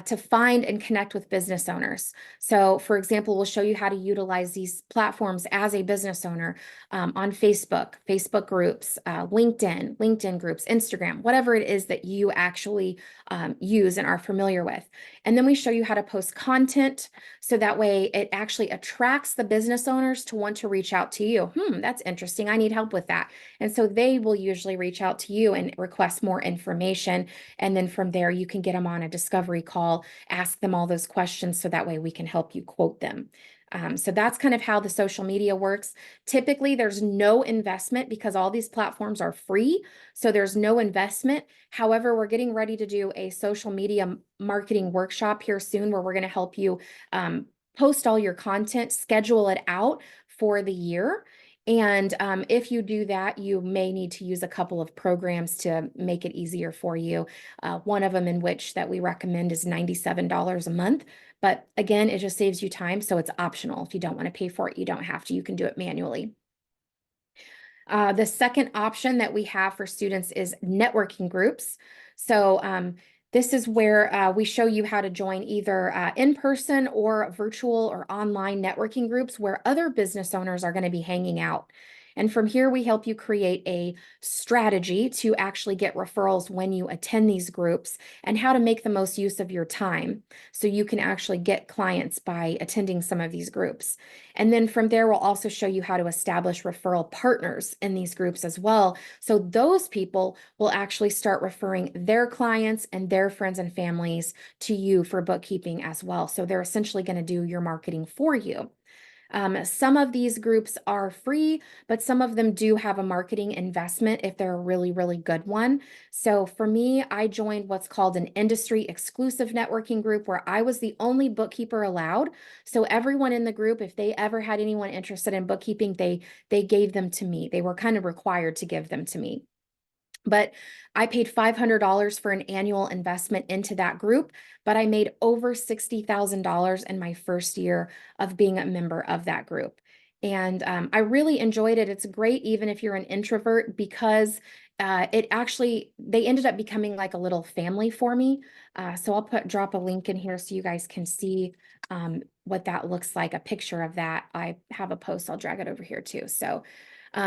to find and connect with business owners. So, for example, we'll show you how to utilize these platforms as a business owner on Facebook, Facebook groups, LinkedIn groups, Instagram, whatever it is that you actually use and are familiar with. And then we show you how to post content so that way it actually attracts the business owners to want to reach out to you. That's interesting. I need help with that. And so they will usually reach out to you and request more information. And then from there, you can get them on a discovery call, ask them all those questions so that way we can help you quote them. So that's kind of how the social media works. Typically, there's no investment because all these platforms are free. So there's no investment. However, we're getting ready to do a social media marketing workshop here soon where we're going to help you post all your content, schedule it out for the year. And if you do that, you may need to use a couple of programs to make it easier for you. One of them in which that we recommend is $97 a month. But again, it just saves you time. So it's optional. If you don't want to pay for it, you don't have to. You can do it manually. The second option that we have for students is networking groups. So this is where we show you how to join either in-person or virtual or online networking groups where other business owners are going to be hanging out. And from here, we help you create a strategy to actually get referrals when you attend these groups and how to make the most use of your time so you can actually get clients by attending some of these groups. And then from there, we'll also show you how to establish referral partners in these groups as well. So those people will actually start referring their clients and their friends and families to you for bookkeeping as well. So they're essentially going to do your marketing for you. Some of these groups are free, but some of them do have a marketing investment if they're a really, really good one. So for me, I joined what's called an industry exclusive networking group where I was the only bookkeeper allowed. So everyone in the group, if they ever had anyone interested in bookkeeping, they gave them to me. They were kind of required to give them to me. But I paid $500 for an annual investment into that group, but I made over $60,000 in my first year of being a member of that group. And I really enjoyed it. It's great even if you're an introvert because they ended up becoming like a little family for me. So I'll drop a link in here so you guys can see what that looks like, a picture of that. I have a post, I'll drag it over here too. So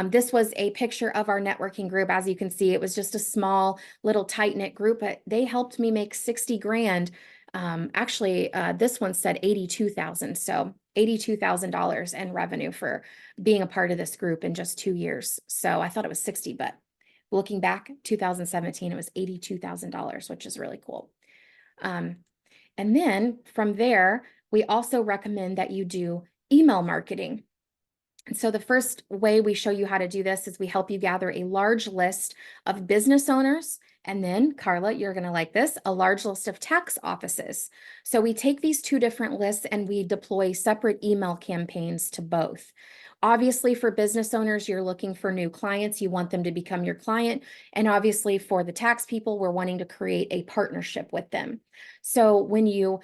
this was a picture of our networking group. As you can see, it was just a small little tight knit group, but they helped me make 60 grand. Actually, this one said 82,000. So $82,000 in revenue for being a part of this group in just 2 years. So I thought it was 60, but looking back, 2017, it was $82,000, which is really cool. And then from there, we also recommend that you do email marketing. And so the first way we show you how to do this is we help you gather a large list of business owners. And then, Carla, you're going to like this, a large list of tax offices. So we take these 2 different lists and we deploy separate email campaigns to both. Obviously, for business owners, you're looking for new clients. You want them to become your client. And obviously, for the tax people, we're wanting to create a partnership with them. So when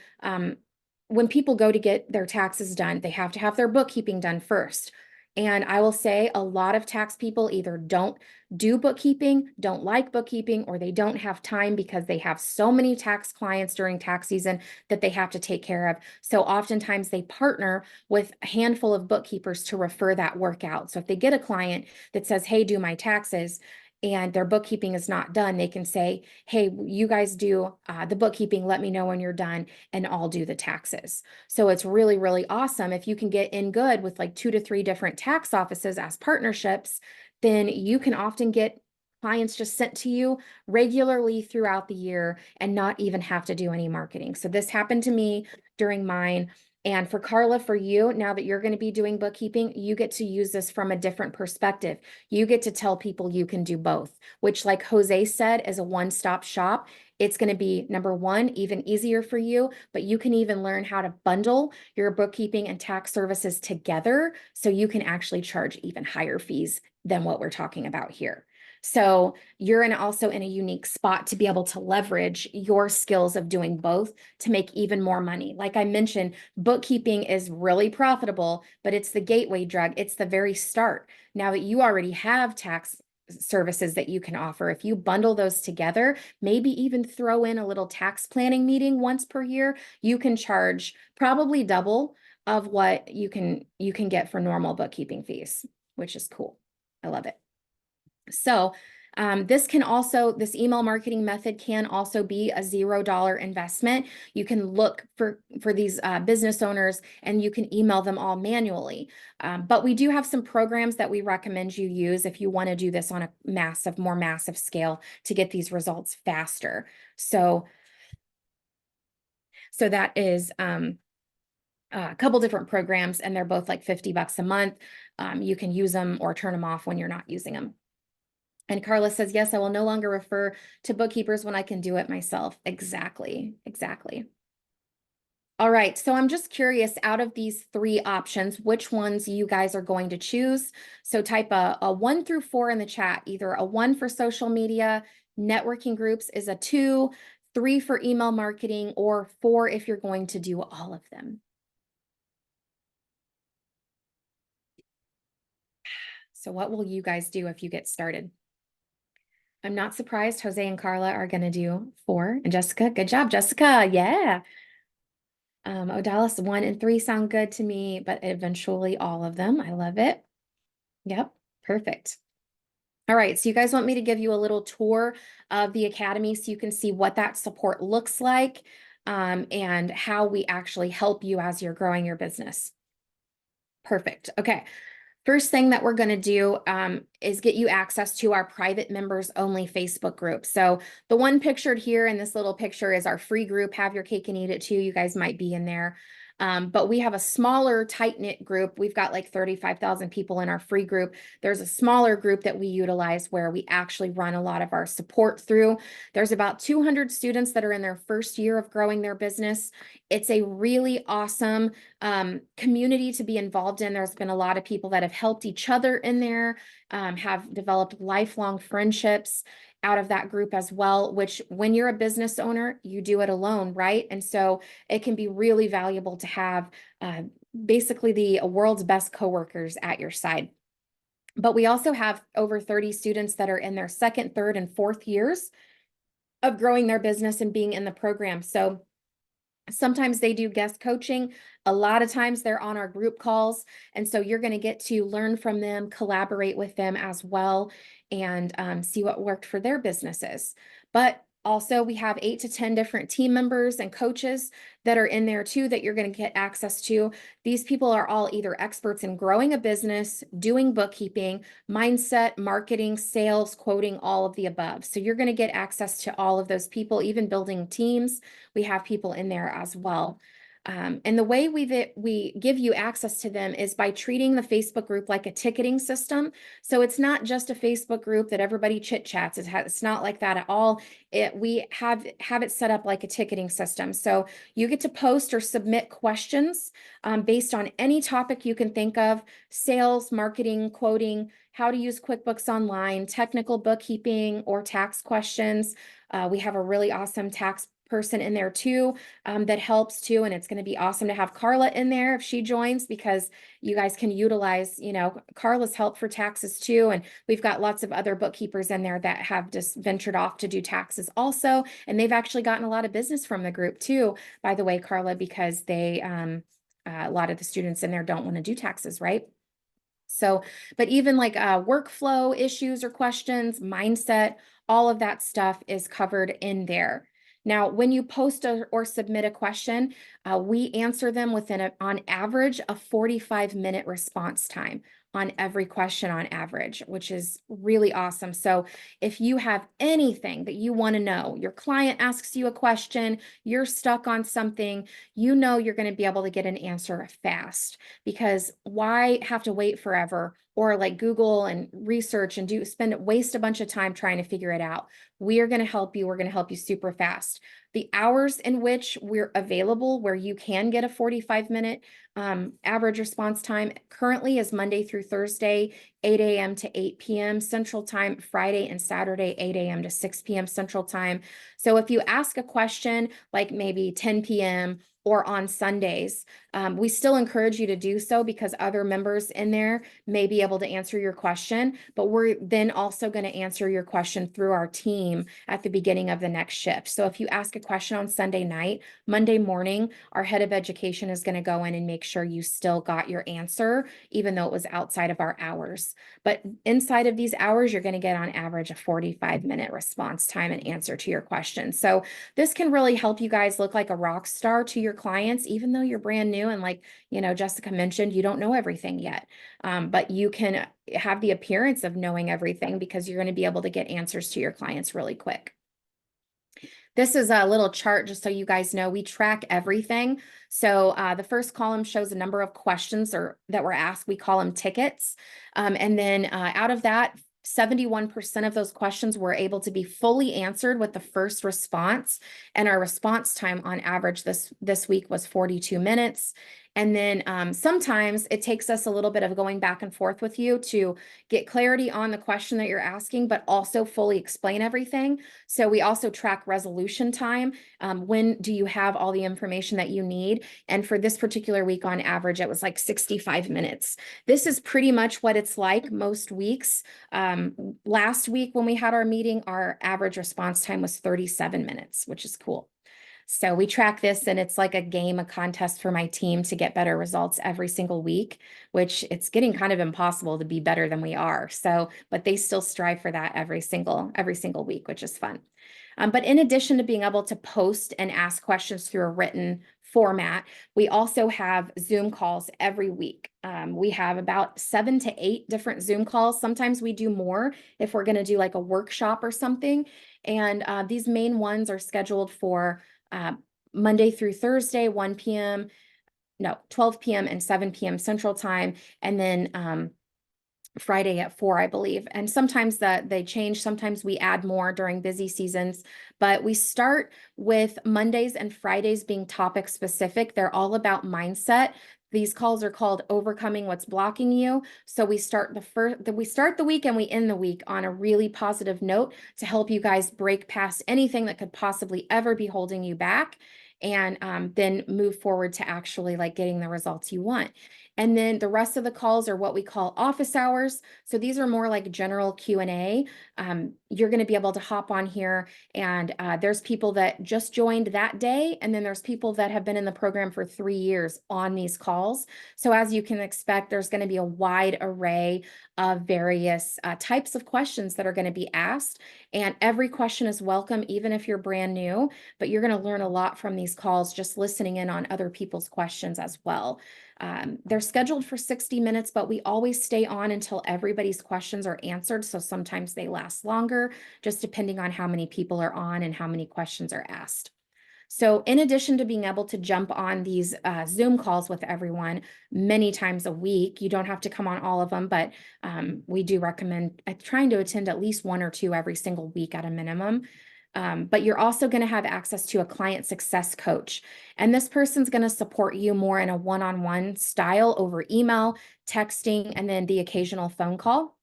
people go to get their taxes done, they have to have their bookkeeping done first. And I will say a lot of tax people either don't do bookkeeping, don't like bookkeeping, or they don't have time because they have so many tax clients during tax season that they have to take care of. So oftentimes they partner with a handful of bookkeepers to refer that work out. So if they get a client that says, hey, do my taxes, and their bookkeeping is not done, they can say, hey, you guys do the bookkeeping, let me know when you're done, and I'll do the taxes. So it's really, really awesome. If you can get in good with like 2 to 3 different tax offices as partnerships, then you can often get clients just sent to you regularly throughout the year and not even have to do any marketing. So this happened to me during mine. And for Carla, for you, now that you're going to be doing bookkeeping, you get to use this from a different perspective. You get to tell people you can do both, which, like Jose said, is a one-stop shop. It's going to be, number one, even easier for you, but you can even learn how to bundle your bookkeeping and tax services together so you can actually charge even higher fees than what we're talking about here. So you're also in a unique spot to be able to leverage your skills of doing both to make even more money. Like I mentioned, bookkeeping is really profitable, but it's the gateway drug. It's the very start. Now that you already have tax services that you can offer, if you bundle those together, maybe even throw in a little tax planning meeting once per year, you can charge probably double of what you can get for normal bookkeeping fees, which is cool. I love it. So this email marketing method can also be a $0 investment. You can look for these business owners and you can email them all manually. But we do have some programs that we recommend you use if you want to do this on a more massive scale to get these results faster. So that is a couple different programs, and they're both like $50 a month. You can use them or turn them off when you're not using them. And Carla says, yes, I will no longer refer to bookkeepers when I can do it myself. Exactly. All right, so I'm just curious, out of these 3 options, which ones you guys are going to choose. So type a 1 through 4 in the chat, either a 1 for social media, networking groups is a 2, 3 for email marketing, or 4 if you're going to do all of them. So what will you guys do if you get started? I'm not surprised Jose and Carla are going to do 4. And Jessica, good job, Jessica. Yeah. Odalis 1 and 3 sound good to me, but eventually all of them. I love it. Yep. Perfect. All right. So you guys want me to give you a little tour of the Academy so you can see what that support looks like, and how we actually help you as you're growing your business. Perfect. Okay. First thing that we're going to do is get you access to our private members only Facebook group. So the one pictured here in this little picture is our free group, Have Your Cake and Eat It Too. You guys might be in there. But we have a smaller, tight-knit group. We've got like 35,000 people in our free group. There's a smaller group that we utilize where we actually run a lot of our support through. There's about 200 students that are in their first year of growing their business. It's a really awesome community to be involved in. There's been a lot of people that have helped each other in there, have developed lifelong friendships out of that group as well, which when you're a business owner, you do it alone, right? And so it can be really valuable to have basically the world's best coworkers at your side. But we also have over 30 students that are in their second, third, and fourth years of growing their business and being in the program. So sometimes they do guest coaching. A lot of times they're on our group calls. And so you're going to get to learn from them, collaborate with them as well, and see what worked for their businesses. But also we have 8 to 10 different team members and coaches that are in there too that you're going to get access to. These people are all either experts in growing a business, doing bookkeeping, mindset, marketing, sales, quoting, all of the above. So you're going to get access to all of those people, even building teams. We have people in there as well. And the way we give you access to them is by treating the Facebook group like a ticketing system. So it's not just a Facebook group that everybody chit chats. It's not like that at all. We have it set up like a ticketing system. So you get to post or submit questions based on any topic you can think of: sales, marketing, quoting, how to use QuickBooks Online, technical bookkeeping, or tax questions. We have a really awesome tax person in there too that helps too. And it's going to be awesome to have Carla in there if she joins, because you guys can utilize, Carla's help for taxes too. And we've got lots of other bookkeepers in there that have just ventured off to do taxes also. And they've actually gotten a lot of business from the group too, by the way, Carla, because a lot of the students in there don't want to do taxes, right? So, but even like workflow issues or questions, mindset, all of that stuff is covered in there. Now, when you post or submit a question, we answer them within on average, a 45-minute response time on every question on average, which is really awesome. So if you have anything that you want to know, your client asks you a question, you're stuck on something, you're going to be able to get an answer fast, because why have to wait forever or like Google and research and waste a bunch of time trying to figure it out? We are going to help you. We're going to help you super fast. The hours in which we're available, where you can get a 45-minute average response time, currently is Monday through Thursday, 8 a.m. to 8 p.m. Central Time, Friday and Saturday, 8 a.m. to 6 p.m. Central Time. So if you ask a question like maybe 10 p.m. or on Sundays, we still encourage you to do so, because other members in there may be able to answer your question, but we're then also going to answer your question through our team at the beginning of the next shift. So if you ask a question on Sunday night, Monday morning, our head of education is going to go in and make sure you still got your answer, even though it was outside of our hours. But inside of these hours, you're going to get on average a 45-minute response time and answer to your question. So this can really help you guys look like a rock star to your clients, even though you're brand new. And like, Jessica mentioned, you don't know everything yet, but you can have the appearance of knowing everything, because you're going to be able to get answers to your clients really quick. This is a little chart just so you guys know we track everything. So the first column shows a number of questions that were asked. We call them tickets. And then out of that, 71% of those questions were able to be fully answered with the first response. And our response time on average this week was 42 minutes. And then sometimes it takes us a little bit of going back and forth with you to get clarity on the question that you're asking, but also fully explain everything. So we also track resolution time. When do you have all the information that you need? And for this particular week, on average, it was like 65 minutes. This is pretty much what it's like most weeks. Last week when we had our meeting, our average response time was 37 minutes, which is cool. So we track this, and it's like a game, a contest for my team to get better results every single week, which it's getting kind of impossible to be better than we are. So, but they still strive for that every single week, which is fun. But in addition to being able to post and ask questions through a written format, we also have Zoom calls every week. We have about 7 to 8 different Zoom calls. Sometimes we do more if we're going to do like a workshop or something. And these main ones are scheduled for Monday through Thursday, 12 p.m. and 7 p.m. Central Time. And then Friday at 4, I believe. And sometimes they change. Sometimes we add more during busy seasons, but we start with Mondays and Fridays being topic specific. They're all about mindset. These calls are called Overcoming What's Blocking You. So we start the week and we end the week on a really positive note to help you guys break past anything that could possibly ever be holding you back, and then move forward to actually like getting the results you want. And then the rest of the calls are what we call office hours. So these are more like general Q&A. You're going to be able to hop on here, and there's people that just joined that day, and then there's people that have been in the program for 3 years on these calls. So as you can expect, there's going to be a wide array of various types of questions that are going to be asked. And every question is welcome, even if you're brand new, but you're going to learn a lot from these calls just listening in on other people's questions as well. They're scheduled for 60 minutes, but we always stay on until everybody's questions are answered. So sometimes they last longer, just depending on how many people are on and how many questions are asked. So in addition to being able to jump on these Zoom calls with everyone many times a week, you don't have to come on all of them, but we do recommend trying to attend at least 1 or 2 every single week at a minimum. But you're also going to have access to a client success coach. And this person's going to support you more in a one-on-one style over email, texting, and then the occasional phone call.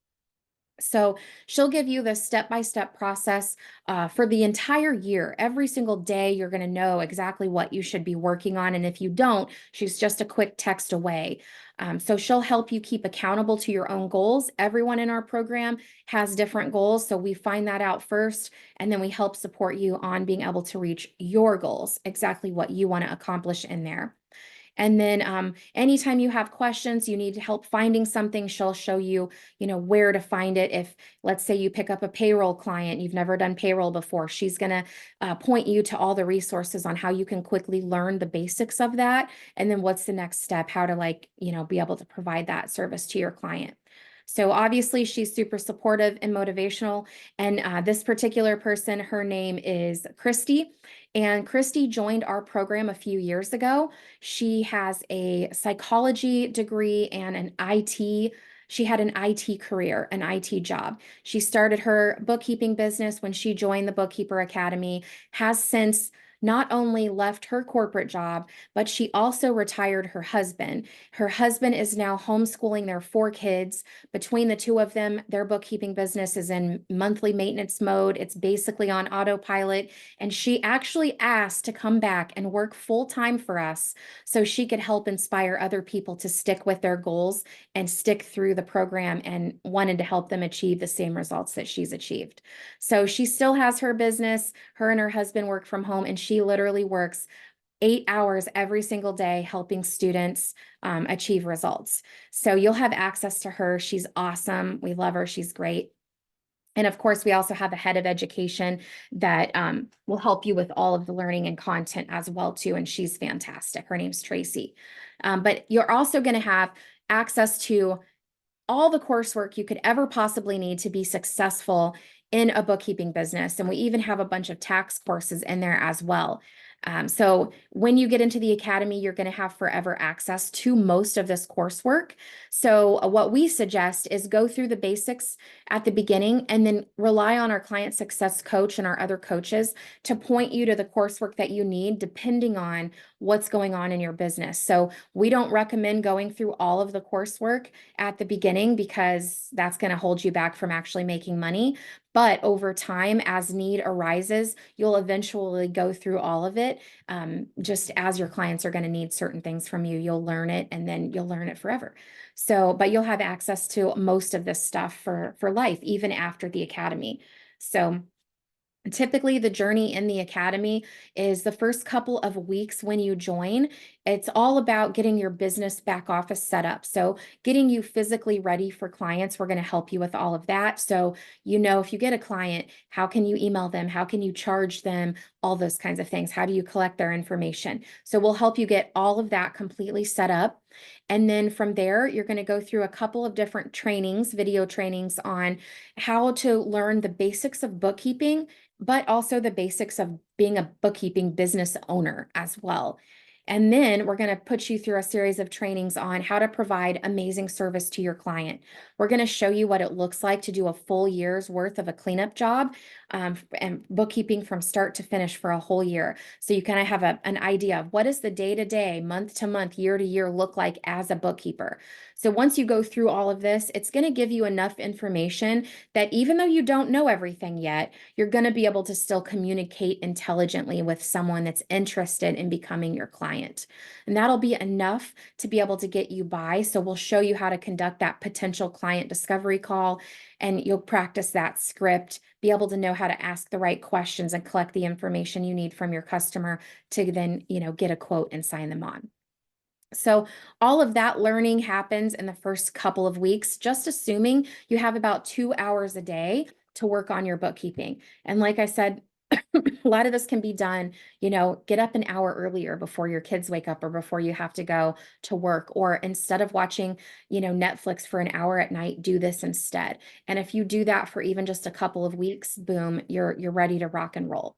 So she'll give you the step-by-step process for the entire year. Every single day, you're going to know exactly what you should be working on. And if you don't, she's just a quick text away. So she'll help you keep accountable to your own goals. Everyone in our program has different goals. So we find that out first, and then we help support you on being able to reach your goals, exactly what you want to accomplish in there. And then anytime you have questions, you need help finding something, she'll show you, where to find it. If, let's say, you pick up a payroll client, you've never done payroll before, she's going to point you to all the resources on how you can quickly learn the basics of that. And then what's the next step, how to be able to provide that service to your client. So obviously she's super supportive and motivational. And this particular person, her name is Christy. And Christy joined our program a few years ago. She has a psychology degree and she had an IT career, an IT job. She started her bookkeeping business when she joined the Bookkeeper Academy, has since not only left her corporate job, but she also retired her husband. Her husband is now homeschooling their 4 kids. Between the two of them, their bookkeeping business is in monthly maintenance mode. It's basically on autopilot. And she actually asked to come back and work full time for us so she could help inspire other people to stick with their goals and stick through the program, and wanted to help them achieve the same results that she's achieved. So she still has her business. Her and her husband work from home, and she literally works 8 hours every single day helping students achieve results. So you'll have access to her. She's awesome. We love her. She's great. And of course, we also have a head of education that will help you with all of the learning and content as well too. And she's fantastic. Her name's Tracy. But you're also going to have access to all the coursework you could ever possibly need to be successful in a bookkeeping business. And we even have a bunch of tax courses in there as well. So when you get into the academy, you're going to have forever access to most of this coursework. So what we suggest is go through the basics at the beginning and then rely on our client success coach and our other coaches to point you to the coursework that you need depending on what's going on in your business. So we don't recommend going through all of the coursework at the beginning because that's going to hold you back from actually making money. But over time, as need arises, you'll eventually go through all of it. Just as your clients are going to need certain things from you, you'll learn it and then you'll learn it forever. So, but you'll have access to most of this stuff for life, even after the academy. So typically, the journey in the academy is the first couple of weeks when you join. It's all about getting your business back office set up. So getting you physically ready for clients. We're going to help you with all of that. So, if you get a client, how can you email them? How can you charge them? All those kinds of things. How do you collect their information? So we'll help you get all of that completely set up. And then from there, you're going to go through a couple of different trainings, video trainings on how to learn the basics of bookkeeping, but also the basics of being a bookkeeping business owner as well. And then we're going to put you through a series of trainings on how to provide amazing service to your client. We're going to show you what it looks like to do a full year's worth of a cleanup job and bookkeeping from start to finish for a whole year. So you kind of have an idea of what does the day-to-day, month-to-month, year-to-year look like as a bookkeeper. So once you go through all of this, it's going to give you enough information that even though you don't know everything yet, you're going to be able to still communicate intelligently with someone that's interested in becoming your client. And that'll be enough to be able to get you by. So we'll show you how to conduct that potential client discovery call, and you'll practice that script, be able to know how to ask the right questions and collect the information you need from your customer to then, get a quote and sign them on. So all of that learning happens in the first couple of weeks, just assuming you have about 2 hours a day to work on your bookkeeping. And like I said, a lot of this can be done, get up an hour earlier before your kids wake up or before you have to go to work, or instead of watching, Netflix for an hour at night, do this instead. And if you do that for even just a couple of weeks, boom, you're ready to rock and roll.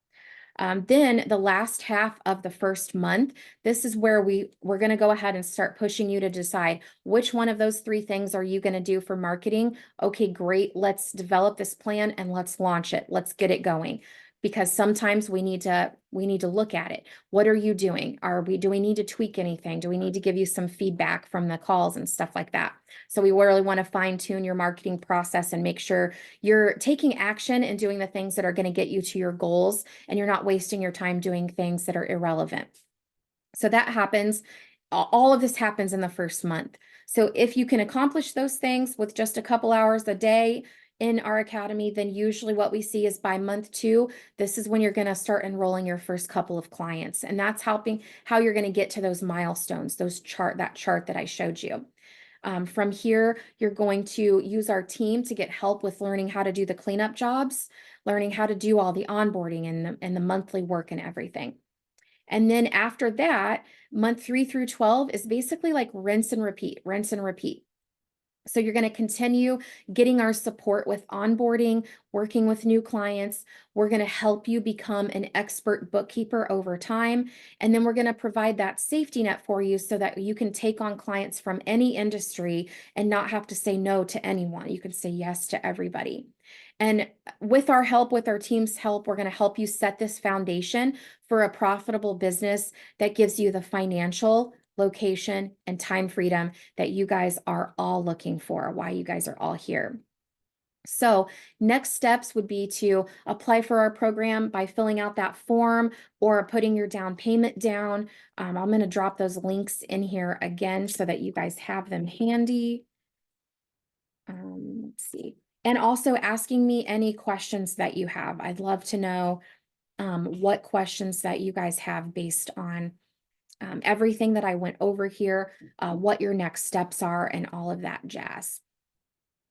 Then the last half of the first month, this is where we're going to go ahead and start pushing you to decide which one of those 3 things are you going to do for marketing. Okay, great. Let's develop this plan and let's launch it. Let's get it going. because sometimes we need to look at it. What are you doing? Do we need to tweak anything? Do we need to give you some feedback from the calls and stuff like that? So we really want to fine tune your marketing process and make sure you're taking action and doing the things that are going to get you to your goals, and you're not wasting your time doing things that are irrelevant. So that happens. All of this happens in the first month. So if you can accomplish those things with just a couple hours a day in our academy, then usually what we see is by month 2, this is when you're going to start enrolling your first couple of clients. And that's helping how you're going to get to those milestones, that chart that I showed you. From here, you're going to use our team to get help with learning how to do the cleanup jobs, learning how to do all the onboarding and the monthly work and everything. And then after that, month 3 through 12 is basically like rinse and repeat, rinse and repeat. So you're going to continue getting our support with onboarding, working with new clients. We're going to help you become an expert bookkeeper over time. And then we're going to provide that safety net for you so that you can take on clients from any industry and not have to say no to anyone. You can say yes to everybody. And with our help, with our team's help, we're going to help you set this foundation for a profitable business that gives you the financial, location, and time freedom that you guys are all looking for, why you guys are all here. So next steps would be to apply for our program by filling out that form or putting your down payment down. I'm going to drop those links in here again so that you guys have them handy. Let's see. And also asking me any questions that you have. I'd love to know what questions that you guys have based on everything that I went over here, what your next steps are, and all of that jazz.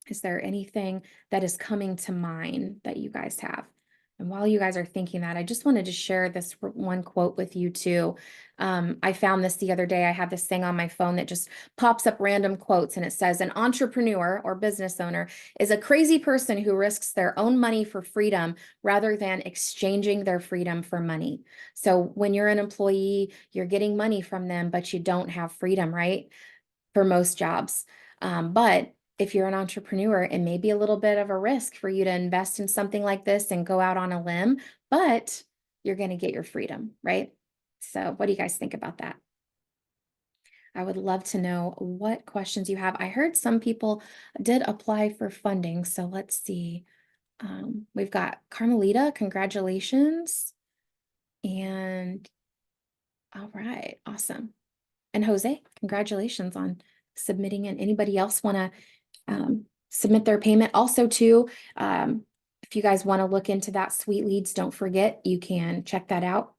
Is there anything that is coming to mind that you guys have? And while you guys are thinking that, I just wanted to share this one quote with you too. I found this the other day. I have this thing on my phone that just pops up random quotes, and it says, an entrepreneur or business owner is a crazy person who risks their own money for freedom rather than exchanging their freedom for money. So when you're an employee, you're getting money from them, but you don't have freedom, right? For most jobs. But if you're an entrepreneur, it may be a little bit of a risk for you to invest in something like this and go out on a limb, but you're going to get your freedom, right? So what do you guys think about that? I would love to know what questions you have. I heard some people did apply for funding, so let's see. We've got Carmelita, congratulations. And all right, awesome. And Jose, congratulations on submitting it. Anybody else want to submit their payment? Also too, if you guys want to look into that Sweet Leads, don't forget, you can check that out.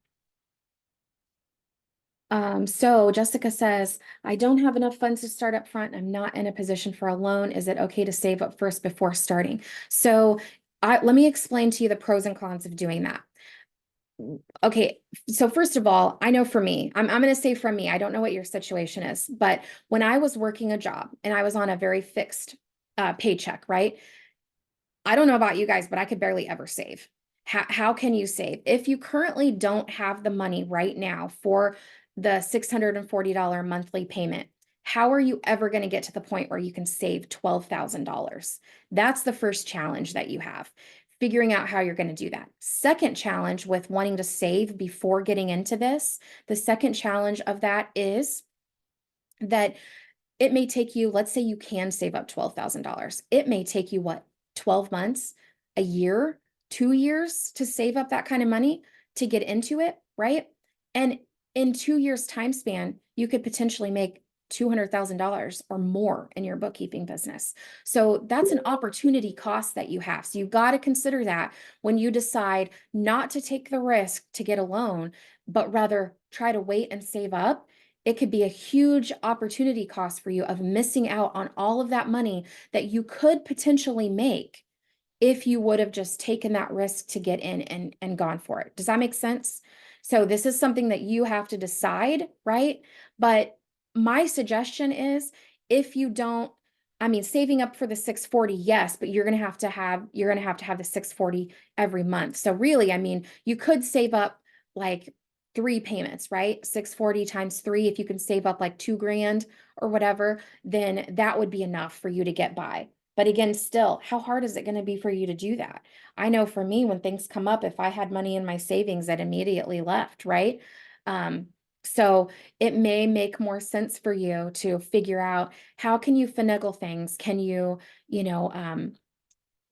So Jessica says, I don't have enough funds to start up front. I'm not in a position for a loan. Is it okay to save up first before starting? So let me explain to you the pros and cons of doing that. Okay, so first of all, I know for me, I'm going to say from me, I don't know what your situation is, but when I was working a job and I was on a very fixed paycheck, right? I don't know about you guys, but I could barely ever save. How can you save? If you currently don't have the money right now for the $640 monthly payment, how are you ever going to get to the point where you can save $12,000? That's the first challenge that you have, figuring out how you're going to do that. Second challenge with wanting to save before getting into this, the second challenge of that is that it may take you, let's say you can save up $12,000. It may take you what, 12 months, a year, 2 years to save up that kind of money to get into it, right? And in 2 years time span, you could potentially make $200,000 or more in your bookkeeping business. So that's an opportunity cost that you have. So you've got to consider that when you decide not to take the risk to get a loan, but rather try to wait and save up. It could be a huge opportunity cost for you of missing out on all of that money that you could potentially make if you would have just taken that risk to get in and gone for it. Does that make sense? So this is something that you have to decide, right? But my suggestion is if you don't, I mean, saving up for the 640, yes, but you're going to have to have the 640 every month. So really, I mean, you could save up like 3 payments, right? 640 times 3, if you can save up like 2 grand or whatever, then that would be enough for you to get by. But again, still, how hard is it going to be for you to do that? I know for me, when things come up, if I had money in my savings, that immediately left, right? Um, so it may make more sense for you to figure out how can you finagle things? Can you, you know,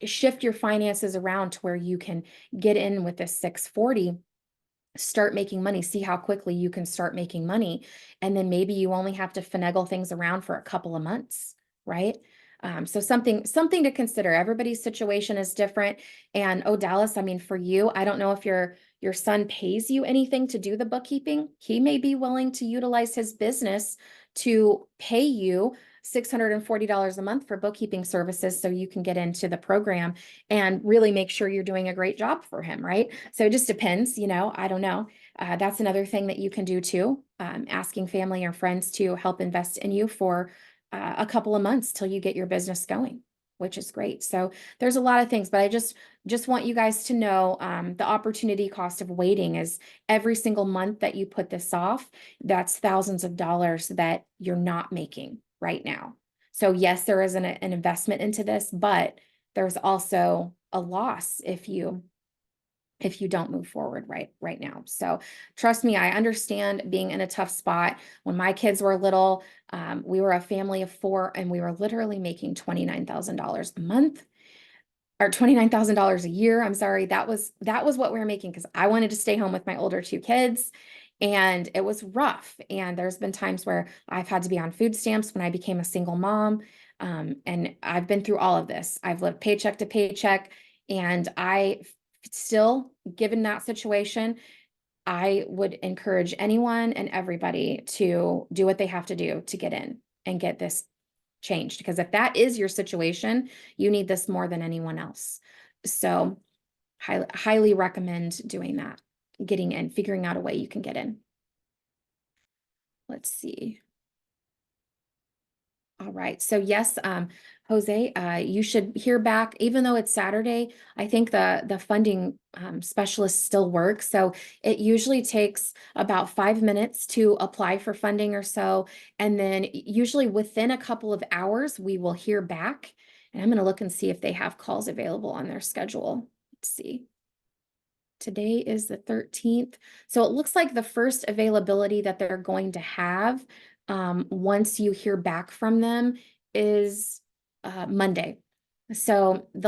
shift your finances around to where you can get in with this 640, start making money, see how quickly you can start making money. And then maybe you only have to finagle things around for a couple of months, right? So something to consider. Everybody's situation is different. And oh, Dallas, I mean, for you, I don't know if your son pays you anything to do the bookkeeping. He may be willing to utilize his business to pay you $640 a month for bookkeeping services so you can get into the program and really make sure you're doing a great job for him, right? So it just depends, I don't know. That's another thing that you can do too, asking family or friends to help invest in you for a couple of months till you get your business going, which is great. So there's a lot of things, but I just want you guys to know the opportunity cost of waiting is every single month that you put this off, that's thousands of dollars that you're not making right now. So yes, there is an investment into this, but there's also a loss if you don't move forward right now. So trust me, I understand being in a tough spot. When my kids were little, we were a family of 4 and we were literally making $29,000 a month or $29,000 a year. I'm sorry. That was what we were making because I wanted to stay home with my older 2 kids. And it was rough. And there's been times where I've had to be on food stamps when I became a single mom. And I've been through all of this. I've lived paycheck to paycheck. And I still, given that situation, I would encourage anyone and everybody to do what they have to do to get in and get this changed. Because if that is your situation, you need this more than anyone else. So highly recommend doing that, getting in, figuring out a way you can get in. Let's see. All right. So yes, Jose, you should hear back, even though it's Saturday. I think the funding specialist still works. So it usually takes about 5 minutes to apply for funding or so. And then usually within a couple of hours, we will hear back. And I'm going to look and see if they have calls available on their schedule. Let's see. Today is the 13th. So it looks like the first availability that they're going to have once you hear back from them is Monday. So what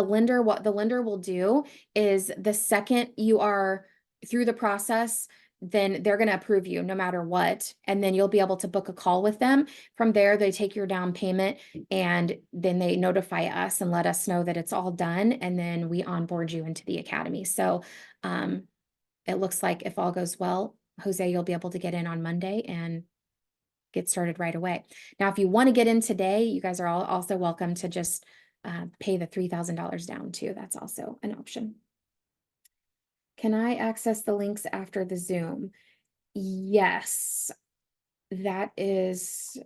the lender will do is the second you are through the process, then they're going to approve you no matter what. And then you'll be able to book a call with them. From there, they take your down payment and then they notify us and let us know that it's all done. And then we onboard you into the academy. So it looks like if all goes well, Jose, you'll be able to get in on Monday and get started right away. Now, if you want to get in today, you guys are all also welcome to just pay the $3,000 down too. That's also an option. Can I access the links after the Zoom? Yes, that is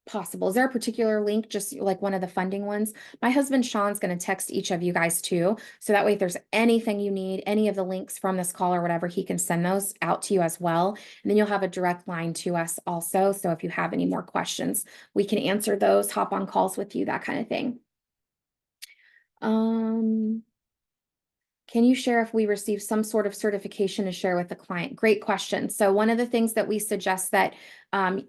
possible. Is there a particular link, just like one of the funding ones? My husband Sean's going to text each of you guys too. So that way, if there's anything you need, any of the links from this call or whatever, he can send those out to you as well. And then you'll have a direct line to us also. So if you have any more questions, we can answer those, hop on calls with you, that kind of thing. Can you share if we receive some sort of certification to share with the client? Great question. So one of the things that we suggest that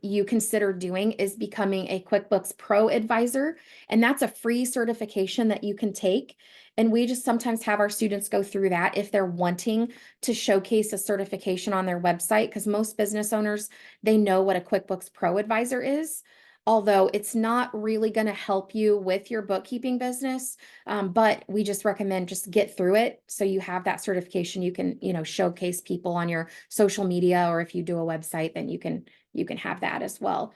you consider doing is becoming a QuickBooks Pro advisor. And that's a free certification that you can take. And we just sometimes have our students go through that if they're wanting to showcase a certification on their website, because most business owners, they know what a QuickBooks Pro advisor is. Although it's not really going to help you with your bookkeeping business, but we just recommend just get through it so you have that certification. You can, showcase people on your social media, or if you do a website, then you can have that as well.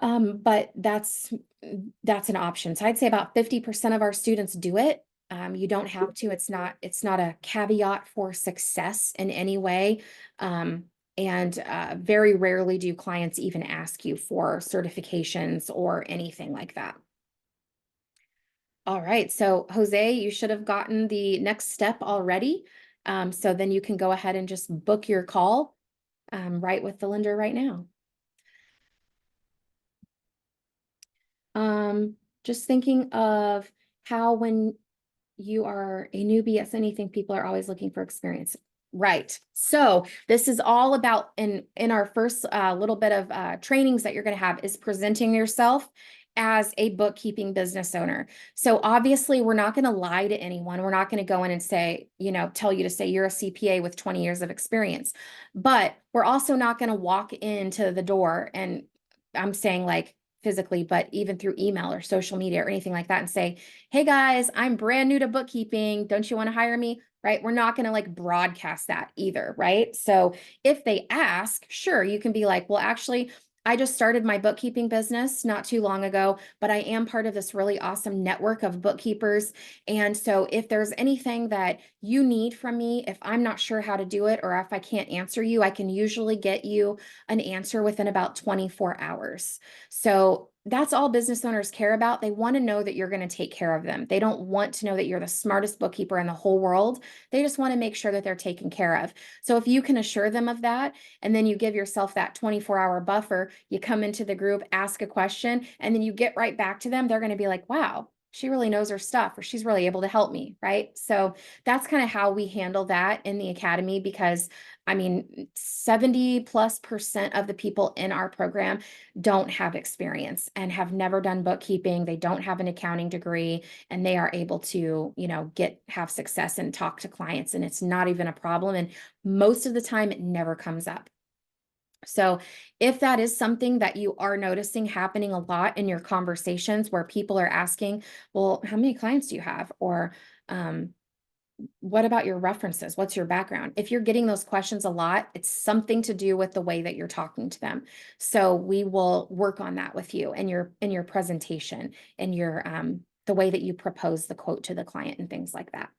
But that's an option. So I'd say about 50% of our students do it. You don't have to. It's not a caveat for success in any way. And very rarely do clients even ask you for certifications or anything like that. All right, so Jose, you should have gotten the next step already. So then you can go ahead and just book your call right with the lender right now. just thinking of how when you are a newbie at anything, people are always looking for experience. Right. So this is all about in our first little bit of trainings that you're going to have is presenting yourself as a bookkeeping business owner. So obviously we're not going to lie to anyone. We're not going to go in and say, tell you to say you're a CPA with 20 years of experience. But we're also not going to walk into the door, and I'm saying like physically, but even through email or social media or anything like that, and say, hey guys, I'm brand new to bookkeeping. Don't you want to hire me? Right? We're not going to like broadcast that either. Right? So if they ask, sure, you can be like, well, actually, I just started my bookkeeping business not too long ago, but I am part of this really awesome network of bookkeepers. And so if there's anything that you need from me, if I'm not sure how to do it, or if I can't answer you, I can usually get you an answer within about 24 hours. So that's all business owners care about. They want to know that you're going to take care of them. They don't want to know that you're the smartest bookkeeper in the whole world. They just want to make sure that they're taken care of. So if you can assure them of that, and then you give yourself that 24-hour buffer, you come into the group, ask a question, and then you get right back to them, they're going to be like, wow, she really knows her stuff, or she's really able to help me, right? So that's kind of how we handle that in the academy, because I mean, 70+% of the people in our program don't have experience and have never done bookkeeping. They don't have an accounting degree, and they are able to, have success and talk to clients, and it's not even a problem. And most of the time it never comes up. So if that is something that you are noticing happening a lot in your conversations, where people are asking, well, how many clients do you have? Or, what about your references? What's your background? If you're getting those questions a lot, it's something to do with the way that you're talking to them. So we will work on that with you in your presentation and your the way that you propose the quote to the client and things like that.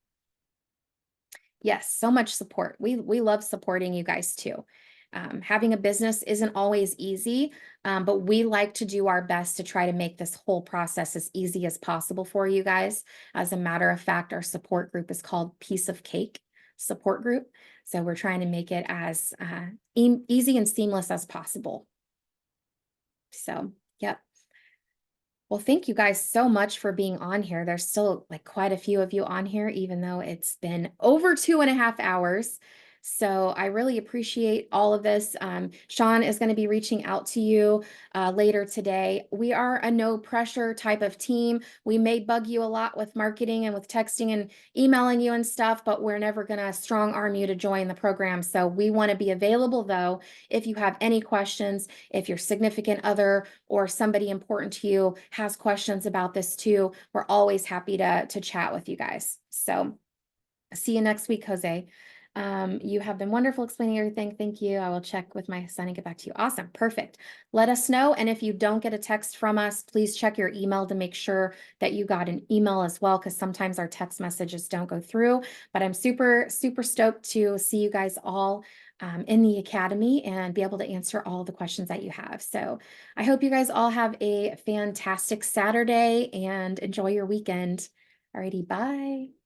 Yes, so much support. We love supporting you guys too. Having a business isn't always easy, but we like to do our best to try to make this whole process as easy as possible for you guys. As a matter of fact, our support group is called Piece of Cake Support Group. So we're trying to make it as easy and seamless as possible. So, yep. Well, thank you guys so much for being on here. There's still like quite a few of you on here, even though it's been over 2.5 hours. So I really appreciate all of this. Sean is going to be reaching out to you later today. We are a no pressure type of team. We may bug you a lot with marketing and with texting and emailing you and stuff, but we're never going to strong arm you to join the program. So we want to be available though, if you have any questions, if your significant other or somebody important to you has questions about this too, we're always happy to chat with you guys. So see you next week, Jose. You have been wonderful explaining everything. Thank you. I will check with my son and get back to you. Awesome. Perfect. Let us know. And if you don't get a text from us, please check your email to make sure that you got an email as well, because sometimes our text messages don't go through. But I'm super, super stoked to see you guys all in the academy and be able to answer all the questions that you have. So I hope you guys all have a fantastic Saturday and enjoy your weekend. Alrighty, bye.